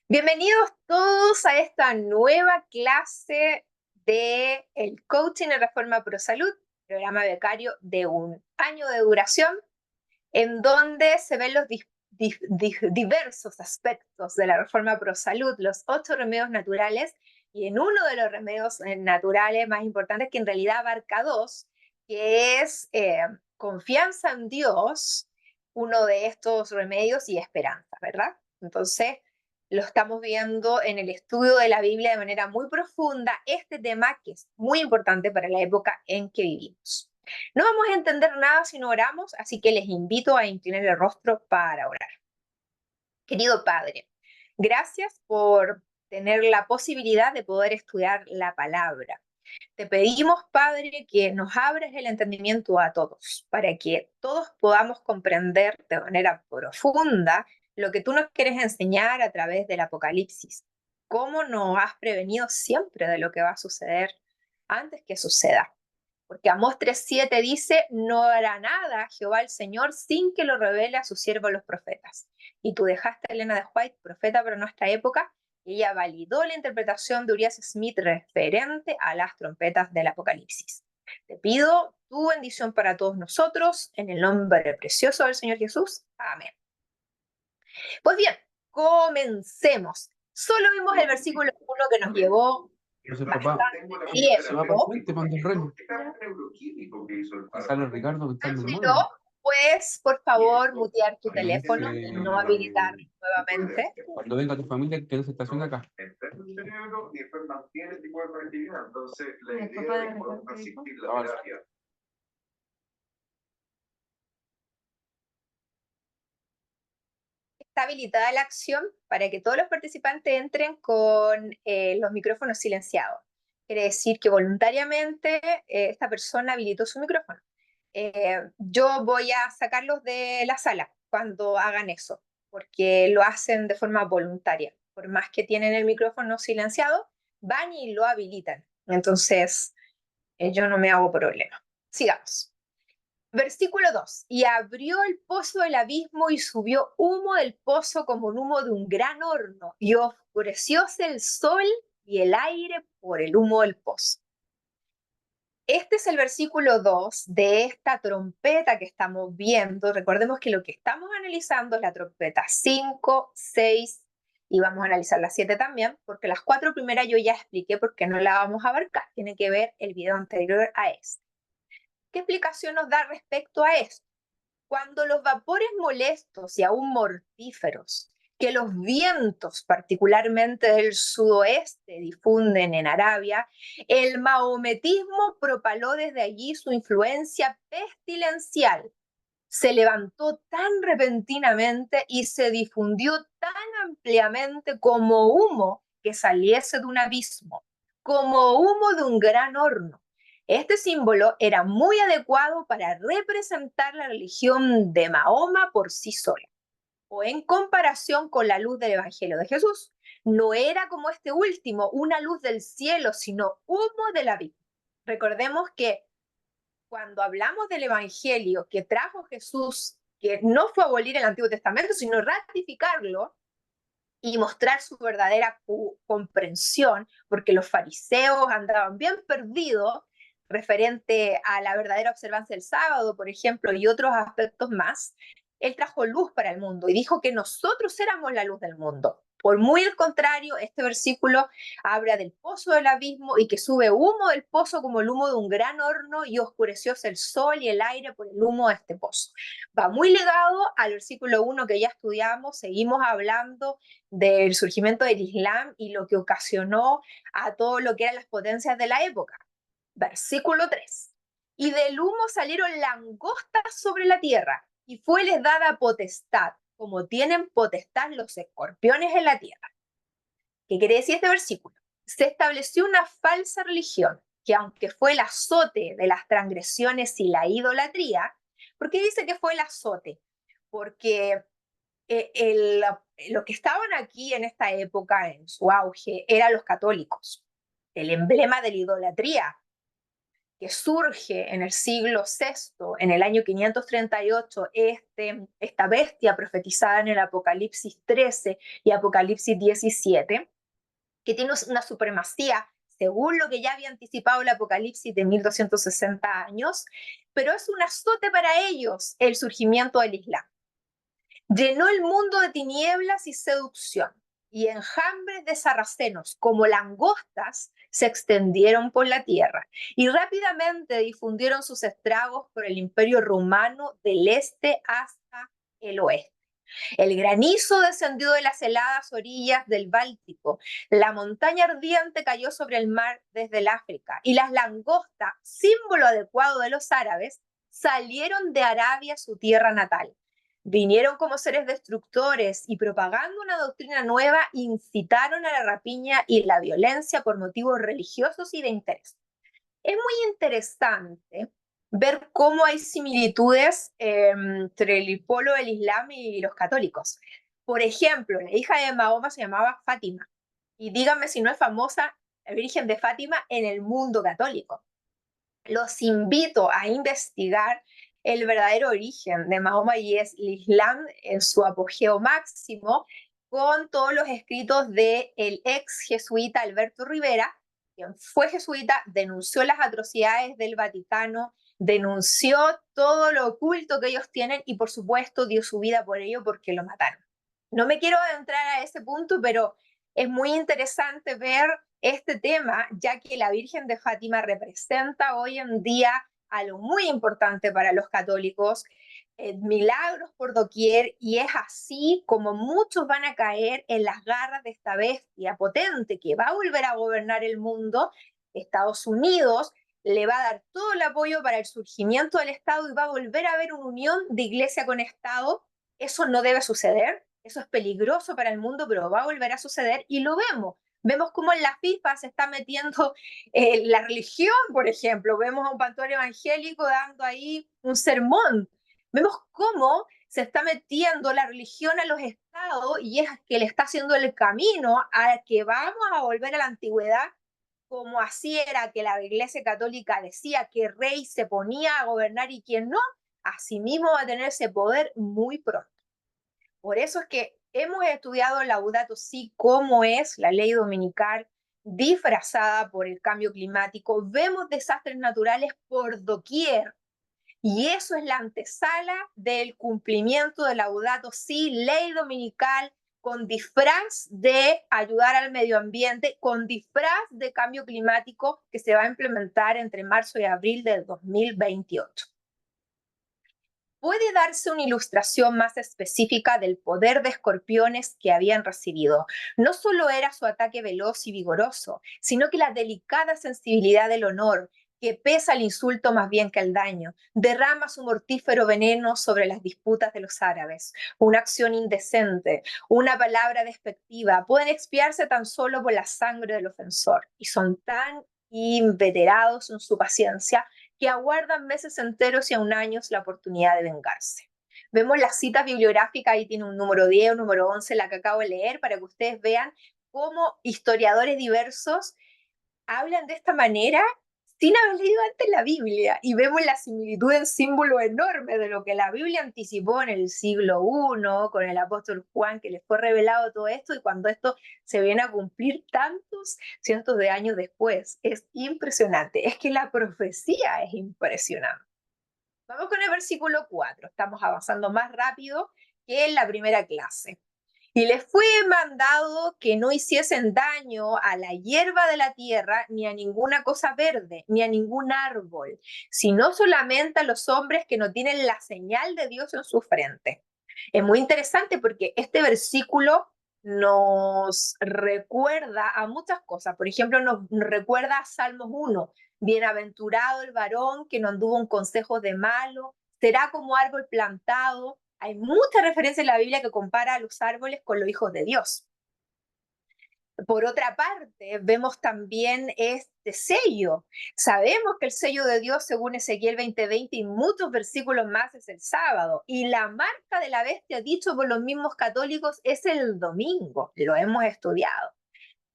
Bienvenidos todos a esta nueva clase de el Coaching en Reforma Pro Salud, programa becario de 1 año de duración, en donde se ven los diversos aspectos de la Reforma Pro Salud, los 8 remedios naturales, y en uno de los remedios naturales más importantes, que en realidad abarca 2, que es confianza en Dios, uno de estos remedios, y esperanza, ¿verdad? Entonces, lo estamos viendo en el estudio de la Biblia de manera muy profunda, este tema que es muy importante para la época en que vivimos. No vamos a entender nada si no oramos, así que les invito a inclinar el rostro para orar. Querido Padre, gracias por tener la posibilidad de poder estudiar la palabra. Te pedimos, Padre, que nos abres el entendimiento a todos, para que todos podamos comprender de manera profunda lo que tú nos quieres enseñar a través del Apocalipsis. Cómo nos has prevenido siempre de lo que va a suceder antes que suceda. Porque Amós 3:7 dice, no hará nada Jehová el Señor sin que lo revele a sus siervos los profetas. Y tú dejaste a Elena de White, profeta para nuestra época, y ella validó la interpretación de Urias Smith referente a las trompetas del Apocalipsis. Te pido tu bendición para todos nosotros, en el nombre precioso del Señor Jesús. Amén. Pues bien, comencemos. Solo vimos el versículo 1 que nos llevó Entonces, papá, bastante se va para tiempo. el frente, manda el remo. Y sale Ricardo que está en el Pero mundo. puedes, por favor, mutear tu Y me teléfono y no habilitar dice, nuevamente. cuando venga tu familia, que no se estacione acá. Ahora, Está habilitada la acción para que todos los participantes entren con los micrófonos silenciados. Quiere decir que voluntariamente esta persona habilitó su micrófono. Yo voy a sacarlos de la sala cuando hagan eso, porque lo hacen de forma voluntaria. Por más que tienen el micrófono silenciado, van y lo habilitan. Entonces, yo no me hago problema. Sigamos. Versículo 2. Y abrió el pozo del abismo y subió humo del pozo como un humo de un gran horno, y oscurecióse el sol y el aire por el humo del pozo. Este es el versículo 2 de esta trompeta que estamos viendo. Recordemos que lo que estamos analizando es la trompeta 5, 6 y vamos a analizar la 7 también, porque las 4 primeras yo ya expliqué por qué no la vamos a abarcar. Tiene que ver el video anterior a este. ¿Qué explicación nos da respecto a esto? Cuando los vapores molestos y aún mortíferos que los vientos, particularmente del sudoeste, difunden en Arabia, el mahometismo propaló desde allí su influencia pestilencial. Se levantó tan repentinamente y se difundió tan ampliamente como humo que saliese de un abismo, como humo de un gran horno. Este símbolo era muy adecuado para representar la religión de Mahoma por sí sola, o en comparación con la luz del Evangelio de Jesús. No era como este último, una luz del cielo, sino humo del abismo. Recordemos que cuando hablamos del Evangelio que trajo Jesús, que no fue abolir el Antiguo Testamento, sino ratificarlo y mostrar su verdadera comprensión, porque los fariseos andaban bien perdidos referente a la verdadera observancia del sábado, por ejemplo, y otros aspectos más. Él trajo luz para el mundo y dijo que nosotros éramos la luz del mundo. Por muy el contrario, este versículo habla del pozo del abismo y que sube humo del pozo como el humo de un gran horno y oscurecióse el sol y el aire por el humo de este pozo. Va muy ligado al versículo 1 que ya estudiamos, seguimos hablando del surgimiento del Islam y lo que ocasionó a todo lo que eran las potencias de la época. Versículo 3. Y del humo salieron langostas sobre la tierra, y fueles dada potestad, como tienen potestad los escorpiones en la tierra. ¿Qué quiere decir este versículo? Se estableció una falsa religión, que aunque fue el azote de las transgresiones y la idolatría, ¿por qué dice que fue el azote? Porque lo que estaban aquí en esta época, en su auge, eran los católicos, el emblema de la idolatría. que surge en el siglo VI, en el año 538, esta bestia profetizada en el Apocalipsis 13 y Apocalipsis 17, que tiene una supremacía, según lo que ya había anticipado el Apocalipsis de 1260 años, pero es un azote para ellos el surgimiento del Islam. Llenó el mundo de tinieblas y seducción, y enjambres de sarracenos como langostas se extendieron por la tierra y rápidamente difundieron sus estragos por el imperio romano del este hasta el oeste. El granizo descendió de las heladas orillas del Báltico, la montaña ardiente cayó sobre el mar desde el África y las langostas, símbolo adecuado de los árabes, salieron de Arabia, su tierra natal. Vinieron como seres destructores y propagando una doctrina nueva incitaron a la rapiña y la violencia por motivos religiosos y de interés. Es muy interesante ver cómo hay similitudes entre el polo del Islam y los católicos. Por ejemplo, la hija de Mahoma se llamaba Fátima. Y díganme si no es famosa la Virgen de Fátima en el mundo católico. Los invito a investigar el verdadero origen de Mahoma y es el Islam en su apogeo máximo, con todos los escritos del ex jesuita Alberto Rivera, quien fue jesuita, denunció las atrocidades del Vaticano, denunció todo lo oculto que ellos tienen y por supuesto dio su vida por ello porque lo mataron. No me quiero adentrar a ese punto, pero es muy interesante ver este tema, ya que la Virgen de Fátima representa hoy en día algo muy importante para los católicos, milagros por doquier, y es así como muchos van a caer en las garras de esta bestia potente que va a volver a gobernar el mundo. Estados Unidos le va a dar todo el apoyo para el surgimiento del Estado y va a volver a haber una unión de iglesia con Estado. Eso no debe suceder, eso es peligroso para el mundo, pero va a volver a suceder y lo vemos. Vemos cómo en la FIFA se está metiendo la religión, por ejemplo. Vemos a un pastor evangélico dando ahí un sermón. Vemos cómo se está metiendo la religión a los estados y es que le está haciendo el camino a que vamos a volver a la antigüedad, como así era que la Iglesia Católica decía que rey se ponía a gobernar y quien no, así mismo va a tener ese poder muy pronto. Por eso es que hemos estudiado Laudato Si, cómo es la ley dominical disfrazada por el cambio climático. Vemos desastres naturales por doquier. Y eso es la antesala del cumplimiento de Laudato Si, ley dominical, con disfraz de ayudar al medio ambiente, con disfraz de cambio climático que se va a implementar entre marzo y abril del 2028. ¿Puede darse una ilustración más específica del poder de escorpiones que habían recibido? No solo era su ataque veloz y vigoroso, sino que la delicada sensibilidad del honor, que pesa el insulto más bien que el daño, derrama su mortífero veneno sobre las disputas de los árabes. Una acción indecente, una palabra despectiva, pueden expiarse tan solo por la sangre del ofensor, y son tan inveterados en su paciencia que aguardan meses enteros y aún años la oportunidad de vengarse. Vemos las citas bibliográficas, ahí tiene un número 10, un número 11, la que acabo de leer, para que ustedes vean cómo historiadores diversos hablan de esta manera sin haber leído antes la Biblia, y vemos la similitud en símbolo enorme de lo que la Biblia anticipó en el siglo I con el apóstol Juan, que les fue revelado todo esto, y cuando esto se viene a cumplir tantos cientos de años después. Es impresionante, es que la profecía es impresionante. Vamos con el versículo 4, estamos avanzando más rápido que en la primera clase. Y les fue mandado que no hiciesen daño a la hierba de la tierra, ni a ninguna cosa verde, ni a ningún árbol, sino solamente a los hombres que no tienen la señal de Dios en su frente. Es muy interesante porque este versículo nos recuerda a muchas cosas. Por ejemplo, nos recuerda a Salmos 1. Bienaventurado el varón que no anduvo en consejos de malo, será como árbol plantado. Hay mucha referencia en la Biblia que compara a los árboles con los hijos de Dios. Por otra parte, vemos también este sello. Sabemos que el sello de Dios, según Ezequiel 20:20 y muchos versículos más, es el sábado. Y la marca de la bestia, dicho por los mismos católicos, es el domingo. Lo hemos estudiado.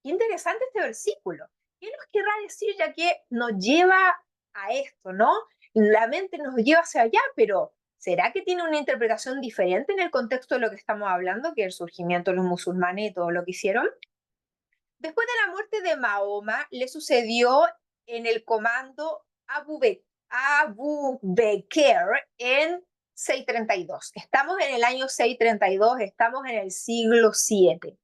Qué interesante este versículo. ¿Qué nos querrá decir, ya que nos lleva a esto, ¿no? La mente nos lleva hacia allá, pero ¿será que tiene una interpretación diferente en el contexto de lo que estamos hablando, que el surgimiento de los musulmanes y todo lo que hicieron? Después de la muerte de Mahoma, le sucedió en el comando Abu Bakr en 632. Estamos en el año 632, estamos en el siglo VII.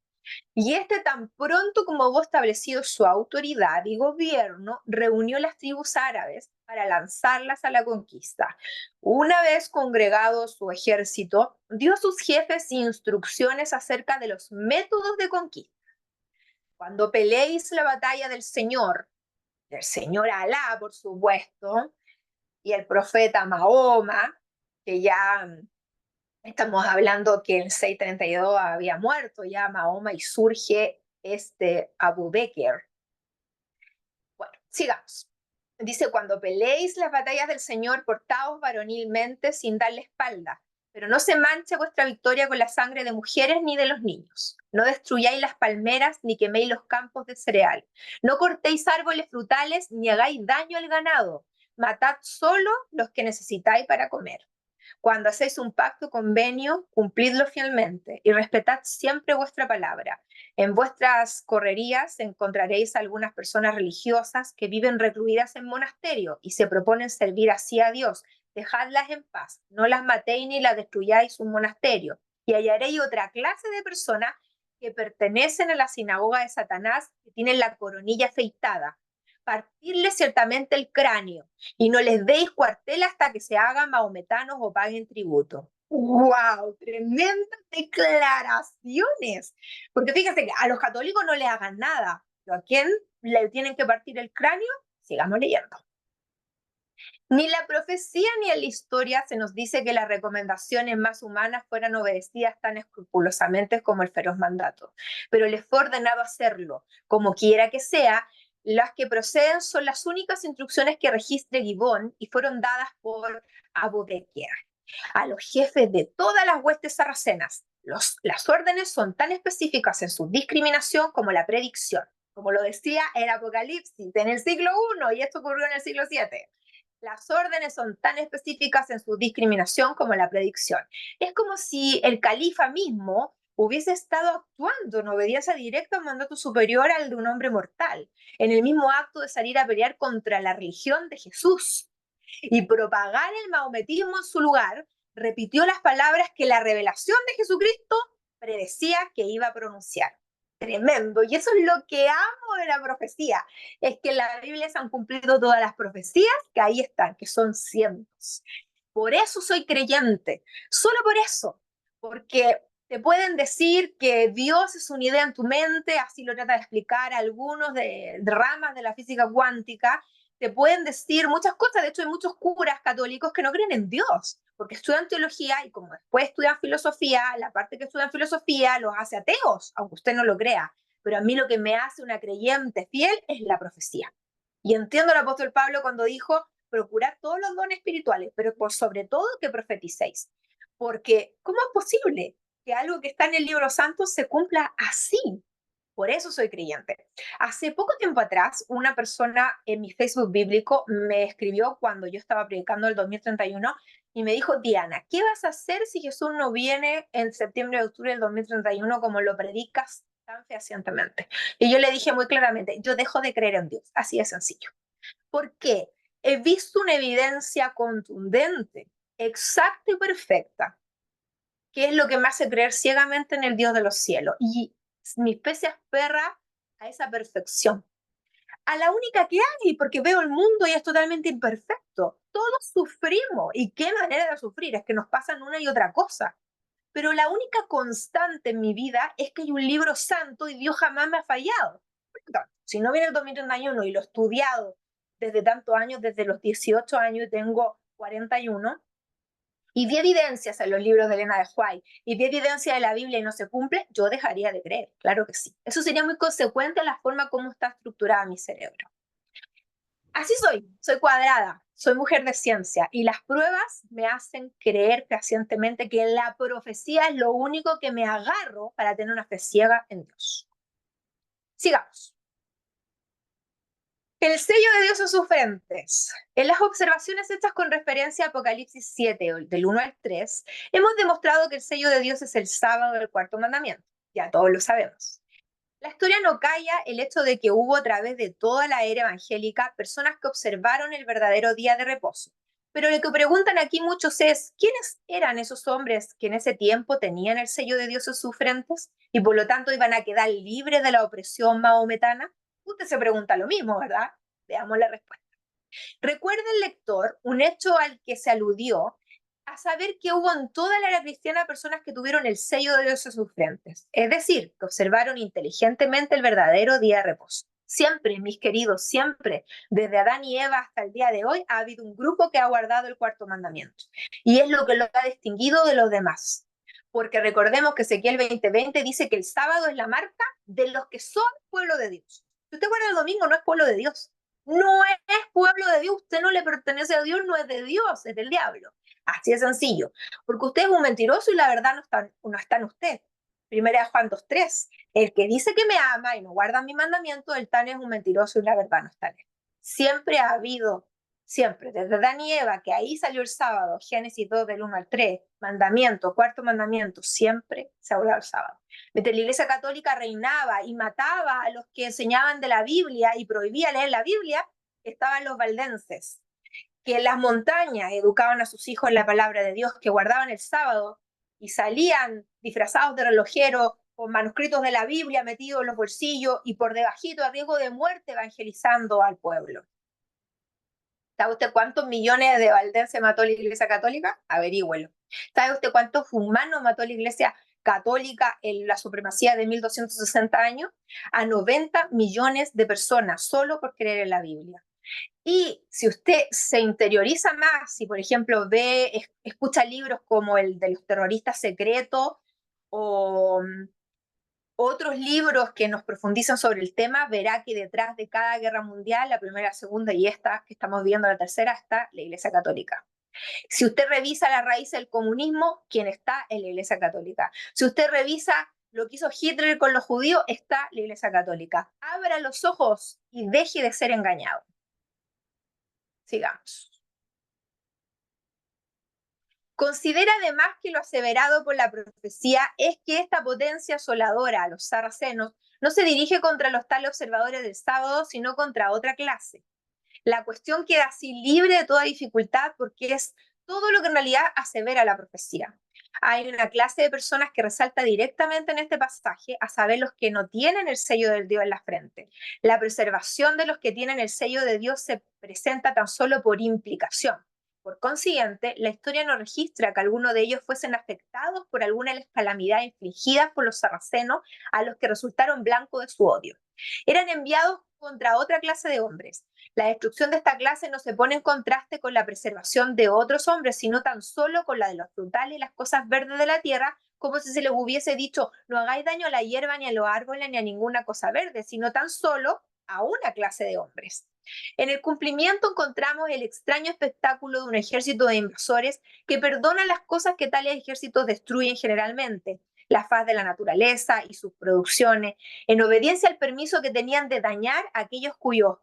Y tan pronto como hubo establecido su autoridad y gobierno, reunió las tribus árabes para lanzarlas a la conquista. Una vez congregado su ejército, dio a sus jefes instrucciones acerca de los métodos de conquista. Cuando peleéis la batalla del Señor Alá, por supuesto, y el profeta Mahoma, que ya estamos hablando que en 632 había muerto ya Mahoma y surge Abu Bakr. Bueno, sigamos. Dice, cuando peleéis las batallas del Señor, portaos varonilmente sin darle espalda, pero no se manche vuestra victoria con la sangre de mujeres ni de los niños. No destruyáis las palmeras ni queméis los campos de cereal. No cortéis árboles frutales ni hagáis daño al ganado. Matad solo los que necesitáis para comer. Cuando hacéis un pacto, convenio, cumplidlo fielmente y respetad siempre vuestra palabra. En vuestras correrías encontraréis algunas personas religiosas que viven recluidas en monasterio y se proponen servir así a Dios. Dejadlas en paz, no las matéis ni las destruyáis un monasterio. Y hallaréis otra clase de personas que pertenecen a la sinagoga de Satanás, que tienen la coronilla afeitada. Partirles ciertamente el cráneo y no les deis cuartel hasta que se hagan mahometanos o paguen tributo. ¡Wow! Tremendas declaraciones. Porque fíjate que a los católicos no le hagan nada, pero ¿a quién le tienen que partir el cráneo? Sigamos leyendo. Ni la profecía ni en la historia se nos dice que las recomendaciones más humanas fueran obedecidas tan escrupulosamente como el feroz mandato, pero les fue ordenado hacerlo, como quiera que sea. Las que proceden son las únicas instrucciones que registre Gibbon y fueron dadas por Abu Bakr a los jefes de todas las huestes sarracenas. Las órdenes son tan específicas en su discriminación como la predicción, como lo decía el Apocalipsis en el siglo I, y esto ocurrió en el siglo VII. Las órdenes son tan específicas en su discriminación como la predicción. Es como si el califa mismo hubiese estado actuando en obediencia directa a un mandato superior al de un hombre mortal, en el mismo acto de salir a pelear contra la religión de Jesús y propagar el maometismo en su lugar. Repitió las palabras que la revelación de Jesucristo predecía que iba a pronunciar. Tremendo. Y eso es lo que amo de la profecía, es que en la Biblia se han cumplido todas las profecías que ahí están, que son cientos. Por eso soy creyente, solo por eso, porque te pueden decir que Dios es una idea en tu mente, así lo trata de explicar algunos de ramas de la física cuántica. Te pueden decir muchas cosas. De hecho, hay muchos curas católicos que no creen en Dios, porque estudian teología y como después estudian filosofía, la parte que estudian filosofía los hace ateos, aunque usted no lo crea. Pero a mí lo que me hace una creyente fiel es la profecía. Y entiendo al apóstol Pablo cuando dijo, procurad todos los dones espirituales, pero por sobre todo que profeticéis. Porque, ¿cómo es posible que algo que está en el libro santo se cumpla así? Por eso soy creyente. Hace poco tiempo atrás, una persona en mi Facebook bíblico me escribió cuando yo estaba predicando el 2031 y me dijo, Diana, ¿qué vas a hacer si Jesús no viene en septiembre o octubre del 2031 como lo predicas tan fehacientemente? Y yo le dije muy claramente, yo dejo de creer en Dios, así de sencillo. ¿Por qué? He visto una evidencia contundente, exacta y perfecta, que es lo que me hace creer ciegamente en el Dios de los cielos. Y mi fe se aferra a esa perfección, a la única que hay, porque veo el mundo y es totalmente imperfecto. Todos sufrimos. ¿Y qué manera de sufrir? Es que nos pasan una y otra cosa. Pero la única constante en mi vida es que hay un libro santo y Dios jamás me ha fallado. Si no viene el 2031 y lo he estudiado desde tantos años, desde los 18 años y tengo 41, y vi evidencias en los libros de Elena de White, y vi evidencia de la Biblia y no se cumple, yo dejaría de creer, claro que sí. Eso sería muy consecuente a la forma como está estructurada mi cerebro. Así soy cuadrada, soy mujer de ciencia, y las pruebas me hacen creer fehacientemente que la profecía es lo único que me agarro para tener una fe ciega en Dios. Sigamos. El sello de Dios en sus frentes. En las observaciones hechas con referencia a Apocalipsis 7, del 1 al 3, hemos demostrado que el sello de Dios es el sábado del cuarto mandamiento. Ya todos lo sabemos. La historia no calla el hecho de que hubo a través de toda la era evangélica personas que observaron el verdadero día de reposo. Pero lo que preguntan aquí muchos es, ¿quiénes eran esos hombres que en ese tiempo tenían el sello de Dios en sus frentes y por lo tanto iban a quedar libres de la opresión maometana? Usted se pregunta lo mismo, ¿verdad? Veamos la respuesta. Recuerda el lector un hecho al que se aludió a saber que hubo en toda la era cristiana personas que tuvieron el sello de Dios en sus frentes, es decir, que observaron inteligentemente el verdadero día de reposo. Siempre, mis queridos, siempre, desde Adán y Eva hasta el día de hoy, ha habido un grupo que ha guardado el cuarto mandamiento. Y es lo que lo ha distinguido de los demás. Porque recordemos que Ezequiel 20:20 dice que el sábado es la marca de los que son pueblo de Dios. Si usted guarda el domingo, no es pueblo de Dios. No es pueblo de Dios, usted no le pertenece a Dios, no es de Dios, es del diablo. Así de sencillo, porque usted es un mentiroso y la verdad no está en usted. Primera de Juan 2:3, el que dice que me ama y no guarda mi mandamiento, el tal es un mentiroso y la verdad no está en él. Siempre ha habido, siempre, desde Adán y Eva, que ahí salió el sábado, Génesis 2 del 1 al 3, mandamiento, cuarto mandamiento, siempre se ha hablado el sábado. Mientras la Iglesia Católica reinaba y mataba a los que enseñaban de la Biblia y prohibía leer la Biblia, estaban los valdenses, que en las montañas educaban a sus hijos en la palabra de Dios, que guardaban el sábado y salían disfrazados de relojeros con manuscritos de la Biblia metidos en los bolsillos y por debajito a riesgo de muerte evangelizando al pueblo. ¿Sabe usted cuántos millones de valdenses mató la Iglesia Católica? Averígüelo. ¿Sabe usted cuántos humanos mató la Iglesia Católica en la supremacía de 1260 años? A 90 millones de personas solo por creer en la Biblia. Y si usted se interioriza más, si por ejemplo escucha libros como el de los terroristas secretos o otros libros que nos profundizan sobre el tema, verá que detrás de cada guerra mundial, la primera, la segunda y esta que estamos viendo, la tercera, está la Iglesia Católica. Si usted revisa la raíz del comunismo, ¿quién está? En la Iglesia Católica. Si usted revisa lo que hizo Hitler con los judíos, está la Iglesia Católica. Abra los ojos y deje de ser engañado. Sigamos. Considera además que lo aseverado por la profecía es que esta potencia asoladora a los sarracenos no se dirige contra los tales observadores del sábado, sino contra otra clase. La cuestión queda así libre de toda dificultad porque es todo lo que en realidad asevera la profecía. Hay una clase de personas que resalta directamente en este pasaje, a saber los que no tienen el sello del Dios en la frente. La preservación de los que tienen el sello de Dios se presenta tan solo por implicación. Por consiguiente, la historia no registra que alguno de ellos fuesen afectados por alguna de las calamidades infligidas por los sarracenos a los que resultaron blanco de su odio. Eran enviados contra otra clase de hombres. La destrucción de esta clase no se pone en contraste con la preservación de otros hombres, sino tan solo con la de los frutales y las cosas verdes de la tierra, como si se les hubiese dicho, no hagáis daño a la hierba, ni a los árboles, ni a ninguna cosa verde, sino tan solo a una clase de hombres. En el cumplimiento encontramos el extraño espectáculo de un ejército de invasores que perdona las cosas que tales ejércitos destruyen generalmente, la faz de la naturaleza y sus producciones, en obediencia al permiso que tenían de dañar a aquellos cuyos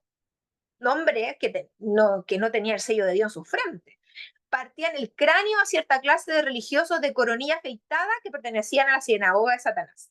nombres que no tenía el sello de Dios en su frente. Partían el cráneo a cierta clase de religiosos de coronilla afeitada que pertenecían a la sinagoga de Satanás.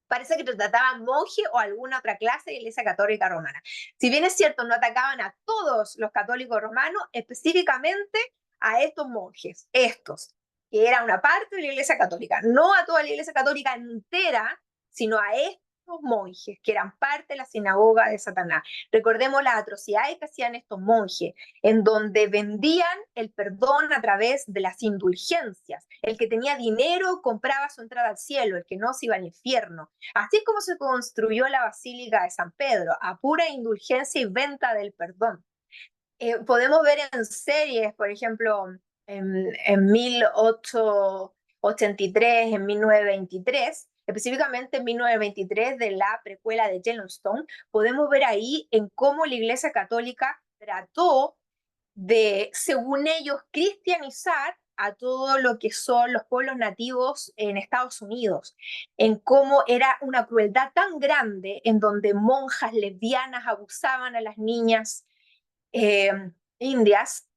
Parece que trataban monje o alguna otra clase de iglesia católica romana. Si bien es cierto, no atacaban a todos los católicos romanos, específicamente a estos monjes, estos, que eran una parte de la iglesia católica, no a toda la iglesia católica entera, sino a estos monjes que eran parte de la sinagoga de Satanás. Recordemos las atrocidades que hacían estos monjes, en donde vendían el perdón a través de las indulgencias. El que tenía dinero compraba su entrada al cielo, el que no se iba al infierno. Así es como se construyó la Basílica de San Pedro, a pura indulgencia y venta del perdón. Podemos ver en series, por ejemplo, en 1883, en 1923, específicamente en 1923 de la precuela de Yellowstone, podemos ver ahí en cómo la Iglesia Católica trató de, según ellos, cristianizar a todo lo que son los pueblos nativos en Estados Unidos, en cómo era una crueldad tan grande en donde monjas lesbianas abusaban a las niñas eh, indias,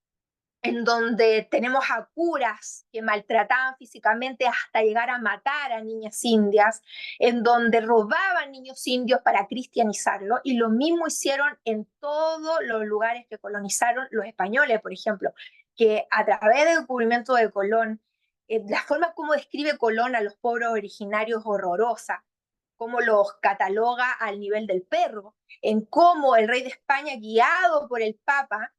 en donde tenemos a curas que maltrataban físicamente hasta llegar a matar a niñas indias, en donde robaban niños indios para cristianizarlos, y lo mismo hicieron en todos los lugares que colonizaron los españoles, por ejemplo, que a través del descubrimiento de Colón, la forma como describe Colón a los pueblos originarios es horrorosa, cómo los cataloga al nivel del perro, en cómo el rey de España, guiado por el Papa,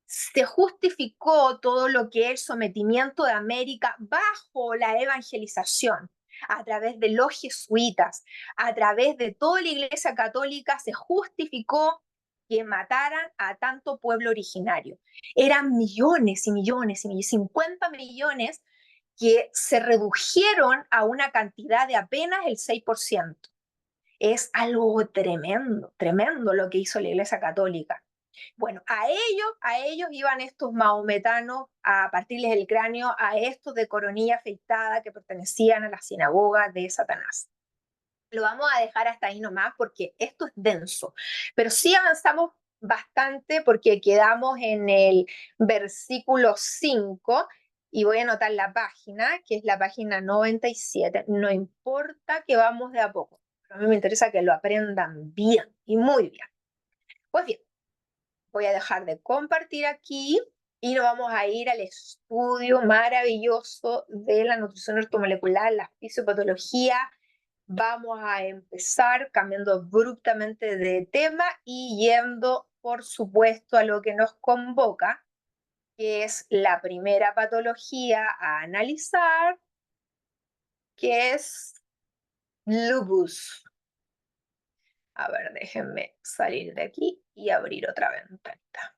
se justificó todo lo que es el sometimiento de América bajo la evangelización, a través de los jesuitas, a través de toda la Iglesia Católica, se justificó que mataran a tanto pueblo originario. Eran millones y millones y millones, 50 millones que se redujeron a una cantidad de apenas el 6%. Es algo tremendo, tremendo lo que hizo la Iglesia Católica. Bueno, a ellos iban estos maometanos a partirles el cráneo a estos de coronilla afeitada que pertenecían a la sinagoga de Satanás. Lo vamos a dejar hasta ahí nomás porque esto es denso, pero sí avanzamos bastante porque quedamos en el versículo 5 y voy a anotar la página, que es la página 97. No importa que vamos de a poco, pero a mí me interesa que lo aprendan bien y muy bien. Pues bien, voy a dejar de compartir aquí y nos vamos a ir al estudio maravilloso de la nutrición ortomolecular, la fisiopatología. Vamos a empezar cambiando abruptamente de tema y yendo, por supuesto, a lo que nos convoca, que es la primera patología a analizar, que es lupus. A ver, déjenme salir de aquí y abrir otra ventanita.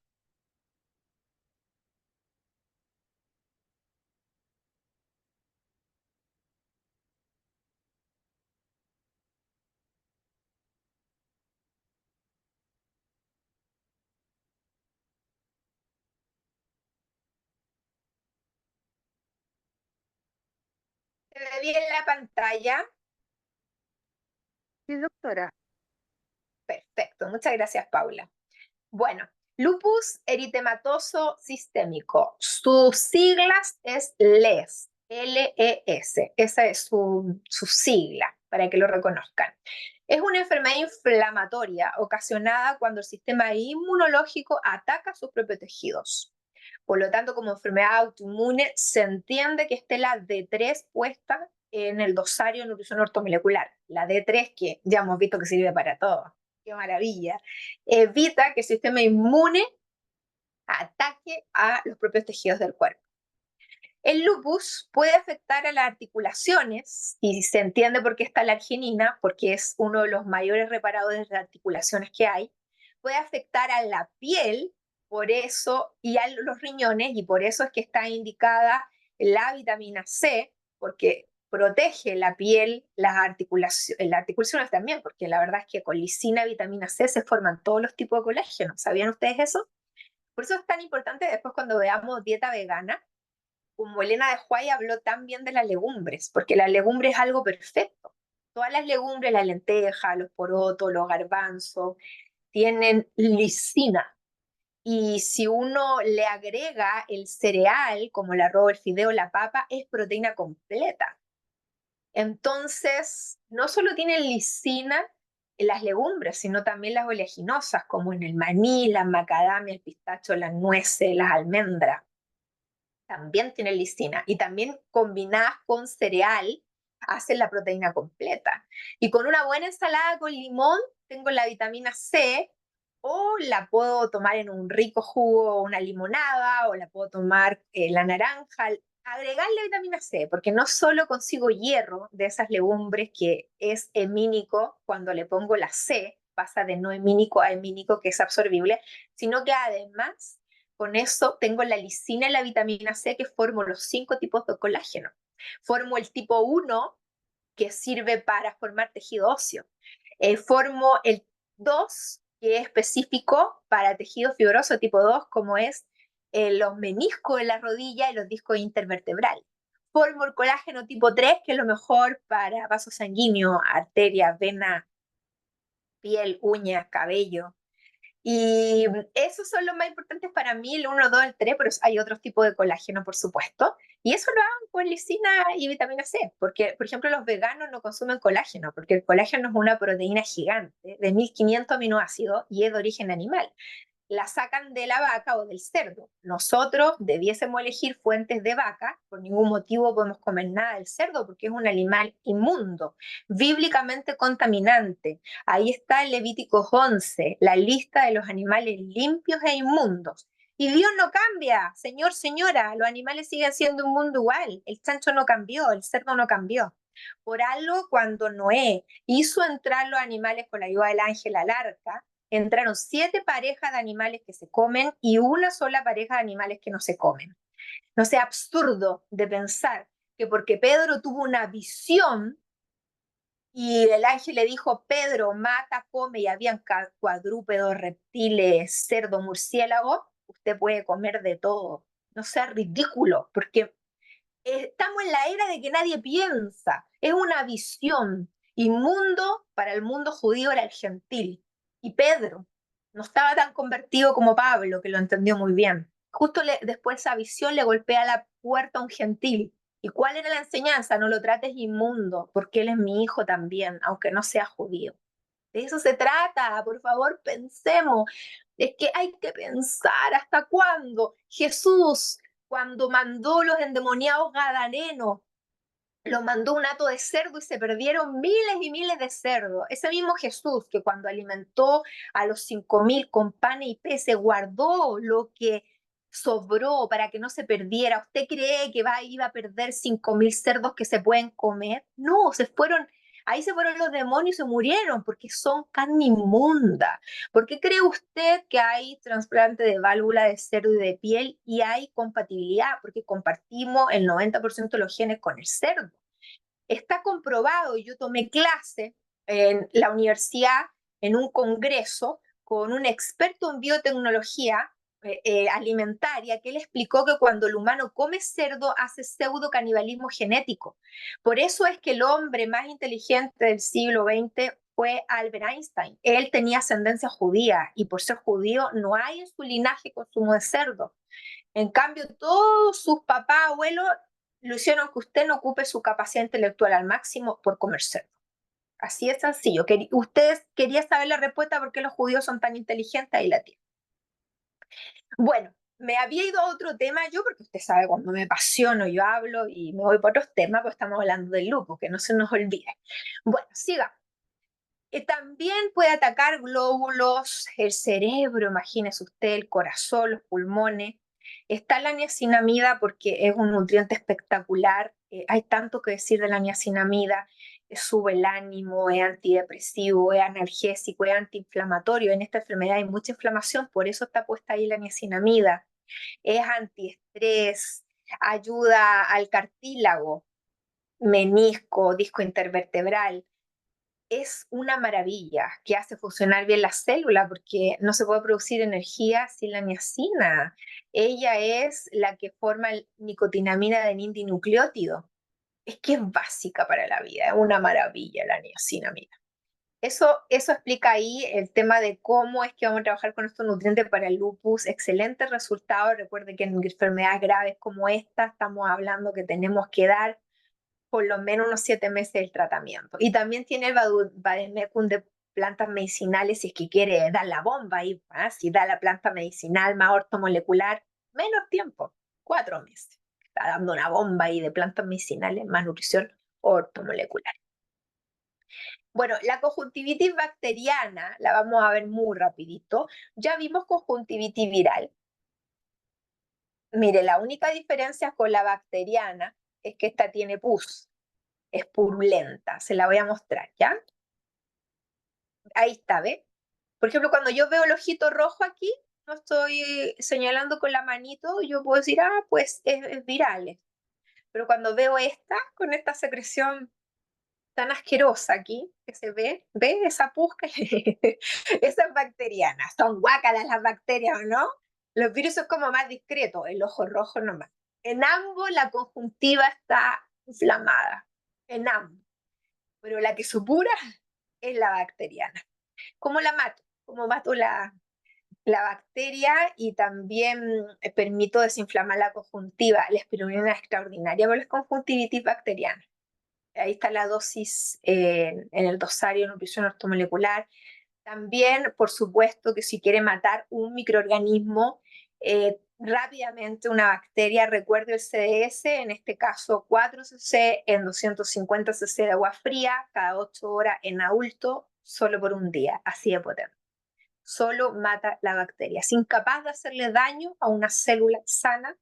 ¿Se ve bien la pantalla? Sí, doctora. Perfecto, muchas gracias, Paula. Bueno, lupus eritematoso sistémico. Sus siglas es LES, L-E-S. Esa es su sigla, para que lo reconozcan. Es una enfermedad inflamatoria ocasionada cuando el sistema inmunológico ataca sus propios tejidos. Por lo tanto, como enfermedad autoinmune, se entiende que esté la D3 puesta en el dosario de nutrición ortomolecular. La D3 que ya hemos visto que sirve para todo. ¡Qué maravilla! Evita que el sistema inmune ataque a los propios tejidos del cuerpo. El lupus puede afectar a las articulaciones, y se entiende por qué está la arginina, porque es uno de los mayores reparadores de articulaciones que hay. Puede afectar a la piel, por eso, y a los riñones, y por eso es que está indicada la vitamina C, porque protege la piel, las articulaciones también, porque la verdad es que con lisina, vitamina C se forman todos los tipos de colágeno. ¿Sabían ustedes eso? Por eso es tan importante después cuando veamos dieta vegana, como Elena de Huay habló tan bien de las legumbres, porque la legumbre es algo perfecto. Todas las legumbres, la lenteja, los porotos, los garbanzos, tienen lisina. Y si uno le agrega el cereal, como el arroz, el fideo, la papa, es proteína completa. Entonces, no solo tienen lisina en las legumbres, sino también las oleaginosas, como en el maní, las macadamias, el pistacho, las nueces, las almendras también tienen lisina y también combinadas con cereal hacen la proteína completa. Y con una buena ensalada con limón tengo la vitamina C, o la puedo tomar en un rico jugo, una limonada, o la puedo tomar la naranja. Agregarle vitamina C, porque no solo consigo hierro de esas legumbres, que es hemínico, cuando le pongo la C, pasa de no hemínico a hemínico, que es absorbible, sino que además con eso tengo la lisina y la vitamina C, que formo los 5 tipos de colágeno. Formo el tipo 1, que sirve para formar tejido óseo. Formo el 2, que es específico para tejido fibroso tipo 2, como es los meniscos de la rodilla y los discos intervertebrales. Formo el colágeno tipo 3, que es lo mejor para vasos sanguíneos, arterias, venas, piel, uñas, cabello. Y esos son los más importantes para mí, el 1, 2, el 3, pero hay otros tipos de colágeno, por supuesto. Y eso lo hago con lisina y vitamina C, porque, por ejemplo, los veganos no consumen colágeno, porque el colágeno es una proteína gigante de 1500 aminoácidos y es de origen animal. La sacan de la vaca o del cerdo. Nosotros debiésemos elegir fuentes de vaca, por ningún motivo podemos comer nada del cerdo porque es un animal inmundo, bíblicamente contaminante. Ahí está el Levítico 11, la lista de los animales limpios e inmundos. Y Dios no cambia, señor, señora, los animales siguen siendo un mundo igual. El chancho no cambió, el cerdo no cambió. Por algo, cuando Noé hizo entrar los animales con la ayuda del ángel al arca, entraron 7 parejas de animales que se comen y una sola pareja de animales que no se comen. No sea absurdo de pensar que porque Pedro tuvo una visión y el ángel le dijo, Pedro, mata, come, y habían cuadrúpedos, reptiles, cerdo, murciélago, usted puede comer de todo. No sea ridículo, porque estamos en la era de que nadie piensa, es una visión. Inmundo para el mundo judío era el gentil. Y Pedro no estaba tan convertido como Pablo, que lo entendió muy bien. Justo después esa visión le golpea la puerta a un gentil. ¿Y cuál era la enseñanza? No lo trates inmundo, porque él es mi hijo también, aunque no sea judío. De eso se trata, por favor, pensemos. Es que hay que pensar hasta cuándo Jesús, cuando mandó los endemoniados gadarenos, lo mandó un hato de cerdo y se perdieron miles y miles de cerdos. Ese mismo Jesús que cuando alimentó a los 5000 con pan y peces, guardó lo que sobró para que no se perdiera. ¿Usted cree que iba a perder 5000 cerdos que se pueden comer? No, ahí se fueron los demonios y se murieron porque son carne inmunda. ¿Por qué cree usted que hay trasplante de válvula de cerdo y de piel y hay compatibilidad? Porque compartimos el 90% de los genes con el cerdo. Está comprobado, yo tomé clase en la universidad, en un congreso, con un experto en biotecnología alimentaria, que él explicó que cuando el humano come cerdo hace pseudo canibalismo genético. Por eso es que el hombre más inteligente del siglo XX fue Albert Einstein. Él tenía ascendencia judía y por ser judío no hay en su linaje consumo de cerdo. En cambio, todos sus papás, abuelos, lo hicieron que usted no ocupe su capacidad intelectual al máximo por comer cerdo. Así es sencillo. Ustedes querían saber la respuesta por qué los judíos son tan inteligentes, ahí la tienen. Bueno, me había ido a otro tema yo, porque usted sabe, cuando me apasiono yo hablo y me voy por otros temas, pues estamos hablando del lupus, que no se nos olvide. Bueno, siga. También puede atacar glóbulos, el cerebro, imagínese usted, el corazón, los pulmones. Está la niacinamida porque es un nutriente espectacular. Hay tanto que decir de la niacinamida. Sube el ánimo, es antidepresivo, es analgésico, es antiinflamatorio. En esta enfermedad hay mucha inflamación, por eso está puesta ahí la niacinamida. Es antiestrés, ayuda al cartílago, menisco, disco intervertebral. Es una maravilla que hace funcionar bien la célula porque no se puede producir energía sin la niacina. Ella es la que forma el nicotinamida de nucleótido. Es que es básica para la vida, es una maravilla la niacinamida. Eso explica ahí el tema de cómo es que vamos a trabajar con estos nutrientes para el lupus. Excelentes resultados. Recuerde que en enfermedades graves como esta estamos hablando que tenemos que dar por lo menos unos 7 meses del tratamiento. Y también tiene el vademecum de plantas medicinales si es que quiere dar la bomba ahí, ¿ah? Si da la planta medicinal más ortomolecular, menos tiempo, 4 meses. Está dando una bomba ahí de plantas medicinales más nutrición ortomolecular. Bueno, la conjuntivitis bacteriana la vamos a ver muy rapidito. Ya vimos conjuntivitis viral. Mire, la única diferencia con la bacteriana es que esta tiene pus, es purulenta. Se la voy a mostrar, ¿ya? Ahí está, ¿ve? Por ejemplo, cuando yo veo el ojito rojo aquí, no estoy señalando con la manito, yo puedo decir, ah, pues es viral. Pero cuando veo esta, con esta secreción tan asquerosa aquí, que se ve esa pus? Esa es bacteriana. Son guácalas las bacterias, ¿o no? Los virus son como más discretos, el ojo rojo nomás. En ambos la conjuntiva está inflamada, en ambos. Pero la que supura es la bacteriana. ¿Cómo la mato? ¿Cómo mato la bacteria y también permito desinflamar la conjuntiva? La espirulina es extraordinaria para la conjuntivitis bacteriana. Ahí está la dosis en el dosario de nutrición ortomolecular. También, por supuesto, que si quiere matar un microorganismo rápidamente, una bacteria, recuerde el CDS, en este caso 4 cc en 250 cc de agua fría, cada 8 horas en adulto, solo por un día, así de potente. Solo mata la bacteria, es incapaz de hacerle daño a una célula sana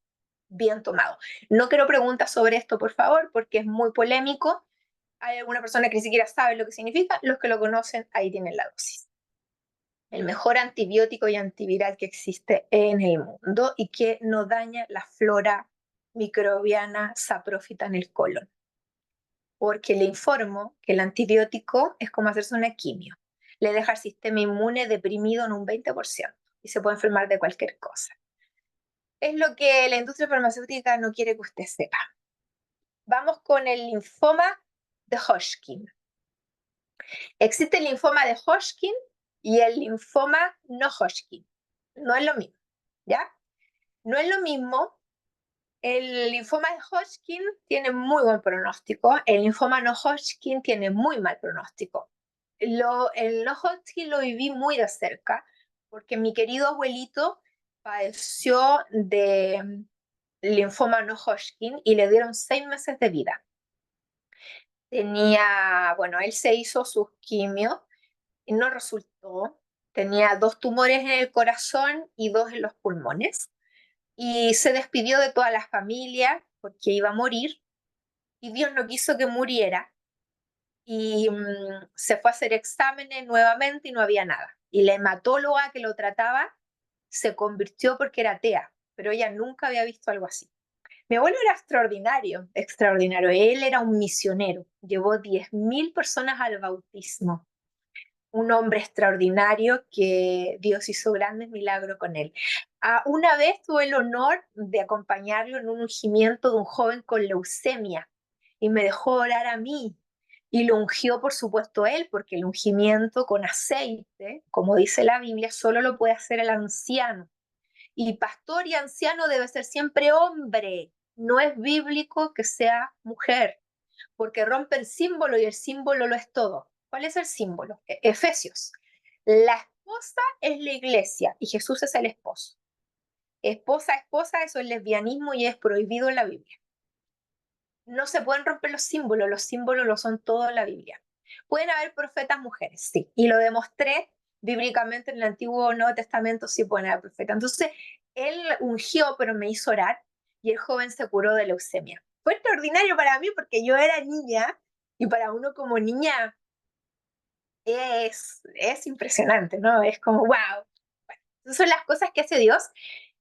bien tomado. No quiero preguntas sobre esto, por favor, porque es muy polémico. Hay alguna persona que ni siquiera sabe lo que significa, los que lo conocen, ahí tienen la dosis. El mejor antibiótico y antiviral que existe en el mundo y que no daña la flora microbiana saprófita en el colon. Porque le informo que el antibiótico es como hacerse una quimio. Le deja el sistema inmune deprimido en un 20% y se puede enfermar de cualquier cosa. Es lo que la industria farmacéutica no quiere que usted sepa. Vamos con el linfoma de Hodgkin. Existe el linfoma de Hodgkin y el linfoma no Hodgkin. No es lo mismo, ¿ya? No es lo mismo. El linfoma de Hodgkin tiene muy buen pronóstico. El linfoma no Hodgkin tiene muy mal pronóstico. El no Hodgkin lo viví muy de cerca porque mi querido abuelito padeció de linfoma no Hodgkin y le dieron 6 meses de vida. Él se hizo sus quimios y no resultó. Tenía 2 tumores en el corazón y 2 en los pulmones. Y se despidió de toda la familia porque iba a morir. Y Dios no quiso que muriera. Y se fue a hacer exámenes nuevamente y no había nada. Y la hematóloga que lo trataba se convirtió porque era atea, pero ella nunca había visto algo así. Mi abuelo era extraordinario, extraordinario. Él era un misionero. Llevó 10.000 personas al bautismo. Un hombre extraordinario que Dios hizo grandes milagros con él. Una vez tuve el honor de acompañarlo en un ungimiento de un joven con leucemia y me dejó orar a mí y lo ungió, por supuesto, él, porque el ungimiento con aceite, como dice la Biblia, solo lo puede hacer el anciano. Y pastor y anciano debe ser siempre hombre, no es bíblico que sea mujer, porque rompe el símbolo y el símbolo lo es todo. ¿Cuál es el símbolo? Efesios. La esposa es la iglesia y Jesús es el esposo. Esposa, esposa, eso es lesbianismo y es prohibido en la Biblia. No se pueden romper los símbolos lo son todo en la Biblia. Pueden haber profetas mujeres, sí, y lo demostré bíblicamente en el Antiguo Nuevo Testamento, sí pueden haber profetas. Entonces, él ungió, pero me hizo orar, y el joven se curó de leucemia. Fue extraordinario para mí porque yo era niña, y para uno como niña es impresionante, ¿no? Es como, wow. Bueno, esas son las cosas que hace Dios.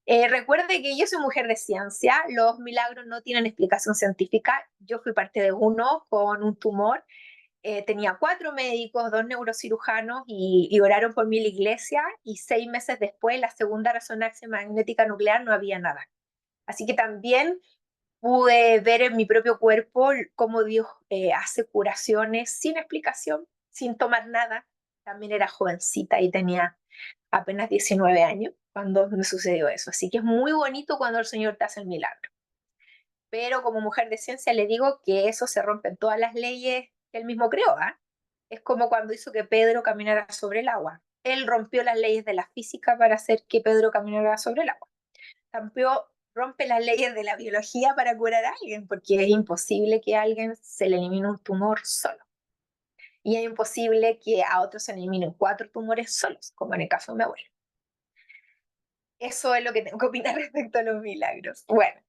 Recuerde que yo soy mujer de ciencia, los milagros no tienen explicación científica. Yo fui parte de uno con un tumor, tenía 4 médicos, 2 neurocirujanos y oraron por mí en la iglesia y 6 meses después, la segunda resonancia magnética nuclear, no había nada. Así que también pude ver en mi propio cuerpo cómo Dios hace curaciones sin explicación, sin tomar nada. También era jovencita y tenía apenas 19 años cuando me sucedió eso. Así que es muy bonito cuando el Señor te hace el milagro. Pero como mujer de ciencia le digo que eso se rompen todas las leyes que él mismo creó. ¿Eh? Es como cuando hizo que Pedro caminara sobre el agua. Él rompió las leyes de la física para hacer que Pedro caminara sobre el agua. Rompe las leyes de la biología para curar a alguien, porque es imposible que a alguien se le elimine un tumor solo. Y es imposible que a otros se eliminen 4 tumores solos, como en el caso de mi abuelo. Eso es lo que tengo que opinar respecto a los milagros. Bueno,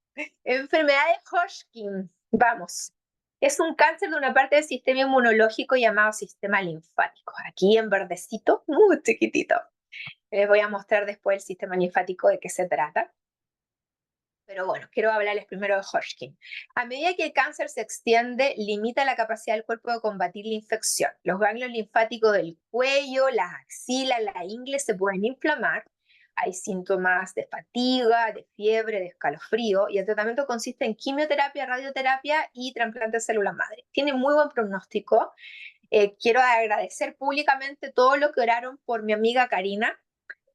enfermedad de Hodgkin. Vamos. Es un cáncer de una parte del sistema inmunológico llamado sistema linfático. Aquí en verdecito, muy chiquitito. Les voy a mostrar después el sistema linfático de qué se trata. Pero bueno, quiero hablarles primero de Hodgkin. A medida que el cáncer se extiende, limita la capacidad del cuerpo de combatir la infección. Los ganglios linfáticos del cuello, las axilas, la ingle se pueden inflamar, hay síntomas de fatiga, de fiebre, de escalofrío, y el tratamiento consiste en quimioterapia, radioterapia y trasplante de células madre. Tiene muy buen pronóstico. Quiero agradecer públicamente todo lo que oraron por mi amiga Karina,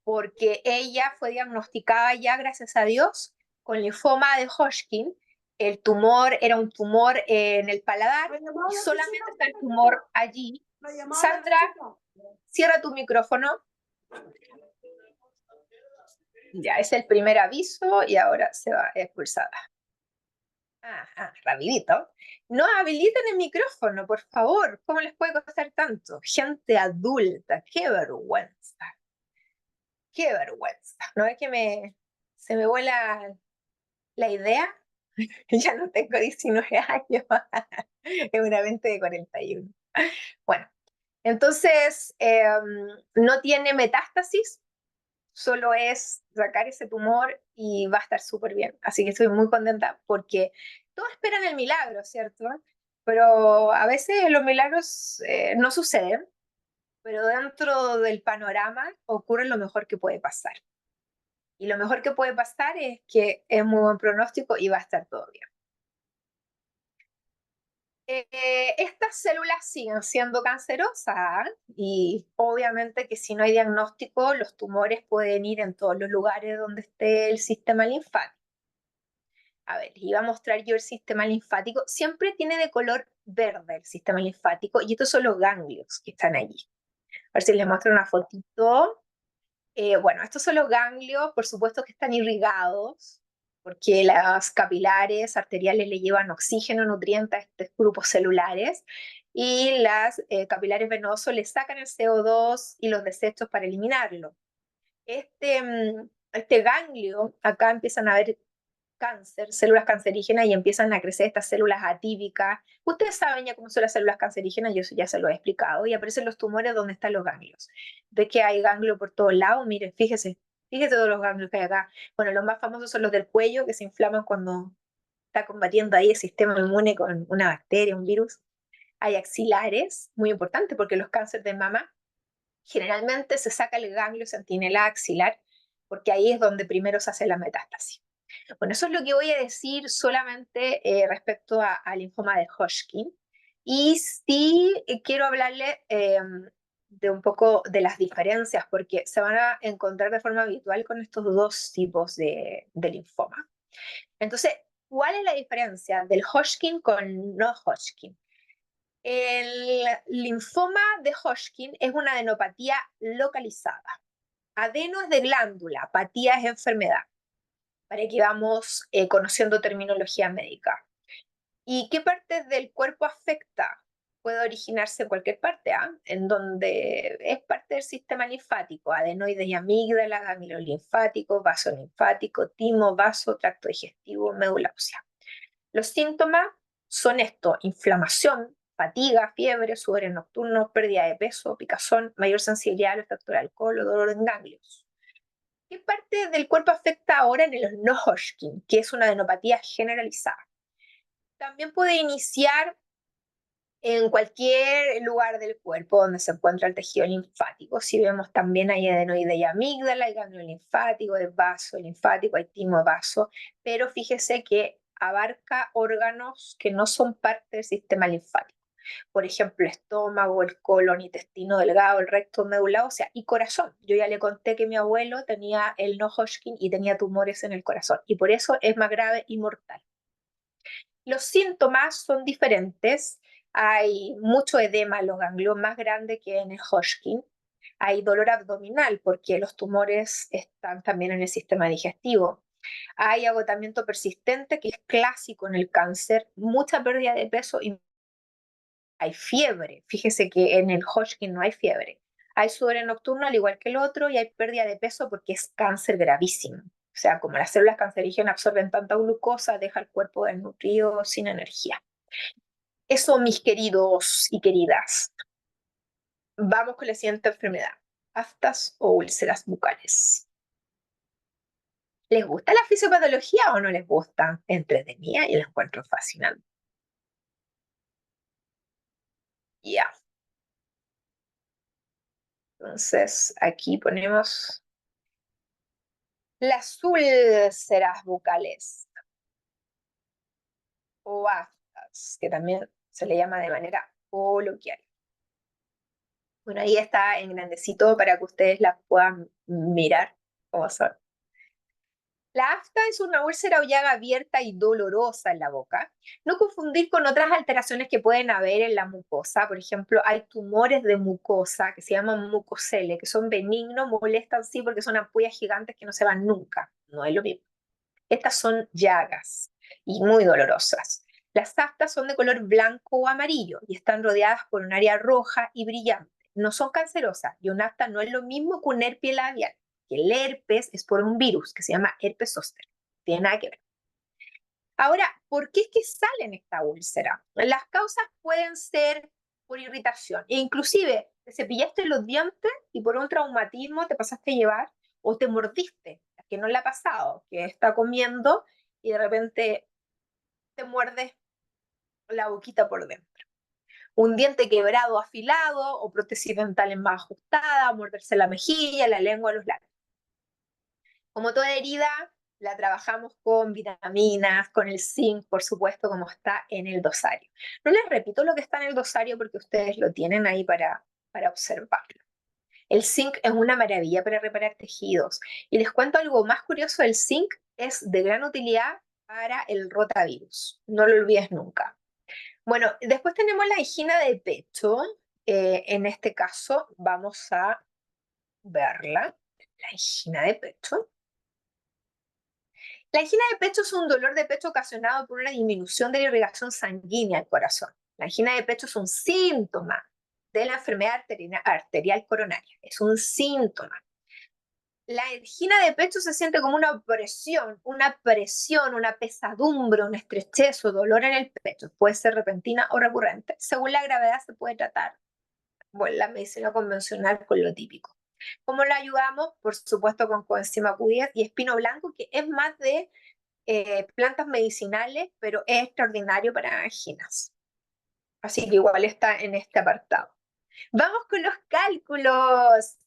porque ella fue diagnosticada ya, gracias a Dios, con linfoma de Hodgkin. El tumor era un tumor en el paladar y solamente está el tumor allí. Sandra, cierra tu micrófono. Ya, es el primer aviso y ahora se va expulsada. Rapidito. No habiliten el micrófono, por favor. ¿Cómo les puede costar tanto? Gente adulta, qué vergüenza. Qué vergüenza. ¿No es que se me vuela la idea? Ya no tengo 19 años. Es una mente de 41. Bueno, entonces no tiene metástasis, solo es sacar ese tumor y va a estar súper bien. Así que estoy muy contenta porque todos esperan el milagro, ¿cierto? Pero a veces los milagros no suceden, pero dentro del panorama ocurre lo mejor que puede pasar. Y lo mejor que puede pasar es que es muy buen pronóstico y va a estar todo bien. Estas células siguen siendo cancerosas y obviamente que si no hay diagnóstico, los tumores pueden ir en todos los lugares donde esté el sistema linfático. A ver, les iba a mostrar yo el sistema linfático. Siempre tiene de color verde el sistema linfático y estos son los ganglios que están allí. A ver si les muestro una fotito. Bueno, estos son los ganglios, por supuesto que están irrigados, porque las capilares arteriales le llevan oxígeno, nutrientes a estos grupos celulares, y las capilares venosos le sacan el CO2 y los desechos para eliminarlo. Este ganglio, acá empiezan a haber cáncer, células cancerígenas, y empiezan a crecer estas células atípicas. Ustedes saben ya cómo son las células cancerígenas, yo ya se lo he explicado, y aparecen los tumores donde están los ganglios. Ve que hay ganglios por todos lados, miren, fíjese todos los ganglios que hay acá. Bueno, los más famosos son los del cuello, que se inflaman cuando está combatiendo ahí el sistema inmune con una bacteria, un virus. Hay axilares, muy importante, porque los cánceres de mama generalmente se saca el ganglio centinela axilar, porque ahí es donde primero se hace la metástasis. Bueno, eso es lo que voy a decir solamente respecto al linfoma de Hodgkin. Y sí quiero hablarle de un poco de las diferencias, porque se van a encontrar de forma habitual con estos dos tipos de linfoma. Entonces, ¿cuál es la diferencia del Hodgkin con no Hodgkin? El linfoma de Hodgkin es una adenopatía localizada. Adeno es de glándula, apatía es enfermedad, para que vamos conociendo terminología médica. ¿Y qué partes del cuerpo afecta? Puede originarse en cualquier parte, en donde es parte del sistema linfático, adenoides y amígdala, ganglio linfático, vaso linfático, timo, vaso, tracto digestivo, médula ósea. Los síntomas son esto: inflamación, fatiga, fiebre, sudores nocturnos, pérdida de peso, picazón, mayor sensibilidad al efecto del alcohol o dolor en ganglios. ¿Qué parte del cuerpo afecta ahora en el no Hodgkin, que es una adenopatía generalizada? También puede iniciar en cualquier lugar del cuerpo donde se encuentra el tejido linfático. Si vemos, también hay adenoide y amígdala, hay ganglio linfático, hay vaso linfático, hay timo vaso, pero fíjese que abarca órganos que no son parte del sistema linfático. Por ejemplo, estómago, el colon, intestino delgado, el recto, médula ósea y corazón. Yo ya le conté que mi abuelo tenía el no Hodgkin y tenía tumores en el corazón, y por eso es más grave y mortal. Los síntomas son diferentes. Hay mucho edema en los ganglios, más grande que en el Hodgkin. Hay dolor abdominal porque los tumores están también en el sistema digestivo. Hay agotamiento persistente, que es clásico en el cáncer, mucha pérdida de peso y hay fiebre. Fíjese que en el Hodgkin no hay fiebre. Hay sudor nocturno al igual que el otro, y hay pérdida de peso porque es cáncer gravísimo. O sea, como las células cancerígenas absorben tanta glucosa, deja el cuerpo desnutrido, sin energía. Eso, mis queridos y queridas. Vamos con la siguiente enfermedad: aftas o úlceras bucales. ¿Les gusta la fisiopatología o no les gusta? Entretenida y la encuentro fascinante. Ya. Entonces, aquí ponemos Las úlceras bucales o aftas, que también se le llama de manera coloquial. Bueno, ahí está en grandecito para que ustedes las puedan mirar cómo son. La afta es una úlcera o llaga abierta y dolorosa en la boca. No confundir con otras alteraciones que pueden haber en la mucosa. Por ejemplo, hay tumores de mucosa que se llaman mucosele, que son benignos, molestan sí porque son ampollas gigantes que no se van nunca. No es lo mismo. Estas son llagas y muy dolorosas. Las aftas son de color blanco o amarillo y están rodeadas por un área roja y brillante. No son cancerosas y un afta no es lo mismo que un herpes labial. El herpes es por un virus que se llama herpes zóster. No tiene nada que ver. Ahora, ¿por qué es que salen esta úlcera? Las causas pueden ser por irritación e inclusive te cepillaste los dientes y por un traumatismo te pasaste a llevar o te mordiste, que no le ha pasado, que está comiendo y de repente te muerdes la boquita por dentro. Un diente quebrado afilado o prótesis dentales más ajustada, morderse la mejilla, la lengua, los labios. Como toda herida, la trabajamos con vitaminas, con el zinc, por supuesto, como está en el dosario. No les repito lo que está en el dosario porque ustedes lo tienen ahí para observarlo. El zinc es una maravilla para reparar tejidos. Y les cuento algo más curioso, el zinc es de gran utilidad para el rotavirus. No lo olvides nunca. Bueno, después tenemos la angina de pecho. En este caso vamos a verla. La angina de pecho. La angina de pecho es un dolor de pecho ocasionado por una disminución de la irrigación sanguínea al corazón. La angina de pecho es un síntoma de la enfermedad arterial coronaria. Es un síntoma. La angina de pecho se siente como una presión, una pesadumbre, una estrechez o dolor en el pecho. Puede ser repentina o recurrente. Según la gravedad se puede tratar, bueno, la medicina convencional con lo típico. ¿Cómo lo ayudamos? Por supuesto con coenzima Q10 y espino blanco, que es más de plantas medicinales, pero es extraordinario para anginas. Así que igual está en este apartado. Vamos con los cálculos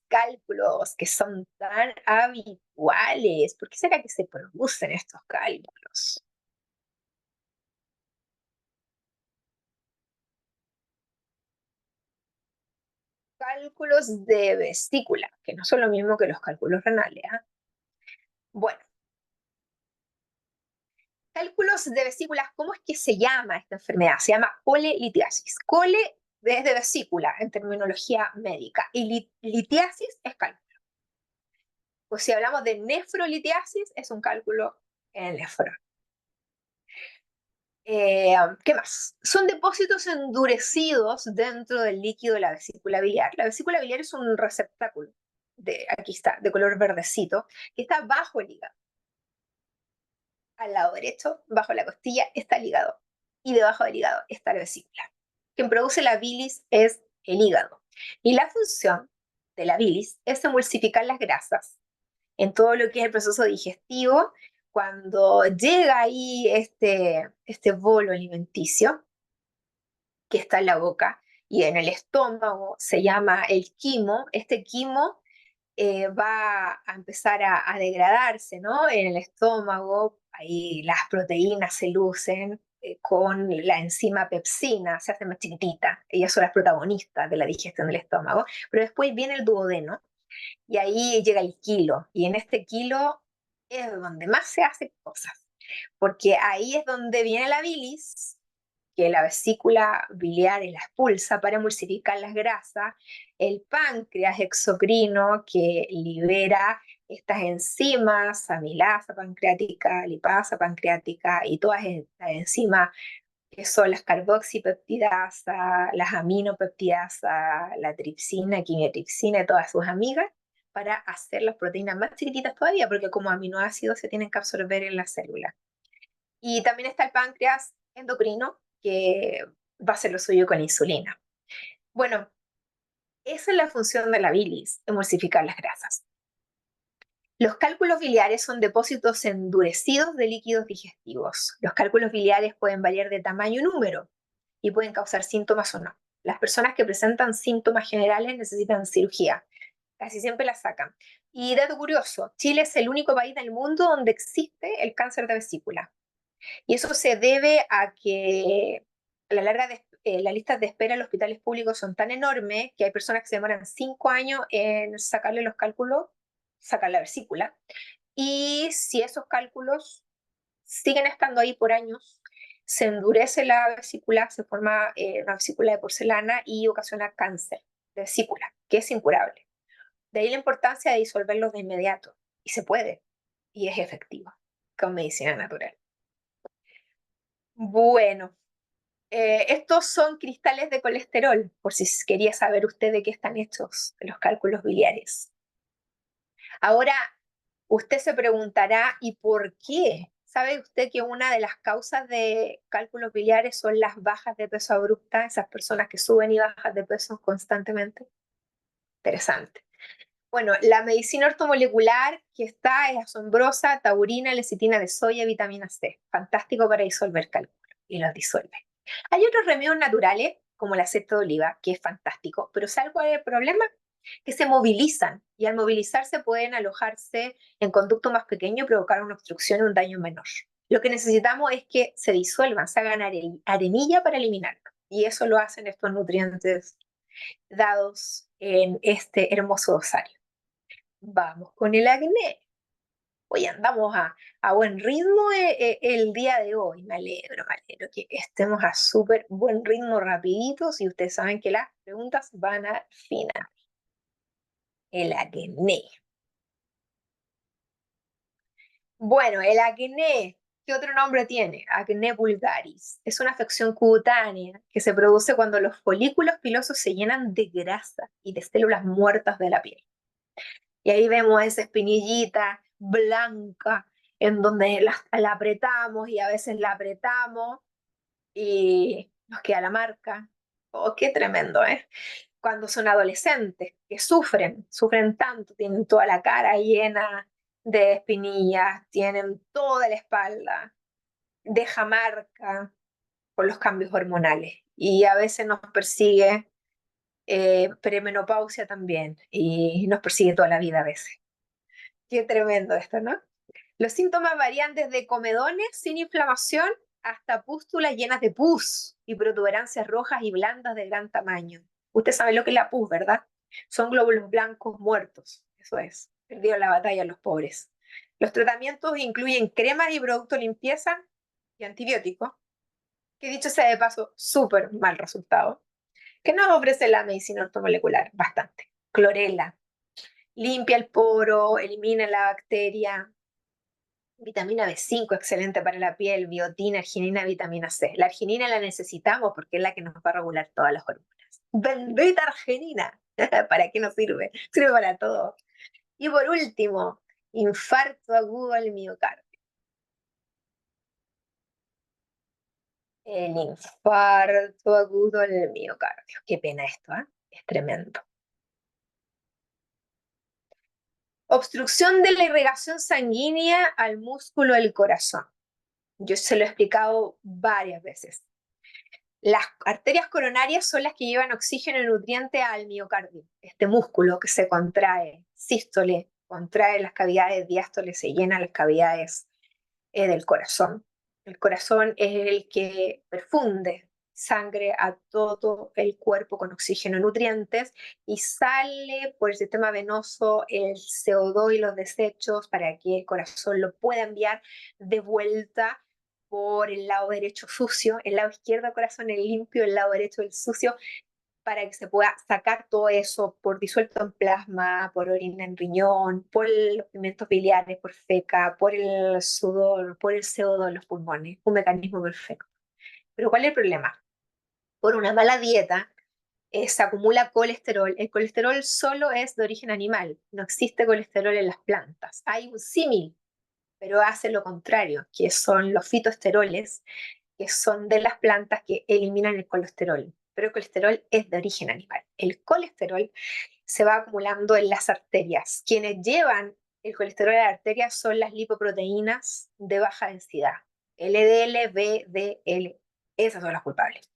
que son tan habituales. ¿Por qué será que se producen estos cálculos? Cálculos de vesícula, que no son lo mismo que los cálculos renales. ¿Eh? Bueno, cálculos de vesículas, ¿cómo es que se llama esta enfermedad? Se llama colelitiasis. Cole es de vesícula en terminología médica y litiasis es cálculo. Pues si hablamos de nefrolitiasis, es un cálculo en el nefrón. ¿Qué más? Son depósitos endurecidos dentro del líquido de la vesícula biliar. La vesícula biliar es un receptáculo, aquí está, de color verdecito, que está bajo el hígado. Al lado derecho, bajo la costilla, está el hígado. Y debajo del hígado está la vesícula. Quien produce la bilis es el hígado. Y la función de la bilis es emulsificar las grasas en todo lo que es el proceso digestivo. Cuando llega ahí este bolo alimenticio que está en la boca y en el estómago, se llama el quimo, este quimo va a empezar a degradarse, ¿no? En el estómago, ahí las proteínas se lucen con la enzima pepsina, se hace más chiquitita, ellas son las protagonistas de la digestión del estómago, pero después viene el duodeno, y ahí llega el kilo, y en este kilo es donde más se hacen cosas, porque ahí es donde viene la bilis, que la vesícula biliar la expulsa para emulsificar las grasas, el páncreas exocrino que libera estas enzimas, amilasa pancreática, lipasa pancreática y todas estas enzimas que son las carboxipeptidasas, las aminopeptidasas, la tripsina, quimiotripsina y todas sus amigas, para hacer las proteínas más chiquititas todavía, porque como aminoácidos se tienen que absorber en la célula. Y también está el páncreas endocrino, que va a hacer lo suyo con insulina. Bueno, esa es la función de la bilis, emulsificar las grasas. Los cálculos biliares son depósitos endurecidos de líquidos digestivos. Los cálculos biliares pueden variar de tamaño y número y pueden causar síntomas o no. Las personas que presentan síntomas generales necesitan cirugía. Casi siempre la sacan. Y dato curioso, Chile es el único país del mundo donde existe el cáncer de vesícula. Y eso se debe a que a la larga las listas de espera en los hospitales públicos son tan enormes que hay personas que se demoran 5 años en sacarle los cálculos, sacar la vesícula. Y si esos cálculos siguen estando ahí por años, se endurece la vesícula, se forma una vesícula de porcelana y ocasiona cáncer de vesícula, que es incurable. De ahí la importancia de disolverlos de inmediato. Y se puede, y es efectivo, con medicina natural. Bueno, estos son cristales de colesterol, por si quería saber usted de qué están hechos los cálculos biliares. Ahora, usted se preguntará, ¿y por qué? ¿Sabe usted que una de las causas de cálculos biliares son las bajas de peso abruptas, esas personas que suben y bajan de peso constantemente? Interesante. Bueno, la medicina ortomolecular que está es asombrosa: taurina, lecitina de soya, vitamina C. Fantástico para disolver cálculos y los disuelve. Hay otros remedios naturales, como el aceite de oliva, que es fantástico, pero ¿sabe cuál es el problema? Que se movilizan y al movilizarse pueden alojarse en conducto más pequeño y provocar una obstrucción y un daño menor. Lo que necesitamos es que se disuelvan, se hagan arenilla para eliminarlo. Y eso lo hacen estos nutrientes dados en este hermoso dosario. Vamos con el acné. Hoy andamos a buen ritmo el día de hoy. Me alegro que estemos a súper buen ritmo rapiditos y ustedes saben que las preguntas van al final. El acné. Bueno, el acné, ¿qué otro nombre tiene? Acné vulgaris. Es una afección cutánea que se produce cuando los folículos pilosos se llenan de grasa y de células muertas de la piel. Y ahí vemos esa espinillita blanca en donde la apretamos y a veces la apretamos y nos queda la marca. Oh, qué tremendo, ¿eh? Cuando son adolescentes, que sufren tanto, tienen toda la cara llena de espinillas, tienen toda la espalda, deja marca por los cambios hormonales. Y a veces nos persigue premenopausia también, y nos persigue toda la vida a veces. Qué tremendo esto, ¿no? Los síntomas varían desde comedones sin inflamación hasta pústulas llenas de pus y protuberancias rojas y blandas de gran tamaño. Usted sabe lo que es la pus, ¿verdad? Son glóbulos blancos muertos, eso es. Perdieron la batalla los pobres. Los tratamientos incluyen cremas y productos de limpieza y antibióticos, que dicho sea de paso, súper mal resultado. ¿Qué nos ofrece la medicina ortomolecular? Bastante. Clorela, limpia el poro, elimina la bacteria. Vitamina B5, excelente para la piel. Biotina, arginina, vitamina C. La arginina la necesitamos porque es la que nos va a regular todas las hormonas. ¡Bendita arginina! ¿Para qué nos sirve? Sirve para todo. Y por último, infarto agudo al miocardio. El infarto agudo al miocardio. Qué pena esto, ¿eh? Es tremendo. Obstrucción de la irrigación sanguínea al músculo del corazón. Yo se lo he explicado varias veces. Las arterias coronarias son las que llevan oxígeno y nutriente al miocardio, este músculo que se contrae, sístole, contrae las cavidades, diástole, se llenan las cavidades del corazón. El corazón es el que perfunde sangre a todo el cuerpo con oxígeno y nutrientes y sale por el sistema venoso el CO2 y los desechos para que el corazón lo pueda enviar de vuelta por el lado derecho sucio, el lado izquierdo del corazón el limpio, el lado derecho el sucio, para que se pueda sacar todo eso por disuelto en plasma, por orina en riñón, por los pigmentos biliares, por feca, por el sudor, por el CO2 en los pulmones. Un mecanismo perfecto. Pero ¿cuál es el problema? Por una mala dieta se acumula colesterol. El colesterol solo es de origen animal, no existe colesterol en las plantas. Hay un símil, pero hace lo contrario, que son los fitoesteroles, que son de las plantas que eliminan el colesterol. Pero el colesterol es de origen animal. El colesterol se va acumulando en las arterias. Quienes llevan el colesterol a la arteria son las lipoproteínas de baja densidad, LDL, VDL. Esas son las culpables.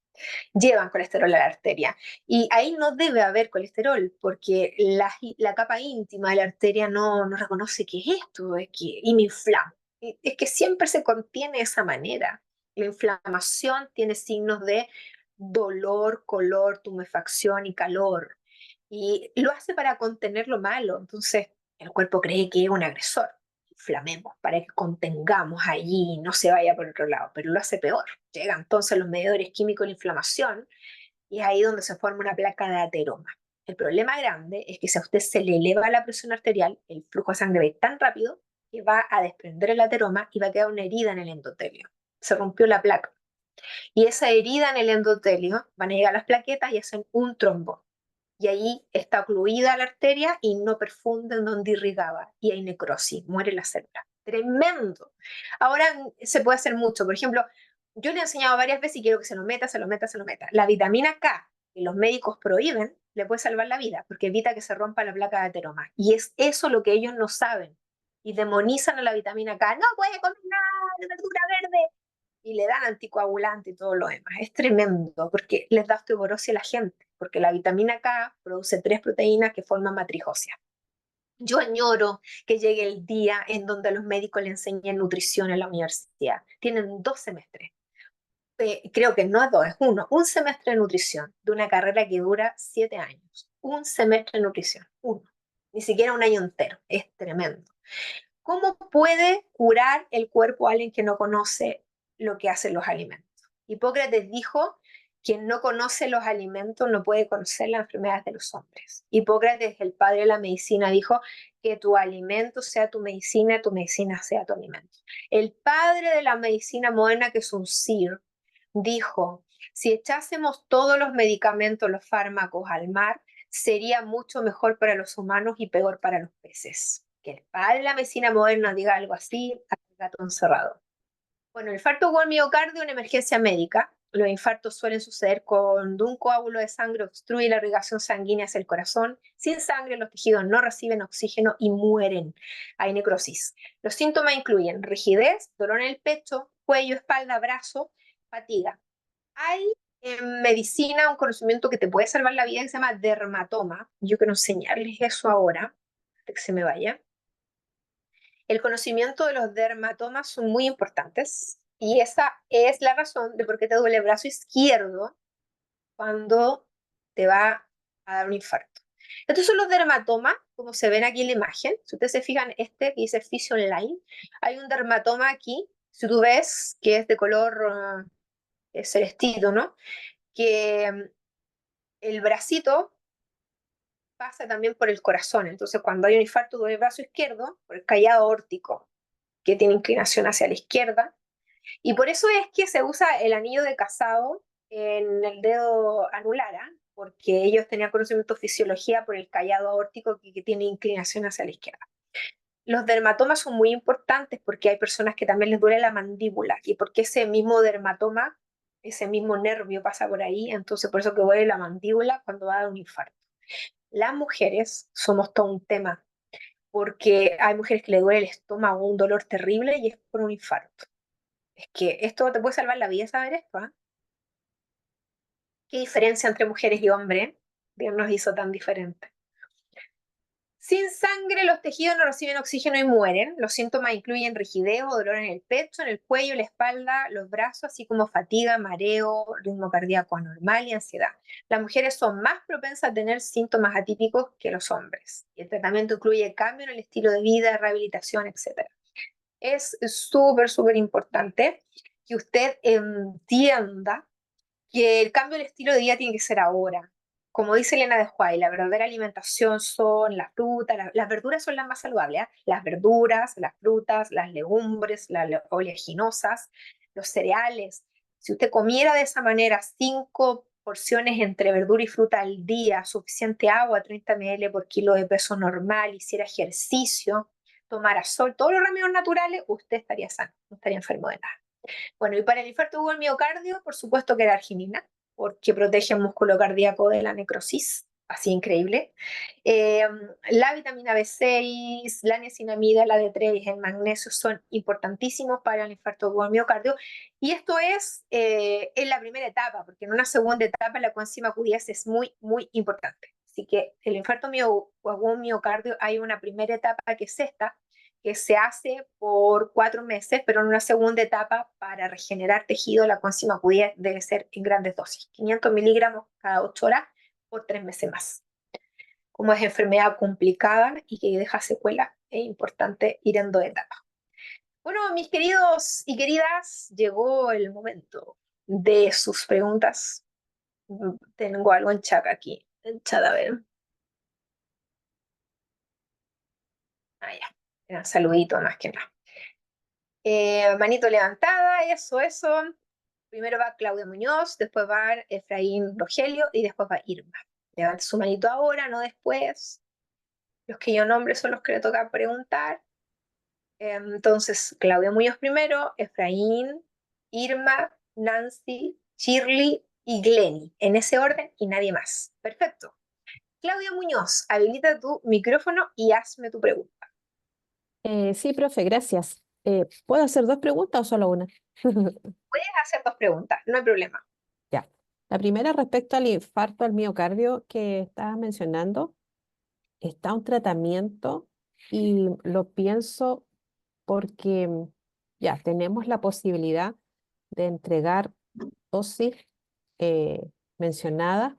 llevan colesterol a la arteria. Y ahí no debe haber colesterol, porque la capa íntima de la arteria no reconoce qué es esto, y me inflamo. Es que siempre se contiene de esa manera. La inflamación tiene signos de dolor, color, tumefacción y calor. Y lo hace para contener lo malo. Entonces, el cuerpo cree que es un agresor. Inflamemos para que contengamos allí y no se vaya por otro lado, pero lo hace peor. Llegan entonces los medidores químicos de la inflamación y es ahí donde se forma una placa de ateroma. El problema grande es que si a usted se le eleva la presión arterial, el flujo de sangre va a ir tan rápido que va a desprender el ateroma y va a quedar una herida en el endotelio. Se rompió la placa. Y esa herida en el endotelio van a llegar las plaquetas y hacen un trombo. Y ahí está ocluida la arteria y no perfunden donde irrigaba. Y hay necrosis, muere la célula. Tremendo. Ahora se puede hacer mucho. Por ejemplo, yo le he enseñado varias veces y quiero que se lo meta, se lo meta, se lo meta. La vitamina K, que los médicos prohíben, le puede salvar la vida porque evita que se rompa la placa de ateroma. Y es eso lo que ellos no saben. Y demonizan a la vitamina K. No puede comer nada de verdura verde y le dan anticoagulante y todo lo demás. Es tremendo porque les da osteoporosis a la gente, porque la vitamina K produce 3 proteínas que forman matriz ósea. Yo añoro que llegue el día en donde a los médicos le enseñen nutrición en la universidad. Tienen 2 semestres. Creo que no es dos, es uno. Un semestre de nutrición de una carrera que dura 7 años. Un semestre de nutrición, uno. Ni siquiera un año entero. Es tremendo. ¿Cómo puede curar el cuerpo a alguien que no conoce lo que hacen los alimentos? Hipócrates dijo: quien no conoce los alimentos no puede conocer las enfermedades de los hombres. Hipócrates, el padre de la medicina, dijo que tu alimento sea tu medicina sea tu alimento. El padre de la medicina moderna, que es un Sir, dijo: si echásemos todos los medicamentos, los fármacos al mar, sería mucho mejor para los humanos y peor para los peces. Que el padre de la medicina moderna diga algo así, al gato encerrado. Bueno, el infarto agudo al miocardio es una emergencia médica. Los infartos suelen suceder cuando un coágulo de sangre obstruye la irrigación sanguínea hacia el corazón. Sin sangre, los tejidos no reciben oxígeno y mueren. Hay necrosis. Los síntomas incluyen rigidez, dolor en el pecho, cuello, espalda, brazo, fatiga. Hay en medicina un conocimiento que te puede salvar la vida que se llama dermatoma. Yo quiero enseñarles eso ahora, antes que se me vaya. El conocimiento de los dermatomas son muy importantes y esa es la razón de por qué te duele el brazo izquierdo cuando te va a dar un infarto. Estos son los dermatomas, como se ven aquí en la imagen. Si ustedes se fijan, este que dice Fisio Online, hay un dermatoma aquí. Si tú ves que es de color celestito, ¿no? Que el bracito pasa también por el corazón. Entonces, cuando hay un infarto del brazo izquierdo, por el callado aórtico, que tiene inclinación hacia la izquierda, y por eso es que se usa el anillo de casado en el dedo anular, ¿eh? Porque ellos tenían conocimiento de fisiología por el callado aórtico que tiene inclinación hacia la izquierda. Los dermatomas son muy importantes porque hay personas que también les duele la mandíbula y porque ese mismo dermatoma, ese mismo nervio pasa por ahí, entonces por eso que duele la mandíbula cuando va a dar un infarto. Las mujeres somos todo un tema porque hay mujeres que le duele el estómago, un dolor terrible y es por un infarto. Es que esto te puede salvar la vida, saber esto, ¿eh? ¿Qué diferencia entre mujeres y hombres? Dios nos hizo tan diferentes. Sin sangre, los tejidos no reciben oxígeno y mueren. Los síntomas incluyen rigidez o dolor en el pecho, en el cuello, la espalda, los brazos, así como fatiga, mareo, ritmo cardíaco anormal y ansiedad. Las mujeres son más propensas a tener síntomas atípicos que los hombres. Y el tratamiento incluye cambio en el estilo de vida, rehabilitación, etc. Es súper, súper importante que usted entienda que el cambio del estilo de vida tiene que ser ahora. Como dice Elena de White, la verdadera alimentación son las frutas, las verduras son las más saludables, ¿eh? Las verduras, las frutas, las legumbres, las oleaginosas, los cereales. Si usted comiera de esa manera 5 porciones entre verdura y fruta al día, suficiente agua, 30 ml por kilo de peso normal, hiciera ejercicio, tomara sol, todos los remedios naturales, usted estaría sano, no estaría enfermo de nada. Bueno, y para el infarto agudo al miocardio, por supuesto que la arginina, porque protege el músculo cardíaco de la necrosis. así increíble. La vitamina B6, la niacinamida, la D3, el magnesio son importantísimos para el infarto agudo al miocardio. Y esto es en la primera etapa, porque en una segunda etapa la coenzima Q10 es muy, muy importante. Así que el infarto agudo al miocardio hay una primera etapa que es esta, que se hace por 4 meses, pero en una segunda etapa para regenerar tejido la coenzima Q10 debe ser en grandes dosis, 500 miligramos cada 8 horas por 3 meses más. Como es enfermedad complicada y que deja secuela, es importante ir en 2 etapas. Bueno, mis queridos y queridas, llegó el momento de sus preguntas. Tengo algo en chat aquí. En chat, a ver. Ah, ya. Era un saludito más que nada. Manito levantada, eso. Primero va Claudia Muñoz, después va Efraín Rogelio y después va Irma. Levante su manito ahora, no después. Los que yo nombre son los que le toca preguntar. Entonces, Claudia Muñoz primero, Efraín, Irma, Nancy, Shirley y Glenny. En ese orden y nadie más. Perfecto. Claudia Muñoz, habilita tu micrófono y hazme tu pregunta. Sí, profe, gracias. ¿Puedo hacer dos preguntas o solo una? Puedes hacer 2 preguntas, no hay problema. Ya. La primera respecto al infarto al miocardio que estabas mencionando. Está un tratamiento y lo pienso porque ya tenemos la posibilidad de entregar dosis mencionadas,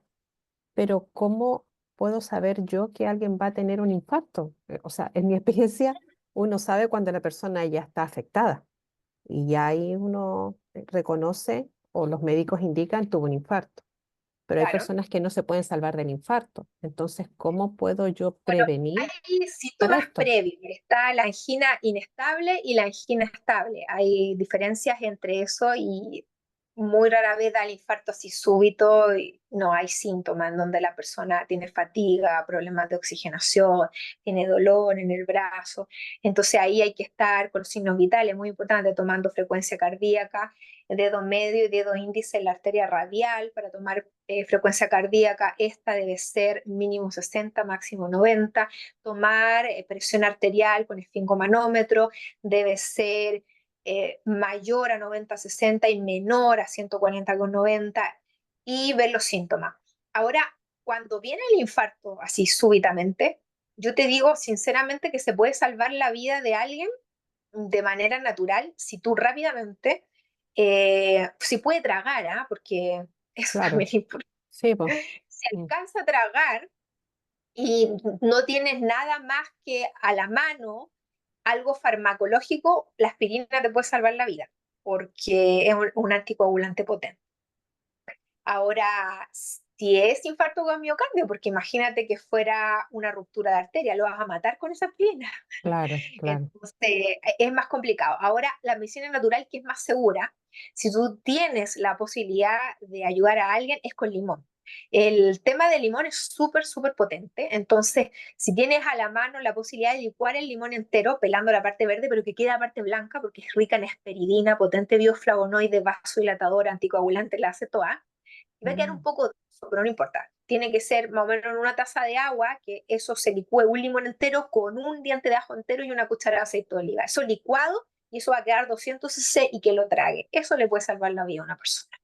pero ¿cómo puedo saber yo que alguien va a tener un infarto? O sea, en mi experiencia, uno sabe cuando la persona ya está afectada y ya ahí uno reconoce o los médicos indican tuvo un infarto, pero hay Claro. personas que no se pueden salvar del infarto. Entonces, ¿cómo puedo yo Bueno, prevenir hay para síntomas esto? previos. Está la angina inestable y la angina estable. Hay diferencias entre eso y muy rara vez da el infarto así súbito y no hay síntomas en donde la persona tiene fatiga, problemas de oxigenación, tiene dolor en el brazo. Entonces ahí hay que estar con los signos vitales, muy importante, tomando frecuencia cardíaca, dedo medio y dedo índice en la arteria radial para tomar frecuencia cardíaca. Esta debe ser mínimo 60, máximo 90. Tomar presión arterial con esfingomanómetro debe ser mayor a 90-60 y menor a 140/90 y ver los síntomas. Ahora, cuando viene el infarto así súbitamente, yo te digo sinceramente que se puede salvar la vida de alguien de manera natural si tú rápidamente, si puede tragar, ¿ah? Porque eso también Claro, es importante. sí, pues. Si alcanza a tragar y no tienes nada más que a la mano, algo farmacológico, la aspirina te puede salvar la vida, porque es un anticoagulante potente. Ahora, si es infarto con miocardio, porque imagínate que fuera una ruptura de arteria, lo vas a matar con esa aspirina. Claro, claro. Entonces, es más complicado. Ahora, la medicina natural, que es más segura, si tú tienes la posibilidad de ayudar a alguien, es con limón. El tema del limón es súper, súper potente. Entonces, si tienes a la mano la posibilidad de licuar el limón entero, pelando la parte verde, pero que quede la parte blanca, porque es rica en hesperidina, potente bioflavonoide, vasodilatador, anticoagulante, la acetoa, y va a quedar un Mm, poco denso, pero no importa. Tiene que ser más o menos en una taza de agua, que eso se licúe un limón entero con un diente de ajo entero y una cucharada de aceite de oliva. Eso licuado y eso va a quedar 200 cc y que lo trague. Eso le puede salvar la vida a una persona.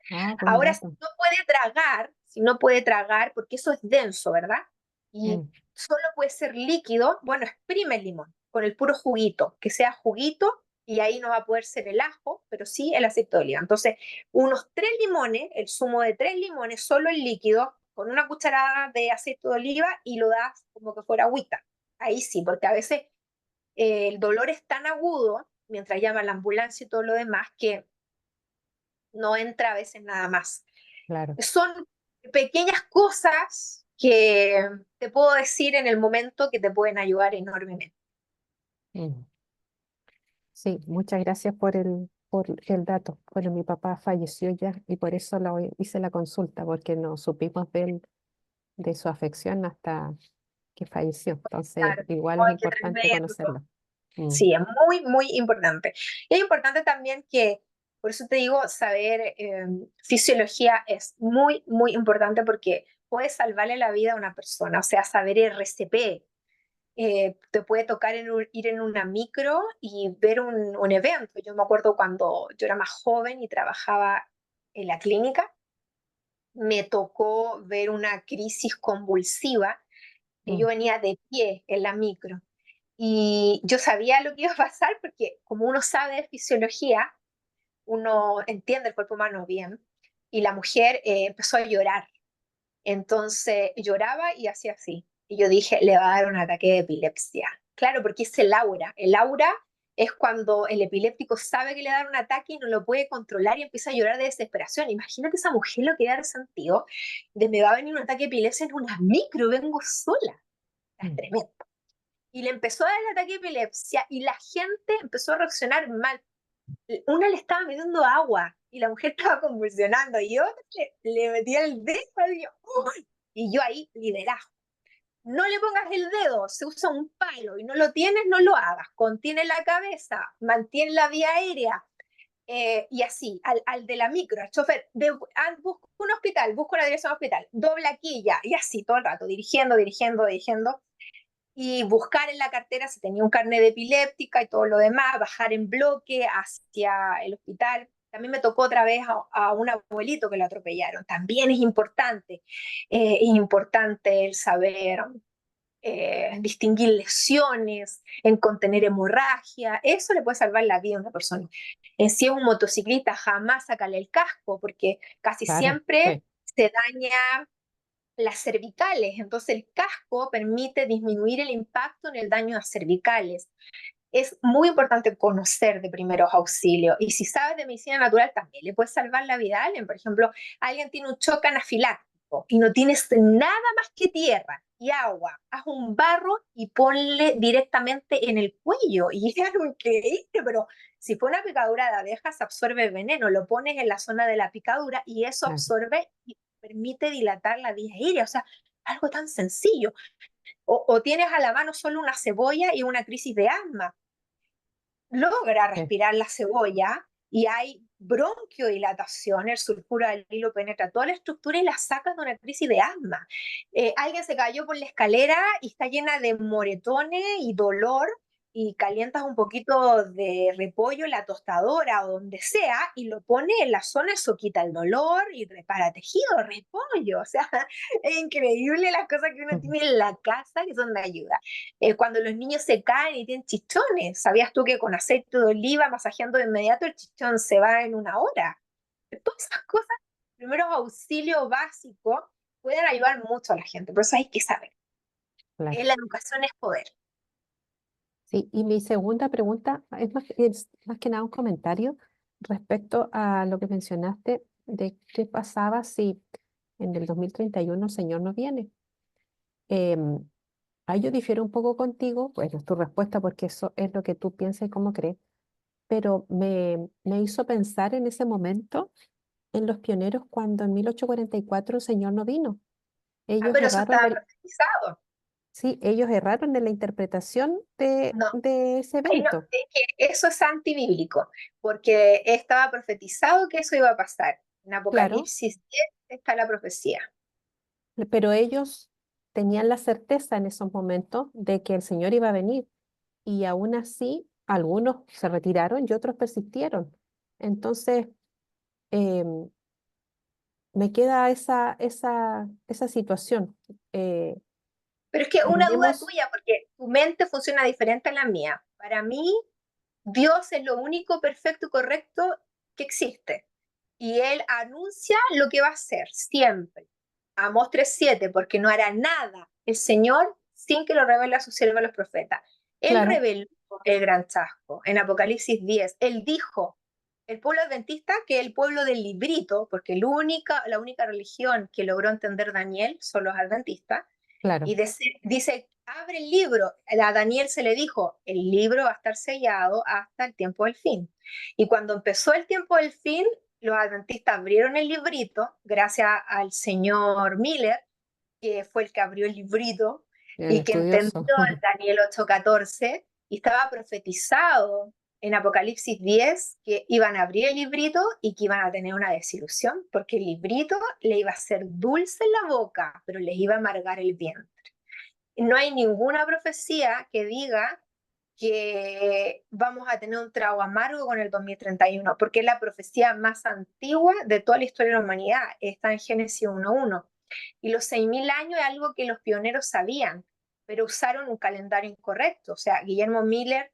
buen Ahora, dato. si no puede tragar, porque eso es denso, ¿verdad? Y Mm, solo puede ser líquido, bueno, exprime el limón con el puro juguito, que sea juguito y ahí no va a poder ser el ajo, pero sí el aceite de oliva. Entonces, unos 3 limones, el zumo de 3 limones, solo el líquido, con una cucharada de aceite de oliva y lo das como que fuera agüita. Ahí sí, porque a veces el dolor es tan agudo, mientras llama la ambulancia y todo lo demás, que no entra a veces nada más. claro. Son pequeñas cosas que te puedo decir en el momento que te pueden ayudar enormemente. Mm. Sí, muchas gracias por el dato. Bueno, mi papá falleció ya y por eso hice la consulta, porque no supimos de su afección hasta que falleció. Entonces, Claro. igual es Ay, qué importante tremendo. conocerlo. Mm, Sí, es muy, muy importante. Y es importante también que, por eso te digo, saber fisiología es muy, muy importante porque puede salvarle la vida a una persona. O sea, saber RCP, te puede tocar ir en una micro y ver un evento. Yo me acuerdo cuando yo era más joven y trabajaba en la clínica, me tocó ver una crisis convulsiva y yo Mm. venía de pie en la micro. Y yo sabía lo que iba a pasar porque como uno sabe de fisiología, uno entiende el cuerpo humano bien. Y la mujer empezó a llorar. Entonces lloraba y hacía así. Y yo dije, le va a dar un ataque de epilepsia. Claro, porque es el aura. El aura es cuando el epiléptico sabe que le va a dar un ataque y no lo puede controlar y empieza a llorar de desesperación. Imagínate esa mujer lo que da resentido de me va a venir un ataque de epilepsia en una micro, vengo sola. Es Mm. tremendo. Y le empezó a dar el ataque de epilepsia y la gente empezó a reaccionar mal. Una le estaba metiendo agua y la mujer estaba convulsionando y otra le metía el dedo y yo, ¡uy! Y yo ahí liderazgo. No le pongas el dedo, se usa un palo y no lo tienes, no lo hagas. Contiene la cabeza, mantiene la vía aérea. Y así, al de la micro, al chofer, busco un hospital, busco la dirección al hospital, dobla aquí ya, y así todo el rato, dirigiendo, dirigiendo, dirigiendo y buscar en la cartera si tenía un carnet de epiléptica y todo lo demás, bajar en bloque hacia el hospital. También me tocó otra vez a un abuelito que lo atropellaron. También es importante el saber distinguir lesiones, en contener hemorragia. Eso le puede salvar la vida a una persona. Si es un motociclista, jamás sacarle el casco, porque casi Claro, siempre sí, se daña las cervicales, entonces el casco permite disminuir el impacto en el daño a las cervicales. Es muy importante conocer de primeros auxilios y si sabes de medicina natural también le puedes salvar la vida a alguien. Por ejemplo, alguien tiene un shock anafiláctico y no tienes nada más que tierra y agua, haz un barro y ponle directamente en el cuello y es algo increíble, pero si fue una picadura de abeja se absorbe el veneno, lo pones en la zona de la picadura y eso claro. absorbe y permite dilatar la vía aérea, o sea, algo tan sencillo. O tienes a la mano solo una cebolla y una crisis de asma, logra Sí. respirar la cebolla y hay bronquiodilatación, el sulfuro del hilo penetra toda la estructura y la saca de una crisis de asma. Alguien se cayó por la escalera y está llena de moretones y dolor y calientas un poquito de repollo en la tostadora o donde sea y lo pone en la zona, eso quita el dolor y repara tejido, repollo. O sea, es increíble las cosas que uno Ujú. tiene en la casa que son de ayuda. Cuando los niños se caen y tienen chichones, ¿sabías tú que con aceite de oliva masajeando de inmediato el chichón se va en una hora? Todas esas cosas, primeros auxilios básicos, pueden ayudar mucho a la gente, por eso hay que saber. Claro. La educación es poder. Sí, y mi segunda pregunta es más que nada un comentario respecto a lo que mencionaste de qué pasaba si en el 2031 el Señor no viene. Em, Ahí yo difiero un poco contigo, pues es tu respuesta porque eso es lo que tú piensas y cómo crees, pero me hizo pensar en ese momento en los pioneros cuando en 1844 el Señor no vino. Ellos Pero eso erraron estaba profetizado. sí, ellos erraron en la interpretación No, de ese no, evento. es que eso es antibíblico, porque estaba profetizado que eso iba a pasar. En Claro, Apocalipsis 10 está la profecía. pero ellos tenían la certeza en esos momentos de que el Señor iba a venir y aún así algunos se retiraron y otros persistieron. Entonces, em, me queda esa situación. Eh, Pero es que una duda tenemos, tuya, porque tu mente funciona diferente a la mía. Para mí, Dios es lo único perfecto y correcto que existe. Y Él anuncia lo que va a hacer siempre. Amos 3:7, porque no hará nada el Señor sin que lo revele a sus siervos los profetas. Él claro, reveló el gran chasco en Apocalipsis 10. Él dijo, el pueblo adventista, que es el pueblo del librito, porque la única religión que logró entender Daniel son los adventistas, y claro, dice, abre el libro. A Daniel se le dijo, el libro va a estar sellado hasta el tiempo del fin. Y cuando empezó el tiempo del fin, los adventistas abrieron el librito, gracias al señor Miller, que fue el que abrió el librito el y que entendió estudioso. el Daniel 8:14, y estaba profetizado en Apocalipsis 10 que iban a abrir el librito y que iban a tener una desilusión, porque el librito le iba a ser dulce en la boca, pero les iba a amargar el vientre. No hay ninguna profecía que diga que vamos a tener un trago amargo con el 2031, porque es la profecía más antigua de toda la historia de la humanidad. Está en Génesis 1.1. Y los 6.000 años es algo que los pioneros sabían, pero usaron un calendario incorrecto. O sea, Guillermo Miller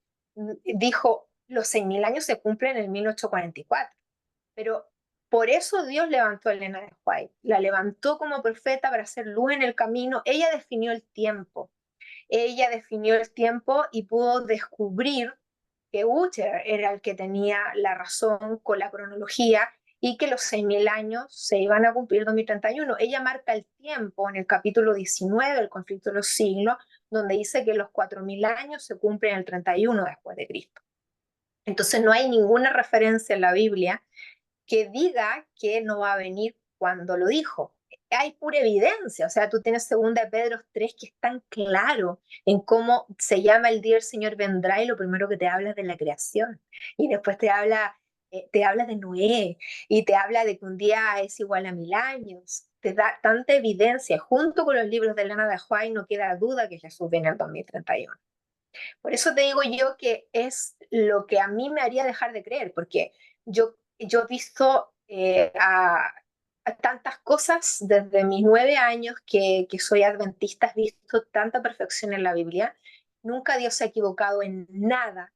dijo, los 6.000 años se cumplen en el 1844. Pero por eso Dios levantó a Elena de White. La levantó como profeta para hacer luz en el camino. Ella definió el tiempo. Ella definió el tiempo y pudo descubrir que Ucher era el que tenía la razón con la cronología y que los 6.000 años se iban a cumplir en 2031. Ella marca el tiempo en el capítulo 19 del conflicto de los siglos, donde dice que los 4.000 años se cumplen en el 31 después de Cristo. Entonces no hay ninguna referencia en la Biblia que diga que no va a venir cuando lo dijo. Hay pura evidencia, o sea, tú tienes segunda de Pedro 3 que es tan claro en cómo se llama el día del Señor vendrá y lo primero que te habla es de la creación y después te habla de Noé y te habla de que un día es igual a 1.000 años. Te da tanta evidencia, junto con los libros de Elena de White, no queda duda que Jesús viene en 2031. Por eso te digo yo que es lo que a mí me haría dejar de creer, porque yo he visto a tantas cosas desde mis 9 años que soy adventista, he visto tanta perfección en la Biblia. Nunca Dios se ha equivocado en nada,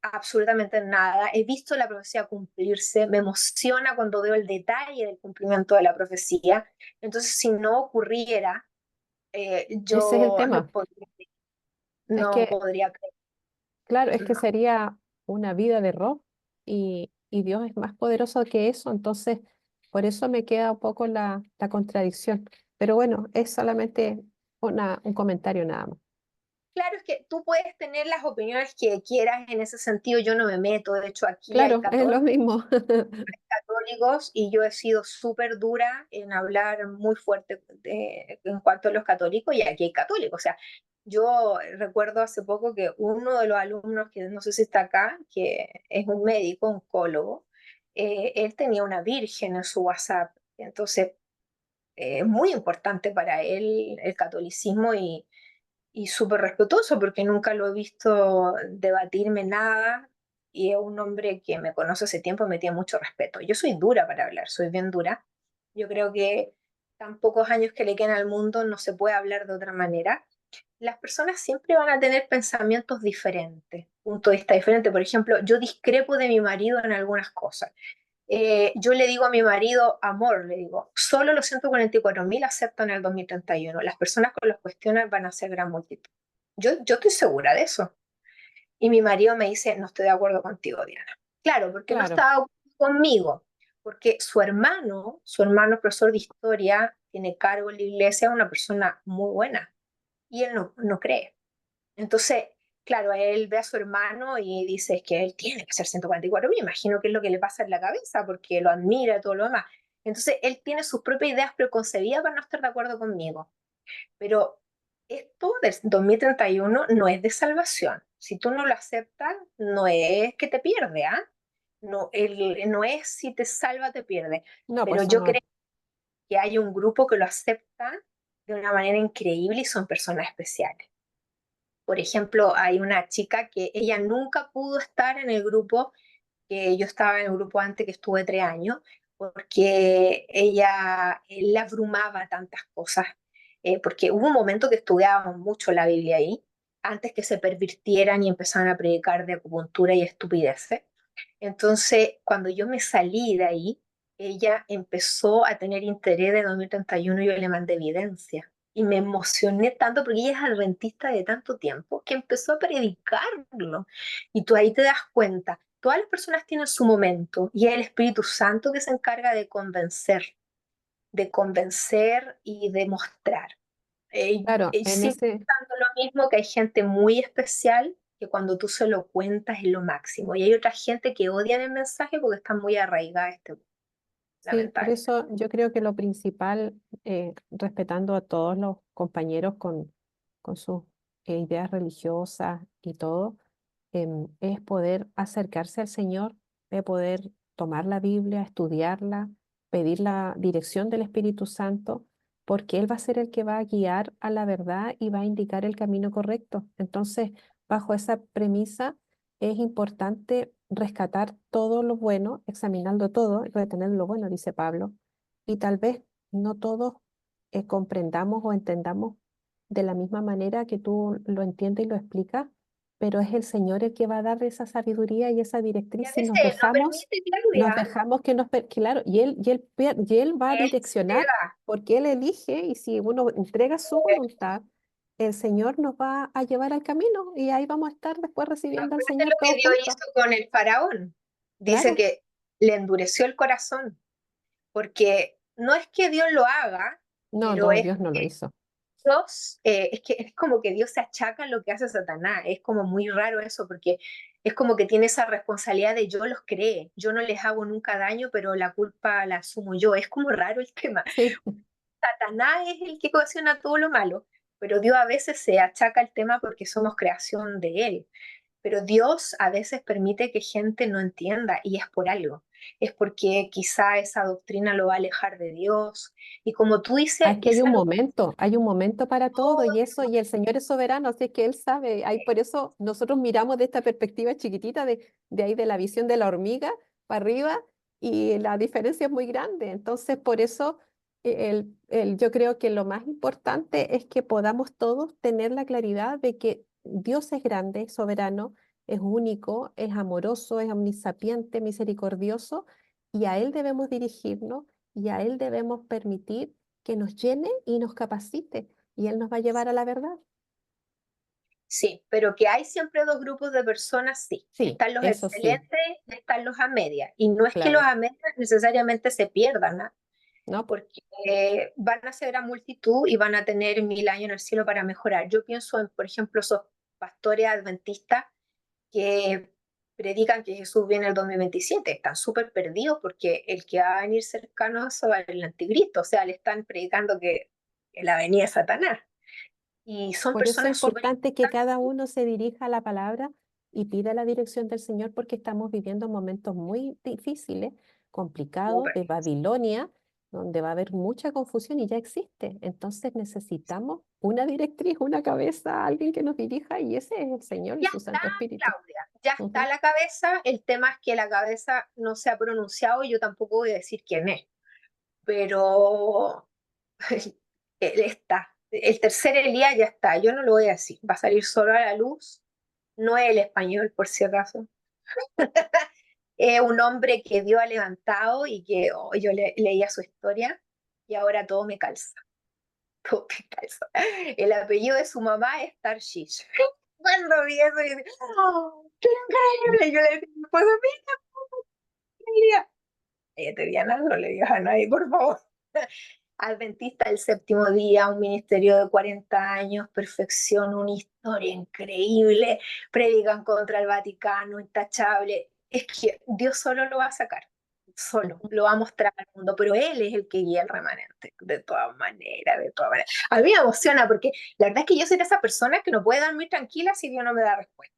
absolutamente en nada. He visto la profecía cumplirse, me emociona cuando veo el detalle del cumplimiento de la profecía. Entonces, si no ocurriera, Ese es el yo tema. Es no que, podría creer. claro, es que No. sería una vida de error y Dios es más poderoso que eso, entonces por eso me queda un poco la contradicción. Pero bueno, es solamente un comentario nada más. Claro, es que tú puedes tener las opiniones que quieras en ese sentido, yo no me meto, de hecho aquí hay Claro, es lo mismo. católicos y yo he sido súper dura en hablar muy fuerte en cuanto a los católicos y aquí hay católicos, o sea, yo recuerdo hace poco que uno de los alumnos, que no sé si está acá, que es un médico, oncólogo, él tenía una virgen en su WhatsApp, entonces es muy importante para él el catolicismo y súper respetuoso porque nunca lo he visto debatirme nada y es un hombre que me conoce hace tiempo y me tiene mucho respeto. Yo soy dura para hablar, soy bien dura. Yo creo que tan pocos años que le quedan al mundo no se puede hablar de otra manera. Las personas siempre van a tener pensamientos diferentes, puntos de vista diferentes. Por ejemplo, yo discrepo de mi marido en algunas cosas. Yo le digo a mi marido, amor, le digo, solo los 144.000 aceptan el 2031. Las personas que los cuestionan van a ser gran multitud. Yo estoy segura de eso. Y mi marido me dice, no estoy de acuerdo contigo, Diana. Claro, porque no Claro, estaba conmigo, porque su hermano profesor de historia, tiene cargo en la iglesia, es una persona muy buena y él no cree. Entonces, claro, él ve a su hermano y dice que él tiene que ser 144. Me imagino que es lo que le pasa en la cabeza, porque lo admira y todo lo demás. Entonces, él tiene sus propias ideas preconcebidas para no estar de acuerdo conmigo. Pero esto del 2031 no es de salvación. Si tú no lo aceptas, no es que te pierde, ¿ah? No, no es si te salva, te pierde. no, Pero pues eso yo no es. creo que hay un grupo que lo acepta de una manera increíble y son personas especiales. Por ejemplo, hay una chica que ella nunca pudo estar en el grupo, que yo estaba en el grupo antes, que estuve 3 años, porque ella la abrumaba tantas cosas, porque hubo un momento que estudiábamos mucho la Biblia ahí, antes que se pervirtieran y empezaran a predicar de acupuntura y estupideces. Entonces, cuando yo me salí de ahí, ella empezó a tener interés de 2031 y yo le mandé evidencia. Y me emocioné tanto porque ella es adventista de tanto tiempo que empezó a predicarlo. Y tú ahí te das cuenta, todas las personas tienen su momento y es el Espíritu Santo que se encarga de convencer y de mostrar. Claro, en Sigo ese, pensando lo mismo, que hay gente muy especial que cuando tú se lo cuentas es lo máximo. Y hay otra gente que odian el mensaje porque están muy arraigadas a este mundo, sí, por lamentable. eso yo creo que lo principal, respetando a todos los compañeros con sus ideas religiosas y todo, es poder acercarse al Señor, de poder tomar la Biblia, estudiarla, pedir la dirección del Espíritu Santo, porque Él va a ser el que va a guiar a la verdad y va a indicar el camino correcto. Entonces, bajo esa premisa, es importante rescatar todo lo bueno, examinando todo, y retener lo bueno, dice Pablo, y tal vez no todos comprendamos o entendamos de la misma manera que tú lo entiendes y lo explicas, pero es el Señor el que va a dar esa sabiduría y esa Y a directriz si veces no permite, nos Claudia, dejamos que claro, y él va a él se direccionar va. porque Él elige y si uno entrega su voluntad, el Señor nos va a llevar al camino y ahí vamos a estar después recibiendo al Acuérdate Señor lo que todos Dios juntos. hizo con el faraón. Dice Claro, que le endureció el corazón, porque no es que Dios lo haga, no, pero no, es Dios no lo hizo. Dios, es que es como que Dios se achaca en lo que hace Satanás. Es como muy raro eso, porque es como que tiene esa responsabilidad de yo los creé, yo no les hago nunca daño, pero la culpa la asumo yo. Es como raro el tema. Sí, Satanás es el que ocasiona todo lo malo, pero Dios a veces se achaca el tema porque somos creación de Él. Pero Dios a veces permite que gente no entienda y es por algo. Es porque quizá esa doctrina lo va a alejar de Dios. Y como tú dices, es que quizá lo hay un momento para todo y eso, y el Señor es soberano, así que Él sabe. Por eso nosotros miramos de esta perspectiva chiquitita, de ahí de la visión de la hormiga para arriba, y la diferencia es muy grande. Entonces, por eso yo creo que lo más importante es que podamos todos tener la claridad de que Dios es grande, es soberano, es único, es amoroso, es omnisapiente, misericordioso, y a Él debemos dirigirnos y a Él debemos permitir que nos llene y nos capacite, y Él nos va a llevar a la verdad. Sí, pero que hay siempre dos grupos de personas, sí. Sí, Están los eso sí, excelentes y están los a media. Y no es que los claro, a media necesariamente se pierdan, ¿ah? ¿no? Porque van a ser a multitud y van a tener 1000 años en el cielo para mejorar. Yo pienso en, por ejemplo, esos pastores adventistas que predican que Jesús viene el 2027. Están súper perdidos porque el que va a venir cercano a eso va el anticristo. O sea, le están predicando que la venida de Satanás. Y son Por eso es personas súper importante que importantes. cada uno se dirija a la palabra y pida la dirección del Señor porque estamos viviendo momentos muy difíciles, complicados, de Babilonia, donde va a haber mucha confusión y ya existe. Entonces necesitamos una directriz, una cabeza, alguien que nos dirija y ese es el Señor y Ya su está, Santo Espíritu. Claudia, ya está Ujú. la cabeza. El tema es que la cabeza no se ha pronunciado y yo tampoco voy a decir quién es, pero él está. El tercer Elías ya está, yo no lo voy a decir, va a salir solo a la luz, no es el español por si acaso, es un hombre que Dios ha levantado y que yo leía su historia y ahora todo me calza, todo me calza. El apellido de su mamá es Tarshish. Cuando vi eso, yo dije, ¡oh, qué increíble! Yo le dije, pues mira, ella te Diana, no le digas a nadie, por favor. Adventista del séptimo día, un ministerio de 40 años, perfección, una historia increíble, predican contra el Vaticano, intachable. Es que Dios solo lo va a sacar, solo lo va a mostrar al mundo, pero Él es el que guía el remanente, de todas maneras, de todas maneras. A mí me emociona porque la verdad es que yo soy de esa persona que no puede dar muy tranquila si Dios no me da respuesta.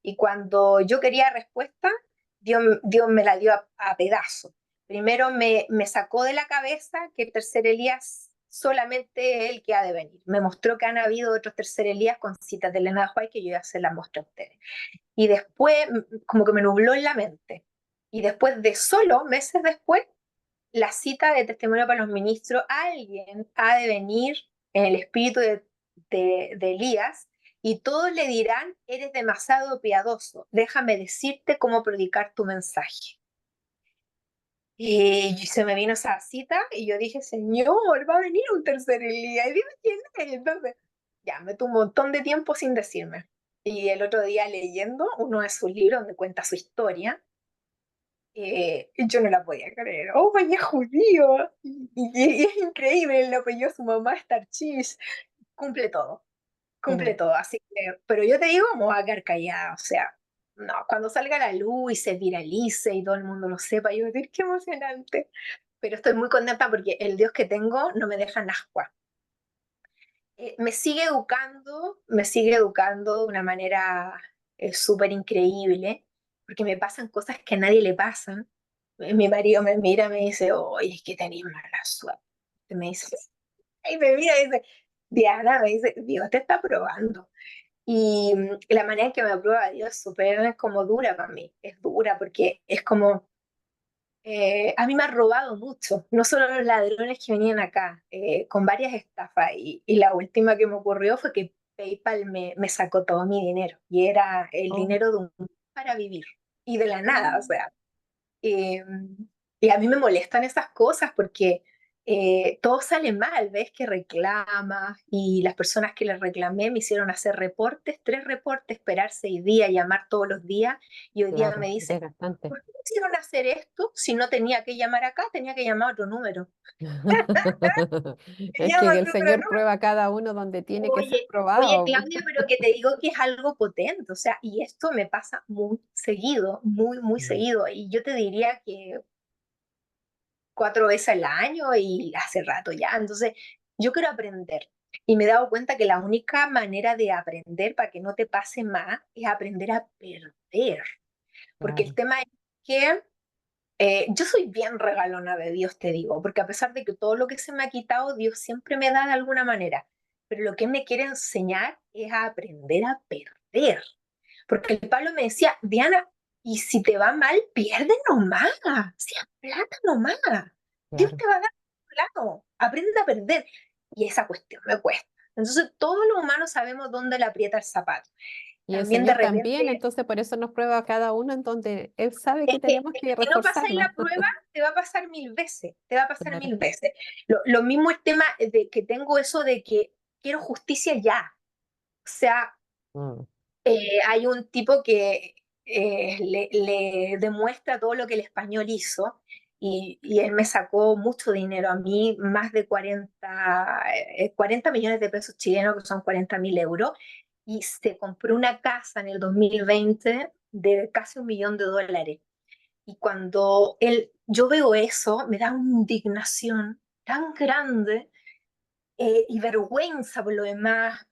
Y cuando yo quería respuesta, Dios me la dio a pedazos. Primero me sacó de la cabeza que el tercer Elías solamente es el que ha de venir. Me mostró que han habido otros tercer Elías con citas de Elena de White que yo ya se las mostré a ustedes. Y después, como que me nubló en la mente. Y después de solo meses después, la cita de testimonio para los ministros, alguien ha de venir en el espíritu de Elías y todos le dirán, eres demasiado piadoso, déjame decirte cómo predicar tu mensaje. Y se me vino esa cita y yo dije, Señor, va a venir un tercer Elías, y dime quién es. Entonces, ya, me tomó un montón de tiempo sin decirme. Y el otro día leyendo uno de sus libros donde cuenta su historia, yo no la podía creer. Oh, vaya judío. Y es increíble, el apellido de su mamá es Tarchis. Cumple todo, cumple Mm. todo. Así que, pero yo te digo, me voy a quedar callada. O sea, no, cuando salga a la luz y se viralice y todo el mundo lo sepa, yo voy a decir, qué emocionante. Pero estoy muy contenta porque el Dios que tengo no me deja en ascuas. Me sigue educando de una manera es súper increíble, porque me pasan cosas que a nadie le pasan. Mi marido me mira y me dice, oye, es que tenés mala suerte. Me dice, y me mira y dice, Diana, me dice, Dios te está probando. Y la manera en que me aprueba Dios es súper como dura para mí, es dura porque es como, a mí me han robado mucho, no solo los ladrones que venían acá, con varias estafas, y la última que me ocurrió fue que PayPal me sacó todo mi dinero, y era el Oh, dinero de un para vivir, y de la nada, o mm, sea. Eh, y a mí me molestan esas cosas porque todo sale mal, ves que reclamas y las personas que les reclamé me hicieron hacer reportes, 3 reportes, esperar 6 días, llamar todos los días y hoy día me claro, dicen, desgastante. ¿por qué me hicieron hacer esto si no tenía que llamar acá, tenía que llamar a otro número? Me Es que llamo a el otro número. Señor prueba a cada uno donde tiene que ser Oye, probado. Claudia, pero que te digo que es algo potente, o sea, y esto me pasa muy seguido, muy, muy Mm, seguido, y yo te diría que 4 veces al año y hace rato ya. Entonces, yo quiero aprender. Y me he dado cuenta que la única manera de aprender para que no te pase más es aprender a perder. Porque el claro, tema es que yo soy bien regalona de Dios, te digo, porque a pesar de que todo lo que se me ha quitado, Dios siempre me da de alguna manera. Pero lo que Él me quiere enseñar es a aprender a perder. Porque el Pablo me decía, Diana, y si te va mal, pierde nomás, sea plata nomás. Dios claro. te va a dar plata, aprende a perder. Y esa cuestión me cuesta. Entonces, todos los humanos sabemos dónde le aprieta el zapato. Y el También de Señor también, repente, entonces por eso nos prueba a cada uno en donde Él sabe es que que, tenemos es que que si no pasáis reforzarnos. la prueba, te va a pasar 1000 veces, te va a pasar Claro. 1000 veces. Lo mismo el tema de que tengo eso de que quiero justicia ya. O sea, Mm. hay un tipo que le demuestra todo lo que el español hizo y él me sacó mucho dinero a mí, más de 40 millones de pesos chilenos, que son 40.000 euros, y se compró una casa en el 2020 de casi $1 millón. Y cuando yo veo eso, me da una indignación tan grande y vergüenza por lo demás,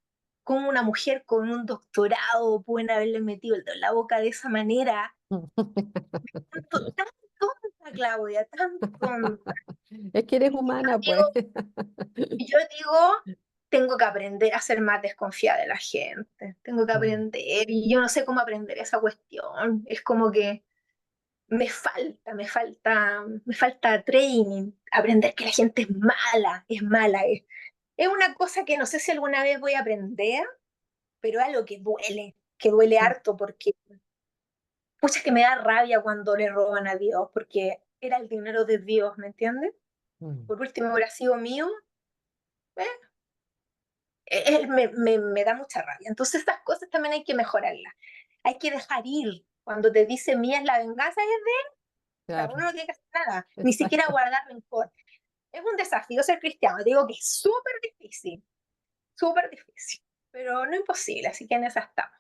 cómo una mujer con un doctorado pueden haberle metido el dedo en la boca de esa manera. Tan tonta, Claudia, tan tonta. Es que eres Y humana, pues. yo digo, tengo que aprender a ser más desconfiada de la gente, tengo que Mm, aprender, y yo no sé cómo aprender esa cuestión. Es como que me falta training, aprender que la gente es mala, es una cosa que no sé si alguna vez voy a aprender, pero es algo que duele mm, harto, porque pucha que me da rabia cuando le roban a Dios, porque era el dinero de Dios, ¿me entiendes? mm. Por último, hubiera sido mío, eh, me da mucha rabia. Entonces, estas cosas también hay que mejorarlas. Hay que dejar ir. Cuando te dice mía es la venganza, es de él. O sea, Claro, uno no tiene que hacer nada, ni siquiera exacto. guardar rencor. Es un desafío ser cristiano. Te digo que es súper difícil, pero no imposible, así que en esa estamos.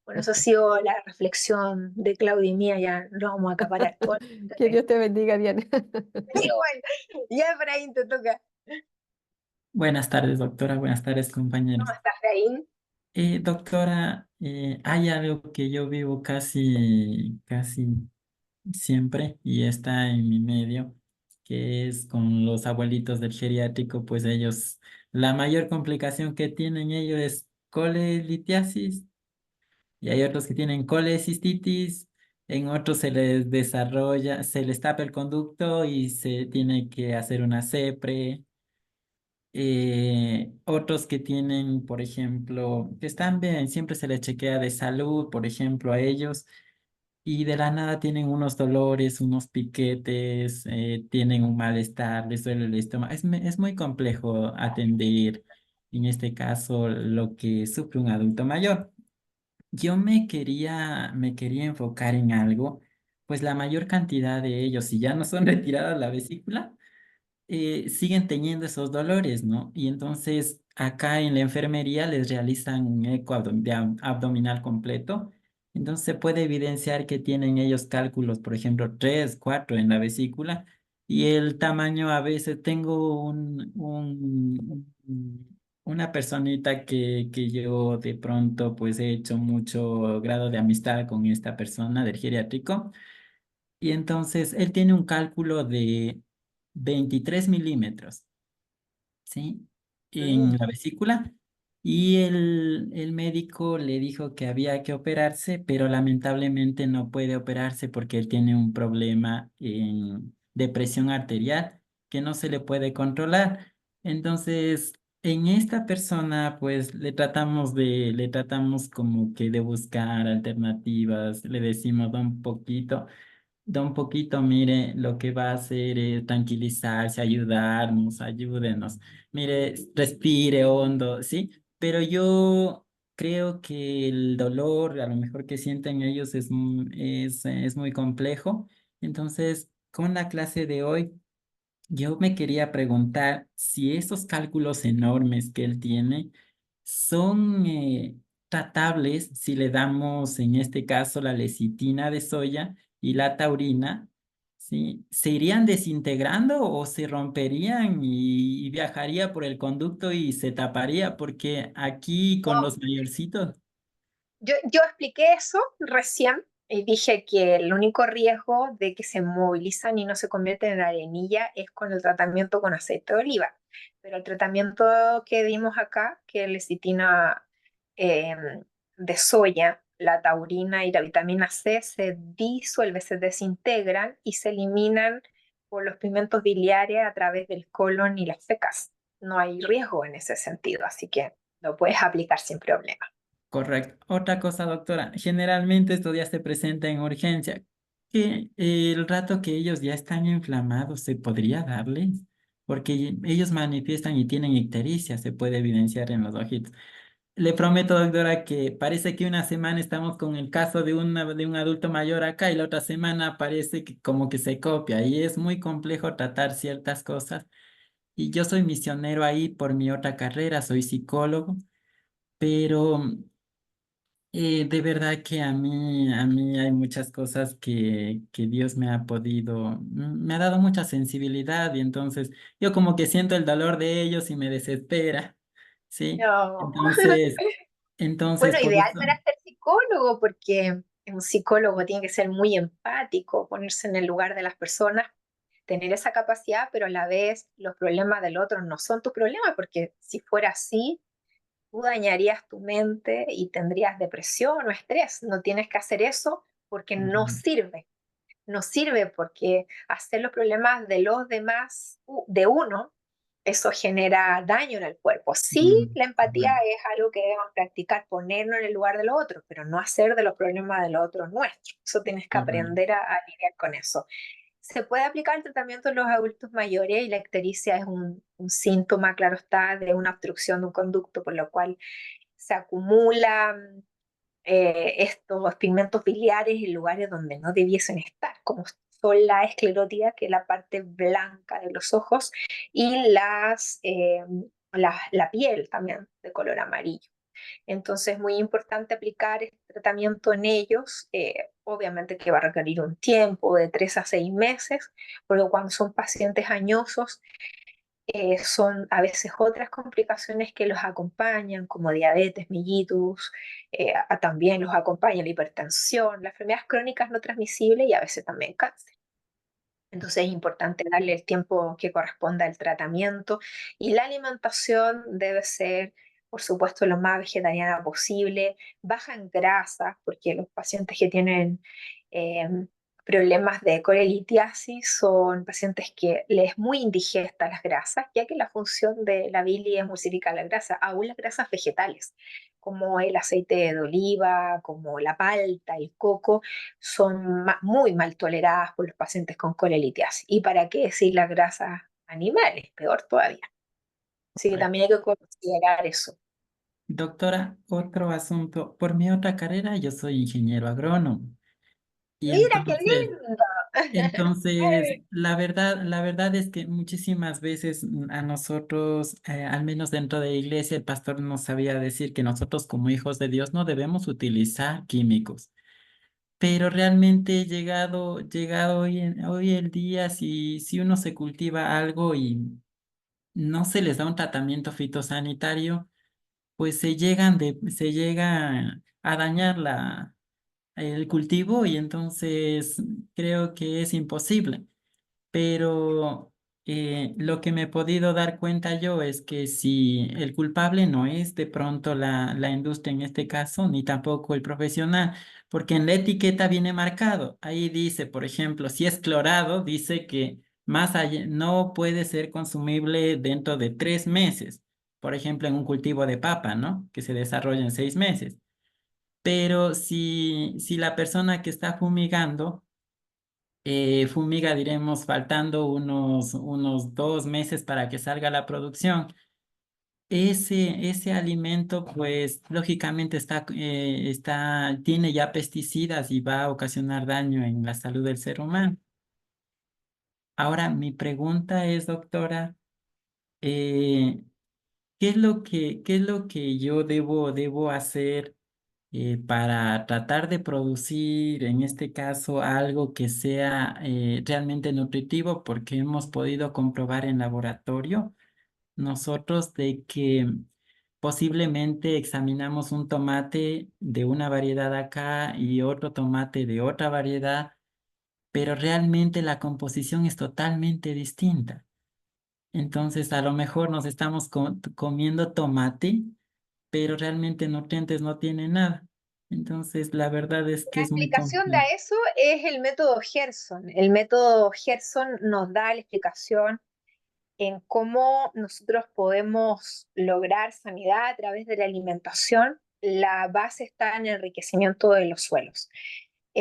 Bueno, eso ha sido la reflexión de Claudia y mía, ya no vamos a acaparar todo. Que Dios te bendiga, Diana. Igual, ya Efraín te toca. Buenas tardes, doctora. Buenas tardes, ¿Cómo compañeros. estás, Efraín? Doctora, hay algo que yo vivo casi siempre y está en mi medio, que es con los abuelitos del geriátrico, pues ellos, la mayor complicación que tienen ellos es colelitiasis y hay otros que tienen colecistitis, en otros se les desarrolla, se les tapa el conducto y se tiene que hacer una CEPRE. Otros que tienen, por ejemplo, que están bien, siempre se les chequea de salud, por ejemplo, a ellos, y de la nada tienen unos dolores, unos piquetes, tienen un malestar, les duele el estómago. Es muy complejo atender, en este caso, lo que sufre un adulto mayor. Yo me quería enfocar en algo, pues la mayor cantidad de ellos, si ya no son retiradas la vesícula, siguen teniendo esos dolores, ¿no? Y entonces acá en la enfermería les realizan un eco abdominal completo. Entonces se puede evidenciar que tienen ellos cálculos, por ejemplo, 3, 4 en la vesícula. Y el tamaño a veces tengo una personita que yo de pronto pues he hecho mucho grado de amistad con esta persona del geriátrico y entonces él tiene un cálculo de 23 milímetros. ¿Sí? En Mm. la vesícula. Y el médico le dijo que había que operarse, pero lamentablemente no puede operarse porque él tiene un problema de presión arterial que no se le puede controlar. Entonces, en esta persona, pues le tratamos como que de buscar alternativas, le decimos da un poquito, mire, lo que va a hacer es tranquilizarse, ayudarnos, ayúdenos. Mire, respire hondo, ¿sí? Pero yo creo que el dolor, a lo mejor que sienten ellos es muy complejo. Entonces, con la clase de hoy, yo me quería preguntar si esos cálculos enormes que él tiene son tratables si le damos, en este caso, la lecitina de soya y la taurina, ¿sí? ¿Se irían desintegrando o se romperían y viajaría por el conducto y se taparía? Porque aquí con No, los mayorcitos, yo expliqué eso recién y dije que el único riesgo de que se movilizan y no se convierten en arenilla es con el tratamiento con aceite de oliva. Pero el tratamiento que dimos acá, que es lecitina eh, de soya, la taurina y la vitamina C se disuelven, se desintegran y se eliminan por los pigmentos biliares a través del colon y las fecas. No hay riesgo en ese sentido, así que lo puedes aplicar sin problema. correcto. Otra cosa, doctora, generalmente esto ya se presenta en urgencia. Que el rato que ellos ya están inflamados, ¿se podría darles? Porque ellos manifiestan y tienen ictericia, se puede evidenciar en los ojitos. Le prometo, doctora, que parece que una semana estamos con el caso de un adulto mayor acá y la otra semana parece que como que se copia y es muy complejo tratar ciertas cosas. Y yo soy misionero ahí por mi otra carrera, soy psicólogo, pero de verdad que a mí hay muchas cosas que Dios me ha me ha dado mucha sensibilidad y entonces yo como que siento el dolor de ellos y me desespera, ¿sí? No. Entonces, entonces Bueno, por ideal eso, para ser psicólogo, porque un psicólogo tiene que ser muy empático, ponerse en el lugar de las personas, tener esa capacidad, pero a la vez los problemas del otro no son tus problemas, porque si fuera así, tú dañarías tu mente y tendrías depresión o estrés. No tienes que hacer eso porque no ujú, sirve. No sirve porque hacer los problemas de los demás, de uno, eso genera daño en el cuerpo. Sí, ujú, la empatía correcto, es algo que debemos practicar, ponernos en el lugar de los otros, pero no hacer de los problemas de los otros nuestros. Eso tienes que correcto. aprender a lidiar con eso. Se puede aplicar el tratamiento en los adultos mayores y la ictericia es un síntoma, claro está, de una obstrucción de un conducto, por lo cual se acumulan estos pigmentos biliares en lugares donde no debiesen estar, como son la esclerótida, que es la parte blanca de los ojos, y la piel también de color amarillo. Entonces es muy importante aplicar este tratamiento en ellos. Obviamente que va a requerir un tiempo de 3 a 6 meses, porque cuando son pacientes añosos, son a veces otras complicaciones que los acompañan, como diabetes, mellitus, también los acompaña la hipertensión, las enfermedades crónicas no transmisibles y a veces también cáncer. Entonces es importante darle el tiempo que corresponda al tratamiento y la alimentación debe ser, por supuesto, lo más vegetariana posible, baja en grasa, porque los pacientes que tienen eh, problemas de colelitiasis son pacientes que les es muy indigesta las grasas, ya que la función de la bilis es emulsificar la grasa, aún las grasas vegetales, como el aceite de oliva, como la palta, el coco son muy mal toleradas por los pacientes con colelitiasis. ¿Y para qué decir las grasas animales? Peor todavía. Así que también hay que considerar eso. Doctora, otro asunto. Por mi otra carrera, yo soy ingeniero agrónomo. Y Mira, qué entonces, lindo. la verdad es que muchísimas veces a nosotros, al menos dentro de la iglesia, el pastor nos sabía decir que nosotros como hijos de Dios no debemos utilizar químicos. Pero realmente llegado hoy el día, si uno se cultiva algo no se les da un tratamiento fitosanitario, pues se llega a dañar el cultivo y entonces creo que es imposible. Pero lo que me he podido dar cuenta yo es que si el culpable no es de pronto la industria en este caso, ni tampoco el profesional, porque en la etiqueta viene marcado. Ahí dice, por ejemplo, si es clorado, dice que más allá no puede ser consumible dentro de 3 meses. Por ejemplo, en un cultivo de papa, ¿no? Que se desarrolla en 6 meses. Pero si la persona que está fumigando fumiga, diremos, faltando unos 2 meses para que salga la producción. Ese alimento, pues, lógicamente tiene ya pesticidas y va a ocasionar daño en la salud del ser humano. Ahora, mi pregunta es, doctora, eh, ¿qué es lo que yo debo hacer para tratar de producir, en este caso, algo que sea realmente nutritivo? Porque hemos podido comprobar en laboratorio nosotros de que posiblemente examinamos un tomate de una variedad acá y otro tomate de otra variedad, pero realmente la composición es totalmente distinta. Entonces, a lo mejor nos estamos comiendo tomate, pero realmente nutrientes no tiene nada. Entonces, la verdad es que La es muy explicación de complejo. eso es el método Gerson. El método Gerson nos da la explicación en cómo nosotros podemos lograr sanidad a través de la alimentación. La base está en el enriquecimiento de los suelos.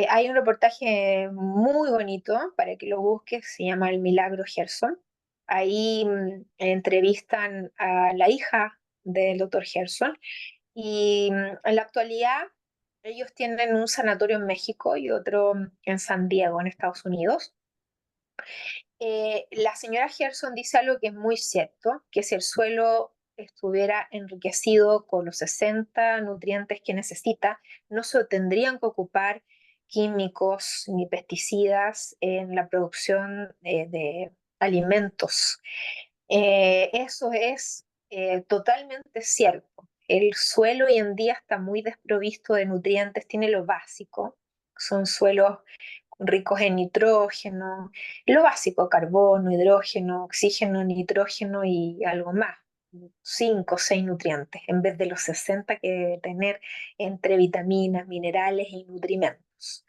Hay un reportaje muy bonito para que lo busques, se llama El Milagro Gerson. Ahí entrevistan a la hija del doctor Gerson y en la actualidad ellos tienen un sanatorio en México y otro en San Diego, en Estados Unidos. La señora Gerson dice algo que es muy cierto, que si el suelo estuviera enriquecido con los 60 nutrientes que necesita, no se tendrían que ocupar químicos ni pesticidas en la producción de alimentos. Eso es totalmente cierto. El suelo hoy en día está muy desprovisto de nutrientes, tiene lo básico, son suelos ricos en nitrógeno, lo básico, carbono, hidrógeno, oxígeno, nitrógeno y algo más, 5 o 6 nutrientes, en vez de los 60 que debe tener entre vitaminas, minerales y nutrimentos.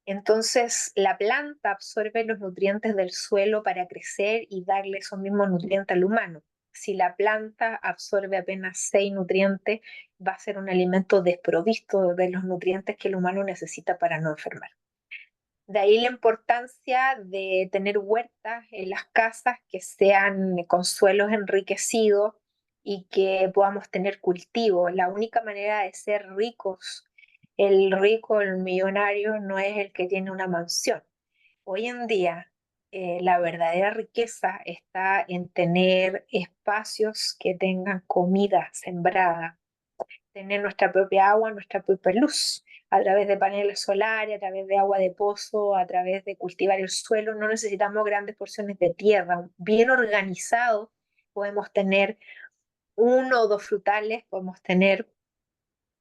Entonces, la planta absorbe los nutrientes del suelo para crecer y darle esos mismos nutrientes al humano. Si la planta absorbe apenas 6 nutrientes, va a ser un alimento desprovisto de los nutrientes que el humano necesita para no enfermar. De ahí la importancia de tener huertas en las casas que sean con suelos enriquecidos y que podamos tener cultivos. La única manera de ser ricos, el rico, el millonario, no es el que tiene una mansión. Hoy en día, la verdadera riqueza está en tener espacios que tengan comida sembrada, tener nuestra propia agua, nuestra propia luz, a través de paneles solares, a través de agua de pozo, a través de cultivar el suelo. No necesitamos grandes porciones de tierra. Bien organizado, podemos tener 1 o 2 frutales, podemos tener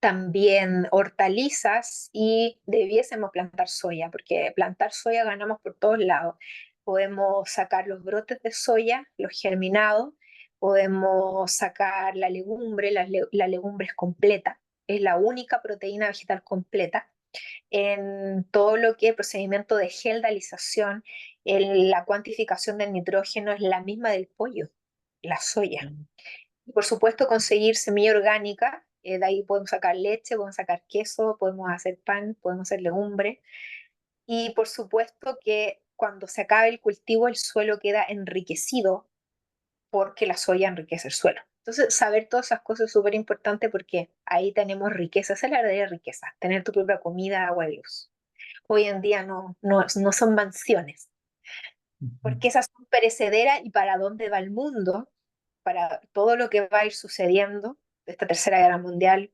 también hortalizas y debiésemos plantar soya, porque plantar soya ganamos por todos lados. Podemos sacar los brotes de soya, los germinados, podemos sacar la legumbre, la legumbre es completa, es la única proteína vegetal completa. En todo lo que es procedimiento de geldalización, la cuantificación del nitrógeno es la misma del pollo, la soya. Y por supuesto conseguir semilla orgánica, de ahí podemos sacar leche, podemos sacar queso, podemos hacer pan, podemos hacer legumbre. Y por supuesto que cuando se acabe el cultivo el suelo queda enriquecido porque la soya enriquece el suelo. Entonces, saber todas esas cosas es súper importante porque ahí tenemos riqueza, esa es la verdadera riqueza, tener tu propia comida, agua y luz. Hoy en día no son mansiones, Ujú. porque esas son perecederas y para dónde va el mundo, para todo lo que va a ir sucediendo, esta tercera guerra mundial,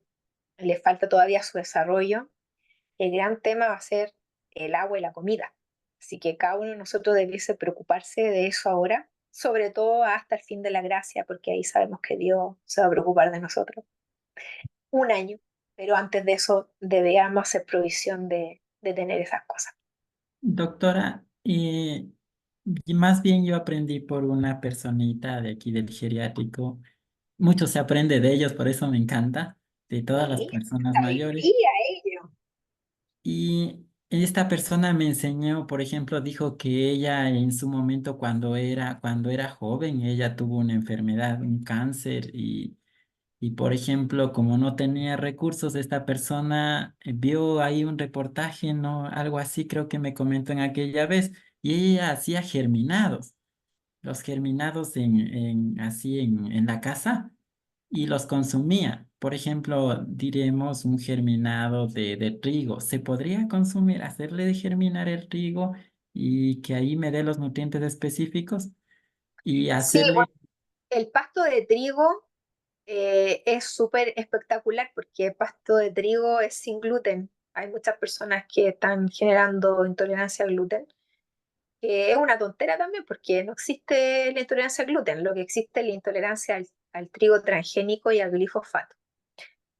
le falta todavía su desarrollo. El gran tema va a ser el agua y la comida. Así que cada uno de nosotros debiese preocuparse de eso ahora, sobre todo hasta el fin de la gracia, porque ahí sabemos que Dios se va a preocupar de nosotros. Un año, pero antes de eso debíamos hacer provisión de tener esas cosas. Doctora, y más bien yo aprendí por una personita de aquí del geriátrico. Mucho se aprende de ellos, por eso me encanta, de todas las Sí, personas mayores. sabía ello. Y esta persona me enseñó, por ejemplo, dijo que ella en su momento cuando era joven, ella tuvo una enfermedad, un cáncer y por ejemplo, como no tenía recursos, esta persona vio ahí un reportaje, ¿no? Algo así creo que me comentó en aquella vez, y ella hacía germinados, los germinados así en la casa y los consumía. Por ejemplo, diremos un germinado de trigo. ¿Se podría consumir, hacerle germinar el trigo y que ahí me dé los nutrientes específicos y Sí, hacerle... el pasto de trigo es súper espectacular porque el pasto de trigo es sin gluten. Hay muchas personas que están generando intolerancia al gluten, que es una tontera también porque no existe la intolerancia al gluten, lo que existe es la intolerancia al trigo transgénico y al glifosato.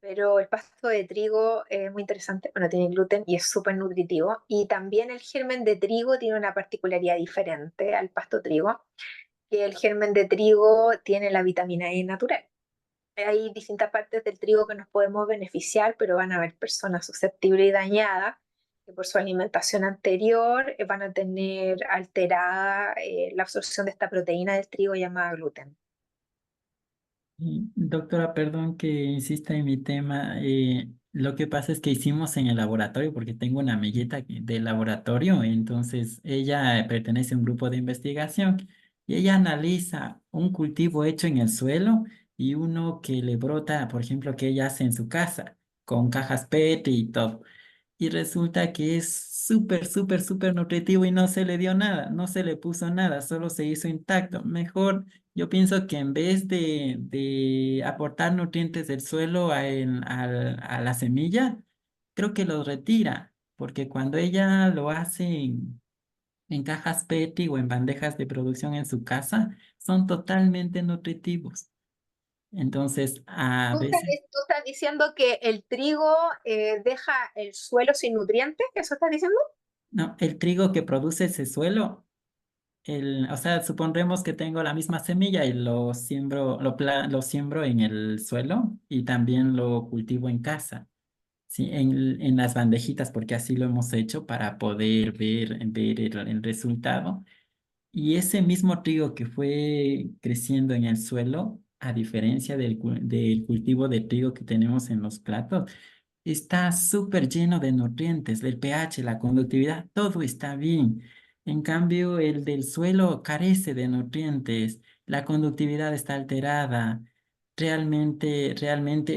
Pero el pasto de trigo es muy interesante, bueno, tiene gluten y es súper nutritivo. Y también el germen de trigo tiene una particularidad diferente al pasto trigo, que el germen de trigo tiene la vitamina E natural. Hay distintas partes del trigo que nos podemos beneficiar, pero van a haber personas susceptibles y dañadas que por su alimentación anterior van a tener alterada la absorción de esta proteína del trigo llamada gluten. Doctora, perdón que insista en mi tema. Lo que pasa es que hicimos en el laboratorio, porque tengo una amiguita del laboratorio, entonces ella pertenece a un grupo de investigación y ella analiza un cultivo hecho en el suelo y uno que le brota, por ejemplo, que ella hace en su casa, con cajas PET y todo. Y resulta que es súper, súper, súper nutritivo y no se le dio nada, no se le puso nada, solo se hizo intacto. Mejor, yo pienso que en vez de aportar nutrientes del suelo a la semilla, creo que los retira, porque cuando ella lo hace en cajas PET o en bandejas de producción en su casa, son totalmente nutritivos. Entonces, a veces... Tú estás diciendo que el trigo deja el suelo sin nutrientes? ¿Eso estás diciendo? No, el trigo que produce ese suelo, o sea, supondremos que tengo la misma semilla y lo siembro en el suelo y también lo cultivo en casa, ¿sí? En las bandejitas, porque así lo hemos hecho para poder ver el resultado. Y ese mismo trigo que fue creciendo en el suelo, a diferencia del cultivo de trigo que tenemos en los platos, está súper lleno de nutrientes, el pH, la conductividad, todo está bien. En cambio, el del suelo carece de nutrientes, la conductividad está alterada. Realmente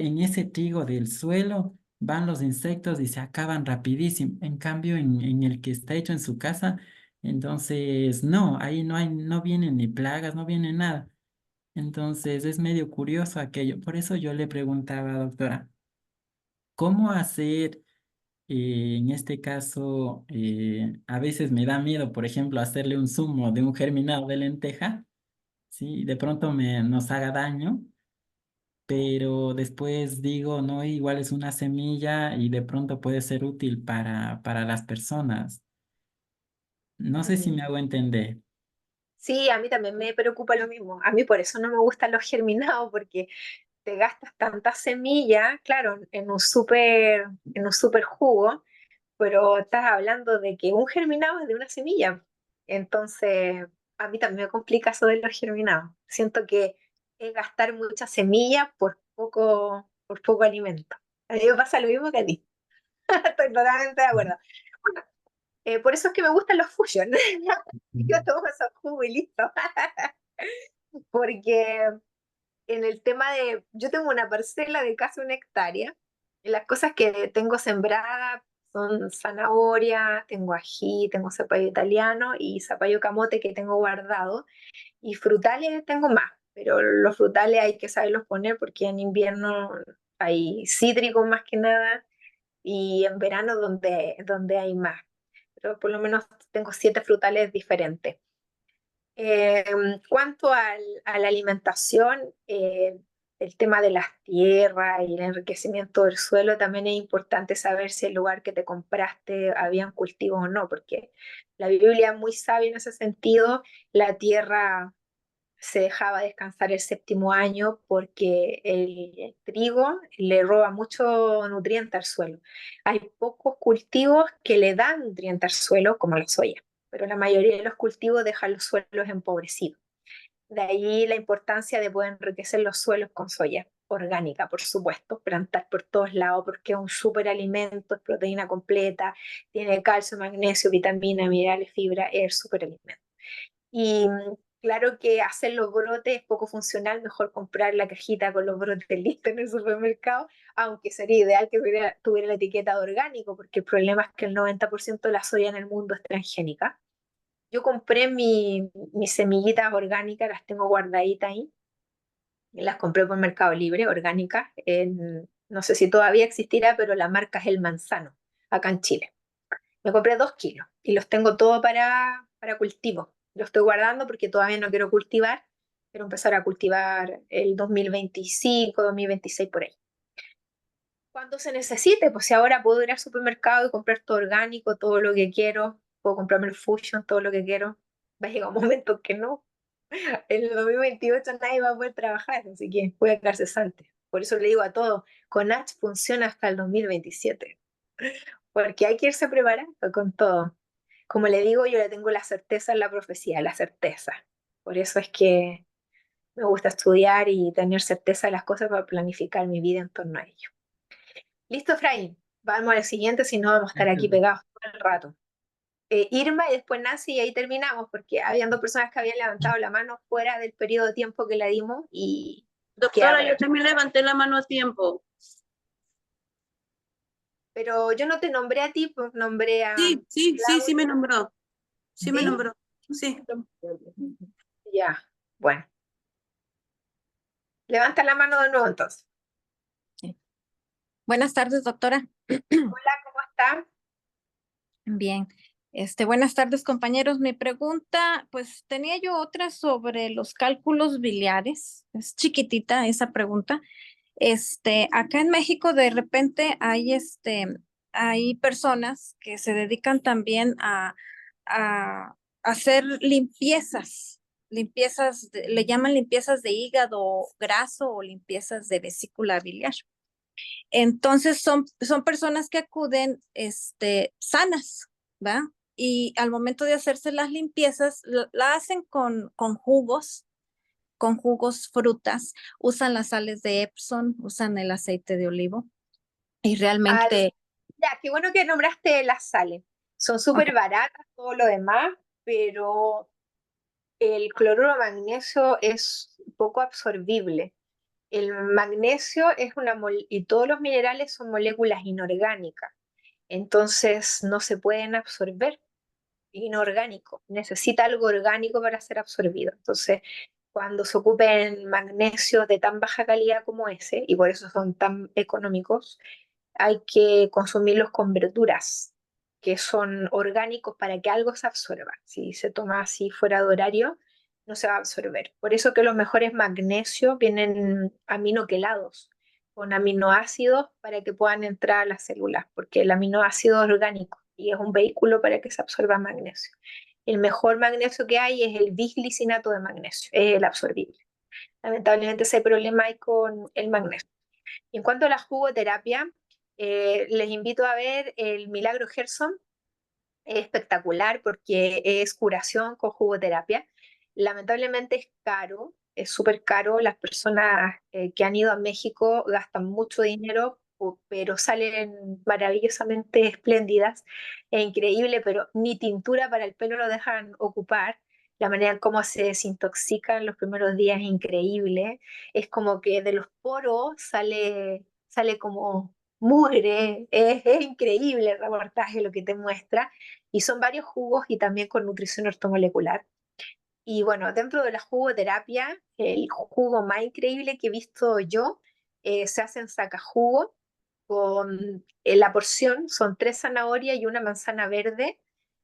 en ese trigo del suelo van los insectos y se acaban rapidísimo. En cambio, en el que está hecho en su casa, entonces no, ahí no vienen ni plagas, no viene nada. Entonces es medio curioso aquello. Por eso yo le preguntaba, doctora. ¿Cómo hacer, en este caso, a veces me da miedo, por ejemplo, hacerle un zumo de un germinado de lenteja, ¿sí? De pronto nos haga daño, pero después digo, no, igual es una semilla y de pronto puede ser útil para las personas. No sé si Mm. me hago entender. Sí, a mí también me preocupa lo mismo. A mí por eso no me gustan los germinados, porque te gastas tanta semilla, claro, en un super jugo, pero estás hablando de que un germinado es de una semilla. Entonces, a mí también me complica eso de los germinados. Siento que es gastar mucha semilla por poco alimento. A mí me pasa lo mismo que a ti. Estoy totalmente de acuerdo. Bueno, por eso es que me gustan los fusion. Yo tomo esos jugos y listo. Porque en el tema de, yo tengo una parcela de casi 1 hectárea, y las cosas que tengo sembradas son zanahoria, tengo ají, tengo zapallo italiano y zapallo camote que tengo guardado, y frutales tengo más, pero los frutales hay que saberlos poner porque en invierno hay cítricos más que nada, y en verano donde hay más, pero por lo menos tengo 7 frutales diferentes. Cuanto a la alimentación, el tema de las tierras y el enriquecimiento del suelo, también es importante saber si el lugar que te compraste habían cultivos o no, porque la Biblia es muy sabia en ese sentido. La tierra se dejaba descansar el séptimo año porque el trigo le roba mucho nutriente al suelo. Hay pocos cultivos que le dan nutriente al suelo, como la soya, pero la mayoría de los cultivos dejan los suelos empobrecidos. De ahí la importancia de poder enriquecer los suelos con soya orgánica, por supuesto, plantar por todos lados porque es un superalimento, es proteína completa, tiene calcio, magnesio, vitamina, minerales, fibra, es el superalimento. Y claro que hacer los brotes es poco funcional, mejor comprar la cajita con los brotes listos en el supermercado, aunque sería ideal que tuviera la etiqueta de orgánico, porque el problema es que el 90% de la soya en el mundo es transgénica. Yo compré mis semillitas orgánicas, las tengo guardaditas ahí, y las compré por Mercado Libre, orgánicas, no sé si todavía existirá, pero la marca es El Manzano, acá en Chile. Me compré 2 kilos y los tengo todo para cultivo. Los estoy guardando porque todavía no quiero cultivar. Quiero empezar a cultivar el 2025, 2026 por ahí. Cuando se necesite, pues si ahora puedo ir al supermercado y comprar todo orgánico, todo lo que quiero, puedo comprarme el Fusion, todo lo que quiero. Va a llegar un momento que no. En el 2028 nadie va a poder trabajar, así que voy a quedar cesante. Por eso le digo a todos, Conach funciona hasta el 2027, porque hay que irse preparando con todo. Como le digo, yo le tengo la certeza en la profecía, la certeza. Por eso es que me gusta estudiar y tener certeza de las cosas para planificar mi vida en torno a ello. Listo, Efraín. Vamos al siguiente, si no vamos a estar aquí pegados todo el rato. Irma y después Nancy, y ahí terminamos, porque habían 2 personas que habían levantado la mano fuera del periodo de tiempo que le dimos y Doctora, yo también levanté la mano a tiempo. Pero yo no te nombré a ti, pues nombré a Sí me nombró. Sí me ¿Sí? nombró. Sí. Ya, bueno. Levanta la mano de nuevo entonces. Buenas tardes, doctora. Hola, ¿cómo está? Bien. Buenas tardes, compañeros. Mi pregunta, pues tenía yo otra sobre los cálculos biliares. Es chiquitita esa pregunta. Acá en México de repente hay personas que se dedican también a hacer limpiezas, le llaman limpiezas de hígado graso o limpiezas de vesícula biliar. Entonces son personas que acuden sanas, ¿va? Y al momento de hacerse las limpiezas, la hacen con jugos, frutas, usan las sales de Epsom, usan el aceite de olivo y realmente... Ya, qué bueno que nombraste las sales. Son súper baratas, todo lo demás, pero el cloruro de magnesio es poco absorbible. El magnesio es y todos los minerales son moléculas inorgánicas, entonces no se pueden absorber inorgánico. Necesita algo orgánico para ser absorbido. Entonces, cuando se ocupen magnesios de tan baja calidad como ese, y por eso son tan económicos, hay que consumirlos con verduras que son orgánicos para que algo se absorba. Si se toma así fuera de horario, no se va a absorber. Por eso que los mejores magnesios vienen aminoquelados, con aminoácidos para que puedan entrar a las células, porque el aminoácido es orgánico y es un vehículo para que se absorba magnesio. El mejor magnesio que hay es el bisglicinato de magnesio, es el absorbible. Lamentablemente ese problema hay con el magnesio. Y en cuanto a la jugoterapia, les invito a ver el Milagro Gerson, es espectacular porque es curación con jugoterapia. Lamentablemente es caro, es súper caro. Las personas que han ido a México gastan mucho dinero, pero salen maravillosamente espléndidas. Es increíble, pero ni tintura para el pelo lo dejan ocupar. La manera en cómo se desintoxican los primeros días es increíble. Es como que de los poros sale como mugre. Es increíble el reportaje lo que te muestra. Y son varios jugos y también con nutrición ortomolecular. Y bueno, dentro de la jugoterapia, el jugo más increíble que he visto yo se hace en sacajugo con la porción, son 3 zanahorias y una manzana verde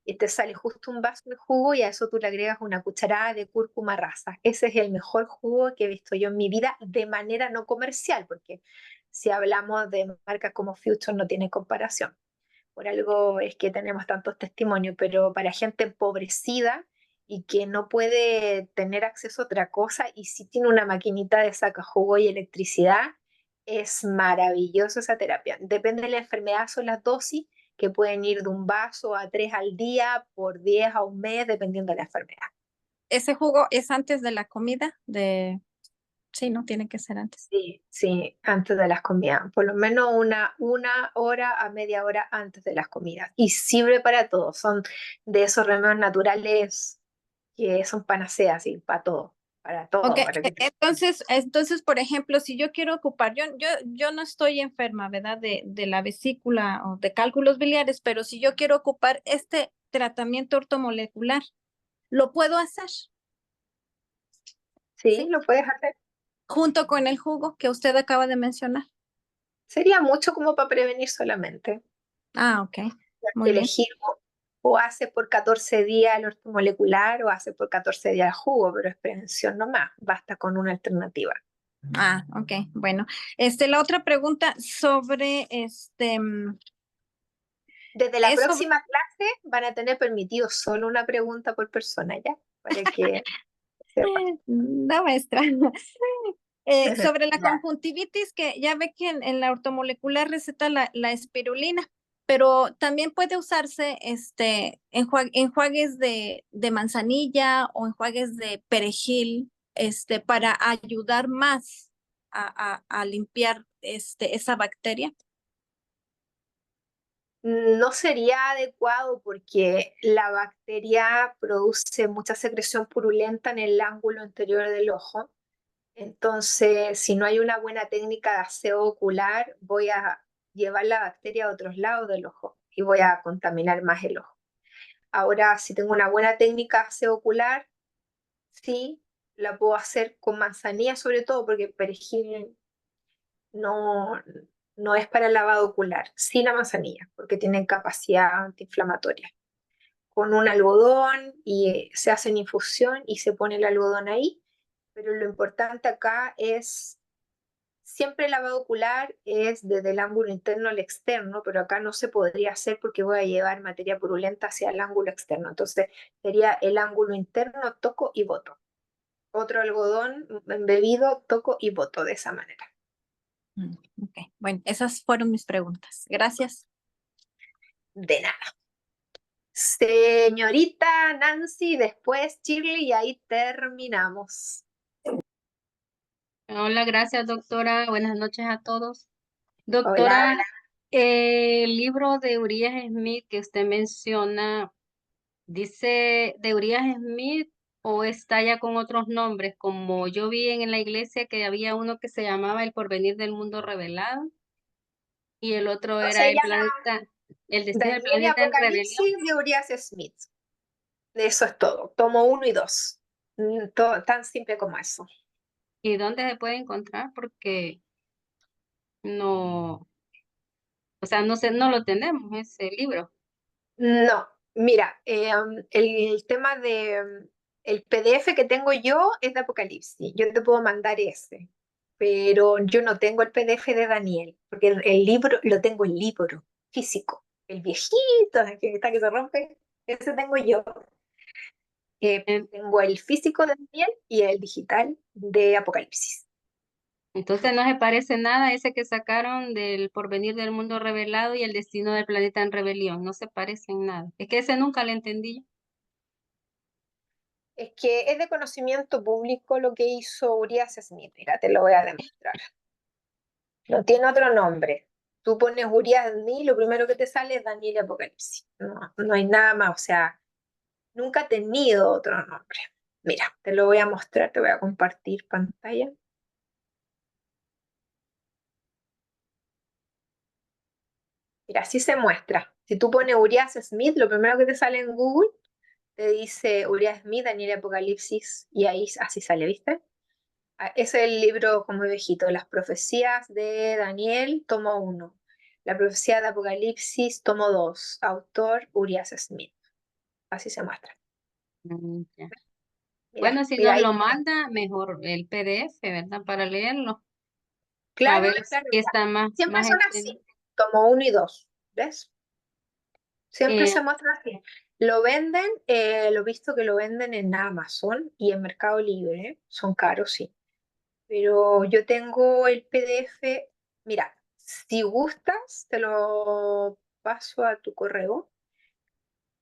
y te sale justo un vaso de jugo y a eso tú le agregas una cucharada de cúrcuma rasa. Ese es el mejor jugo que he visto yo en mi vida de manera no comercial, porque si hablamos de marcas como Future no tiene comparación. Por algo es que tenemos tantos testimonios, pero para gente empobrecida y que no puede tener acceso a otra cosa y si tiene una maquinita de sacajugo y electricidad, es maravilloso esa terapia. Depende de la enfermedad, son las dosis que pueden ir de un vaso a 3 al día por 10 a un mes, dependiendo de la enfermedad. ¿Ese jugo es antes de la comida? Sí, no tiene que ser antes. Sí, sí, antes de las comidas, por lo menos una hora a media hora antes de las comidas. Y sirve para todo, son de esos remedios naturales que son panaceas, sí, para todo, para todo. Ok, para que te- entonces, por ejemplo, si yo quiero ocupar, yo no estoy enferma, ¿verdad? De la vesícula o de cálculos biliares, pero si yo quiero ocupar este tratamiento ortomolecular, ¿lo puedo hacer? Sí, ¿Sí? lo puedes hacer. Junto con el jugo que usted acaba de mencionar. Sería mucho como para prevenir solamente. Ah, ok, muy bien. Elegir o hace por 14 días el ortomolecular o hace por 14 días el jugo, pero es prevención nomás, basta con una alternativa. Ah, ok, bueno. La otra pregunta sobre Desde la es sobre- próxima clase van a tener permitido solo una pregunta por persona, ¿ya? Para que sepan. la maestra. Sobre la Ya. conjuntivitis, que ya ve que en la ortomolecular receta la espirulina, pero también puede usarse enjuagues de manzanilla o enjuagues de perejil, para ayudar más a limpiar esa bacteria. No sería adecuado porque la bacteria produce mucha secreción purulenta en el ángulo anterior del ojo. Entonces, si no hay una buena técnica de aseo ocular, voy a llevar la bacteria a otros lados del ojo y voy a contaminar más el ojo. Ahora, si tengo una buena técnica de aseo ocular, sí, la puedo hacer con manzanilla sobre todo, porque perejil no, no es para el lavado ocular, sí la manzanilla, porque tiene capacidad antiinflamatoria. Con un algodón y se hace en infusión y se pone el algodón ahí, pero lo importante acá es, siempre el lavado ocular es desde el ángulo interno al externo, pero acá no se podría hacer porque voy a llevar materia purulenta hacia el ángulo externo, entonces sería el ángulo interno, toco y boto. Otro algodón embebido, toco y boto de esa manera. Ok, bueno, esas fueron mis preguntas. Gracias. De nada. Señorita Nancy, después Shirley y ahí terminamos. Hola, gracias, doctora. Buenas noches a todos. Hola, Doctora, hola. el libro de Uriah Smith que usted menciona, ¿dice de Uriah Smith o está ya con otros nombres? Como yo vi en la iglesia que había uno que se llamaba El porvenir del mundo revelado y el otro No, era se llama el destino del Daniel y planeta en rebelión. Apocalipsis de Uriah Smith. Eso es todo. Tomo 1 y 2. Tan simple como eso. ¿Y dónde se puede encontrar? Porque no, o sea, no sé, no lo tenemos ese libro. No, mira, el tema de el PDF que tengo yo es de Apocalipsis. Yo te puedo mandar ese, pero yo no tengo el PDF de Daniel, porque el libro lo tengo el libro físico, el viejito que está que se rompe, ese tengo yo. Tengo el físico de Daniel y el digital de Apocalipsis. Entonces no se parece nada a ese que sacaron del porvenir del mundo revelado y el destino del planeta en rebelión. No se parecen nada. Es que ese nunca lo entendí. Es que es de conocimiento público lo que hizo Uriah Smith. Mira, te lo voy a demostrar. No tiene otro nombre. Tú pones Uriah Smith, lo primero que te sale es Daniel y Apocalipsis. No, no hay nada más. O sea, nunca ha tenido otro nombre. Mira, te lo voy a mostrar, te voy a compartir pantalla. Mira, así se muestra. Si tú pones Uriah Smith, lo primero que te sale en Google te dice Uriah Smith, Daniel y Apocalipsis, y ahí así sale, ¿viste? Es el libro como viejito, las profecías de Daniel, tomo 1. La profecía de Apocalipsis, tomo 2. Autor Uriah Smith. Así se muestra. Ya. Mira, Bueno, si mira, nos ahí lo está. manda, mejor el PDF, ¿verdad? Para leerlo. A Claro, ver claro, qué mira. está Siempre más son entendido. así, como 1 y 2, ¿ves? Siempre Eh, se muestra así. Lo venden, lo he visto que lo venden en Amazon y en Mercado Libre. Son caros, sí. Pero yo tengo el PDF. Mira, si gustas, te lo paso a tu correo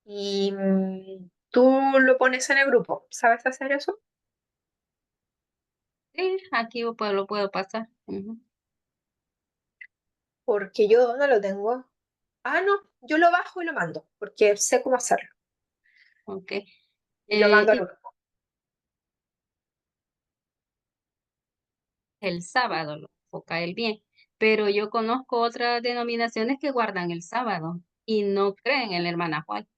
y tú lo pones en el grupo. ¿Sabes hacer eso? sí, aquí pues, lo puedo pasar. Ujú. Porque yo no lo tengo. Ah, no, yo lo bajo y lo mando, porque sé cómo hacerlo. Ok. Y lo mando al Y grupo. el sábado lo enfoca él bien. Pero yo conozco otras denominaciones que guardan el sábado y no creen en la hermana Juan.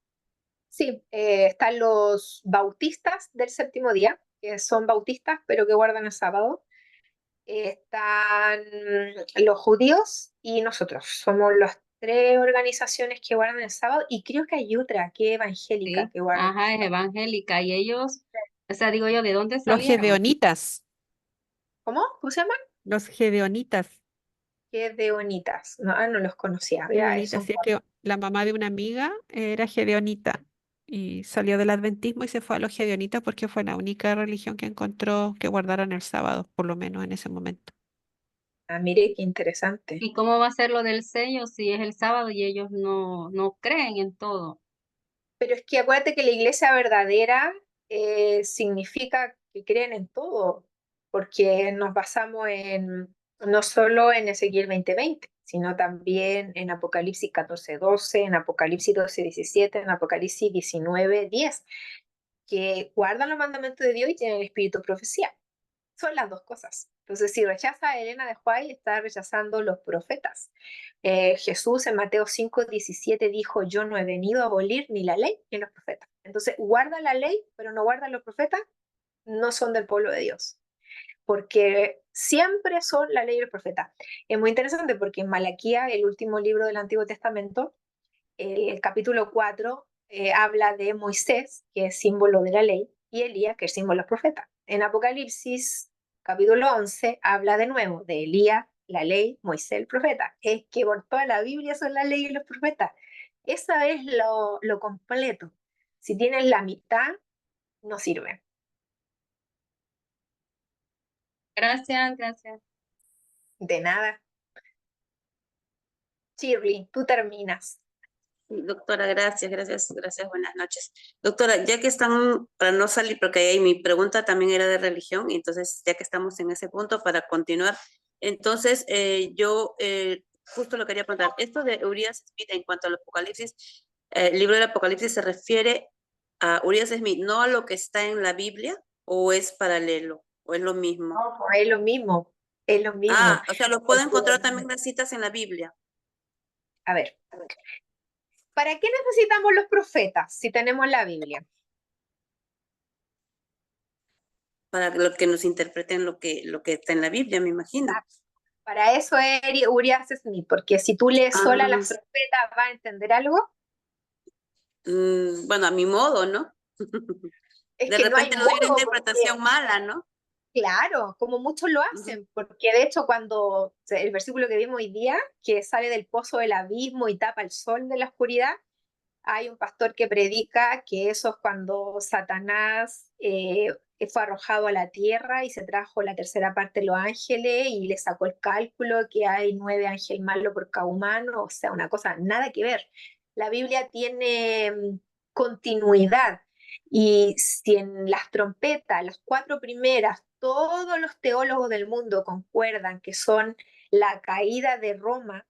Sí, están los bautistas del séptimo día, que son bautistas, pero que guardan el sábado. Están los judíos y nosotros. Somos las 3 organizaciones que guardan el sábado y creo que hay otra que es evangélica Sí, que guarda. ajá, es evangélica y ellos, o sea, digo yo, ¿de dónde Los salieron? gedeonitas, ¿Cómo? ¿Cómo se llaman? los gedeonitas, Gedeonitas. No, no los conocía. Mira, gedeonitas. son Sí, es que la mamá de una amiga era gedeonita y salió del adventismo y se fue a los gedeonitas porque fue la única religión que encontró que guardaran el sábado, por lo menos en ese momento. mire qué interesante. ¿Y cómo va a ser lo del sello si es el sábado y ellos no creen en todo? Pero es que acuérdate que la iglesia verdadera significa que creen en todo, porque nos basamos no solo en Ezequiel 20:20, sino también en Apocalipsis 14:12, en Apocalipsis 12:17, en Apocalipsis 19:10, que guardan los mandamientos de Dios y tienen el espíritu de profecía. Son las dos cosas. Entonces, si rechaza a Elena de White, está rechazando los profetas. Jesús en Mateo 5:17 dijo, yo no he venido a abolir ni la ley ni los profetas. Entonces, guarda la ley, pero no guarda los profetas, no son del pueblo de Dios, porque siempre son la ley y los profetas. Es muy interesante porque en Malaquía, el último libro del Antiguo Testamento, el capítulo 4 habla de Moisés, que es símbolo de la ley, y Elías, que es símbolo de los profetas. En Apocalipsis, capítulo 11, habla de nuevo de Elías, la ley, Moisés, el profeta. Es que por toda la Biblia son la ley y los profetas. Eso es lo completo. Si tienes la mitad, no sirve. Gracias, gracias. De nada. Shirley, tú terminas. Doctora, gracias, buenas noches. Doctora, ya que están, para no salir, porque ahí mi pregunta también era de religión, y entonces ya que estamos en ese punto, para continuar, entonces yo justo lo quería preguntar, esto de Urias Smith en cuanto al Apocalipsis, el libro del Apocalipsis se refiere a Urias Smith, no a lo que está en la Biblia, o es paralelo, o es lo mismo. No, pues es lo mismo, es lo mismo. Ah, o sea, lo puedo encontrar también las citas en la Biblia. A ver, ¿para qué necesitamos los profetas si tenemos la Biblia? Para lo que nos interpreten lo que está en la Biblia, me imagino. Para eso es Urias Smith, porque si tú lees sola las trompetas, ¿vas a entender algo? Bueno, a mi modo, ¿no? Es De que no hay repente le doy una modo, interpretación porque, mala, ¿no? claro, como muchos lo hacen, porque de hecho cuando el versículo que vimos hoy día, que sale del pozo del abismo y tapa el sol de la oscuridad, hay un pastor que predica que eso es cuando Satanás fue arrojado a la tierra y se trajo la tercera parte de los ángeles y le sacó el cálculo que hay 9 ángeles malos por cada humano, o sea, una cosa nada que ver. La Biblia tiene continuidad y si en las trompetas, las 4 primeras, todos los teólogos del mundo concuerdan que son la caída de Roma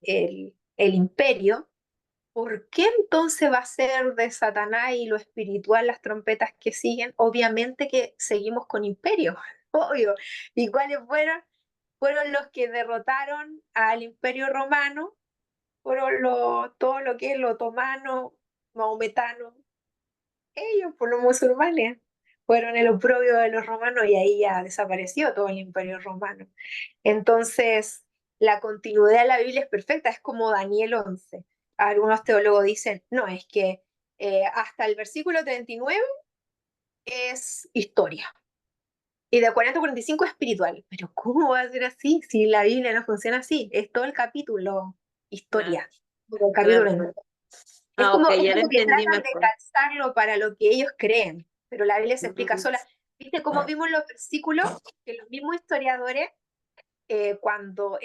el imperio, ¿por qué entonces va a ser de Satanás y lo espiritual las trompetas que siguen? Obviamente que seguimos con imperio, obvio. ¿Y cuáles fueron? Fueron los que derrotaron al imperio romano, fueron todo lo que es lo otomano, maometano, ellos, por los musulmanes, fueron el oprobio de los romanos y ahí ya desapareció todo el imperio romano. Entonces, la continuidad de la Biblia es perfecta, es como Daniel 11. algunos teólogos dicen, no, es que hasta el versículo 39 es historia. Y de 40 a 45 es espiritual. Pero ¿cómo va a ser así si la Biblia no funciona así? Es todo el capítulo historia. Todo el capítulo Claro. entero. Ah, ok, Es ya lo como que entendí tratan de mejor. calzarlo para lo que ellos creen, pero la Biblia se explica Ujú. sola. ¿Viste cómo vimos los versículos? Que los mismos historiadores, cuando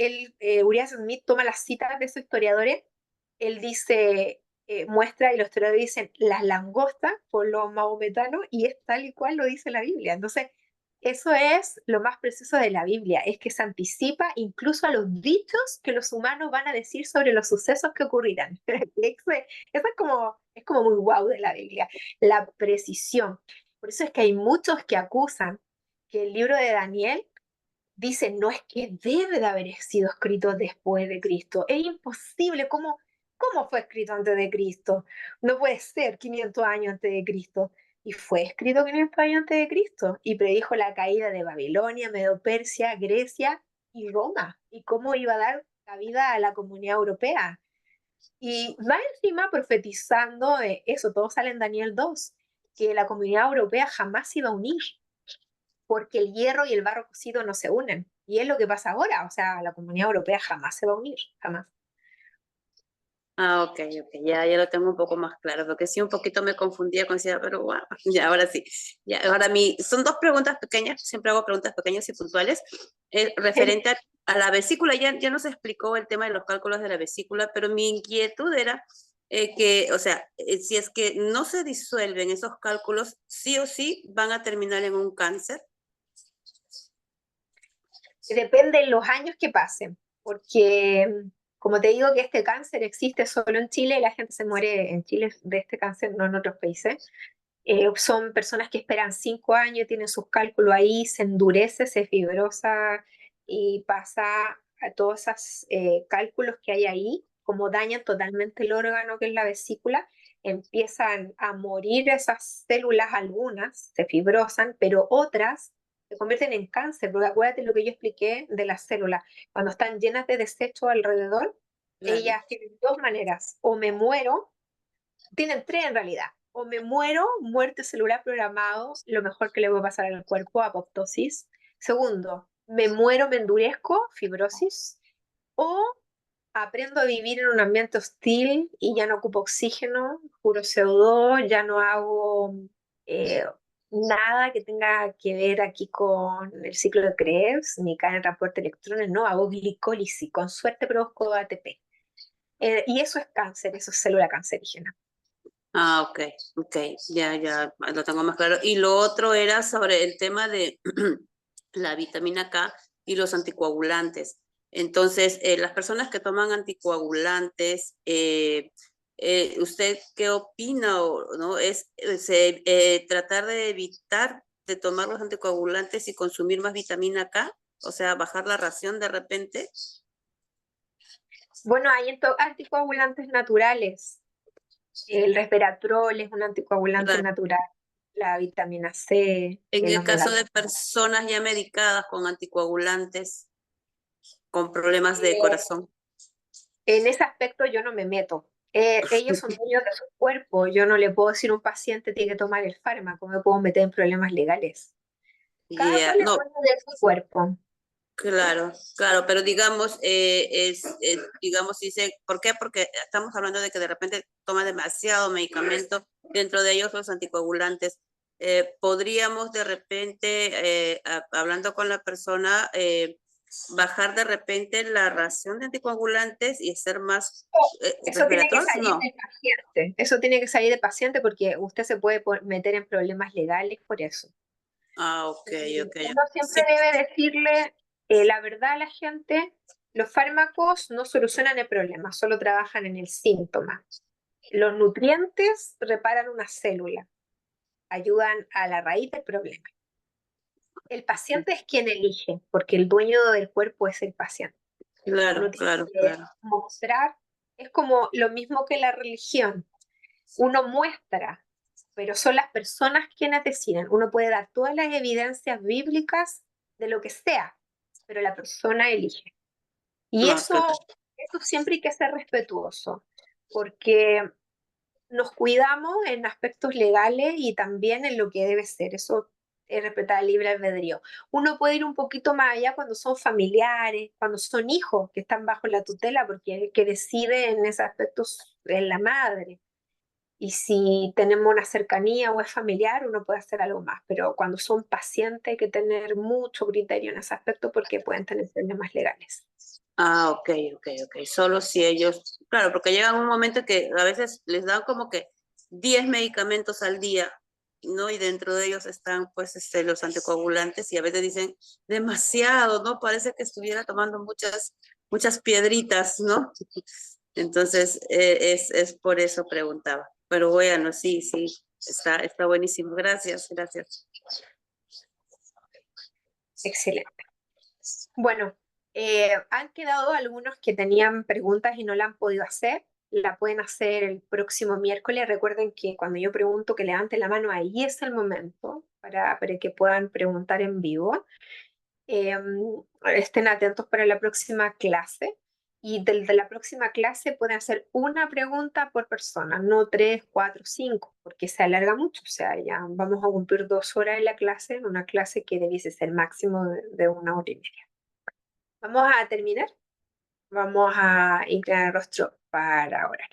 Uriah Smith toma las citas de esos historiadores, él dice, muestra, y los historiadores dicen, las langostas por los mahometanos, y es tal y cual lo dice la Biblia. Entonces, eso es lo más precioso de la Biblia, es que se anticipa incluso a los dichos que los humanos van a decir sobre los sucesos que ocurrirán. Eso es como muy guau de la Biblia, la precisión. Por eso es que hay muchos que acusan que el libro de Daniel dice, no, es que debe de haber sido escrito después de Cristo. Es imposible. ¿Cómo fue escrito antes de Cristo? No puede ser 500 años antes de Cristo. Y fue escrito 500 años antes de Cristo. Y predijo la caída de Babilonia, Medo-Persia, Grecia y Roma. Y cómo iba a dar cabida a la comunidad europea. Y va encima profetizando eso, todo sale en Daniel 2, que la comunidad europea jamás se iba a unir porque el hierro y el barro cocido no se unen. Y es lo que pasa ahora, o sea, la comunidad europea jamás se va a unir, jamás. Ah, ok, ya lo tengo un poco más claro, porque sí un poquito me confundía con decía, pero wow, ya ahora sí. Ya, ahora son dos preguntas pequeñas, siempre hago preguntas pequeñas y puntuales. Referente a la vesícula, ya nos explicó el tema de los cálculos de la vesícula, pero mi inquietud era que, o sea, si es que no se disuelven esos cálculos, sí o sí van a terminar en un cáncer. Depende de los años que pasen, porque como te digo que este cáncer existe solo en Chile y la gente se muere en Chile de este cáncer, no en otros países. Son personas que esperan 5 años, tienen sus cálculos ahí, se endurece, se fibrosa y pasa a todos esos cálculos que hay ahí, como dañan totalmente el órgano que es la vesícula, empiezan a morir esas células, algunas se fibrosan, pero otras se convierten en cáncer, porque acuérdate lo que yo expliqué de las células, cuando están llenas de desechos alrededor, Claro. ellas tienen dos maneras, o me muero, tienen tres en realidad. O me muero, muerte celular programado, lo mejor que le puede pasar al cuerpo, apoptosis. Segundo, me muero, me endurezco, fibrosis. O aprendo a vivir en un ambiente hostil y ya no ocupo oxígeno, puro CO2, ya no hago eh, nada que tenga que ver aquí con el ciclo de Krebs, ni cae en transporte de electrones, no, hago glicólisis, con suerte produzco ATP. Y eso es cáncer, eso es célula cancerígena. Ah, ok, ya lo tengo más claro. Y lo otro era sobre el tema de la vitamina K y los anticoagulantes. Entonces, las personas que toman anticoagulantes, ¿usted qué opina? ¿No? Tratar de evitar de tomar los anticoagulantes y consumir más vitamina K, o sea, bajar la ración de repente. Bueno, hay anticoagulantes naturales. El resveratrol es un anticoagulante Claro. natural, la vitamina C, En el el caso de omega. personas ya medicadas con anticoagulantes, con problemas de Eh, corazón. en ese aspecto yo no me meto. Ellos son dueños de su cuerpo. Yo no le puedo decir a un paciente tiene que tomar el fármaco, me puedo meter en problemas legales. Cada Yeah, cual es no, dueño de su cuerpo. claro, pero digamos, digamos, dice, ¿por qué? Porque estamos hablando de que de repente toma demasiado medicamento, dentro de ellos los anticoagulantes. Podríamos de repente, hablando con la persona, bajar de repente la ración de anticoagulantes y hacer más Eso tiene que resveratrol, salir no. del paciente. Eso tiene que salir del paciente porque usted se puede meter en problemas legales por eso. Ah, ok. Uno siempre Sí, debe decirle la verdad a la gente. Los fármacos no solucionan el problema, solo trabajan en el síntoma. Los nutrientes reparan una célula, ayudan a la raíz del problema. El paciente es quien elige, porque el dueño del cuerpo es el paciente. Uno tiene claro. que mostrar, es como lo mismo que la religión. Uno muestra, pero son las personas quienes deciden. Uno puede dar todas las evidencias bíblicas de lo que sea, pero la persona elige. Y No, claro. eso siempre hay que ser respetuoso. porque nos cuidamos en aspectos legales y también en lo que debe ser. Eso es respetar el libre albedrío. Uno puede ir un poquito más allá cuando son familiares, cuando son hijos que están bajo la tutela, porque el que decide en ese aspecto es la madre. Y si tenemos una cercanía o es familiar, uno puede hacer algo más. Pero cuando son pacientes hay que tener mucho criterio en ese aspecto porque pueden tener problemas legales. Ah, ok. Solo si ellos, claro, porque llega un momento que a veces les dan como que 10 medicamentos al día, ¿no? Y dentro de ellos están pues los anticoagulantes y a veces dicen demasiado, ¿no? Parece que estuviera tomando muchas piedritas, ¿no? Entonces, es por eso preguntaba. Pero bueno, sí, está buenísimo. Gracias. Excelente. Bueno, han quedado algunos que tenían preguntas y no la han podido hacer. La pueden hacer el próximo miércoles. Recuerden que cuando yo pregunto que levanten la mano, ahí es el momento para que puedan preguntar en vivo. Estén atentos para la próxima clase. Y desde la próxima clase pueden hacer una pregunta por persona, no 3, 4, 5, porque se alarga mucho. O sea, ya vamos a cumplir 2 horas en la clase, en una clase que debiese ser máximo de 1 hora y media. Vamos a terminar. Vamos a inclinar el rostro para orar.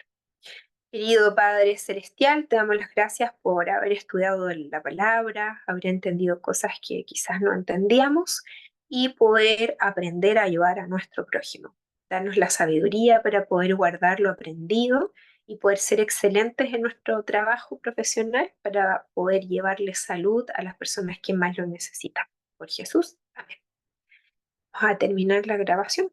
Querido Padre Celestial, te damos las gracias por haber estudiado la palabra, haber entendido cosas que quizás no entendíamos y poder aprender a ayudar a nuestro prójimo. Darnos la sabiduría para poder guardar lo aprendido y poder ser excelentes en nuestro trabajo profesional para poder llevarle salud a las personas que más lo necesitan. Por Jesús, amén. Vamos a terminar la grabación.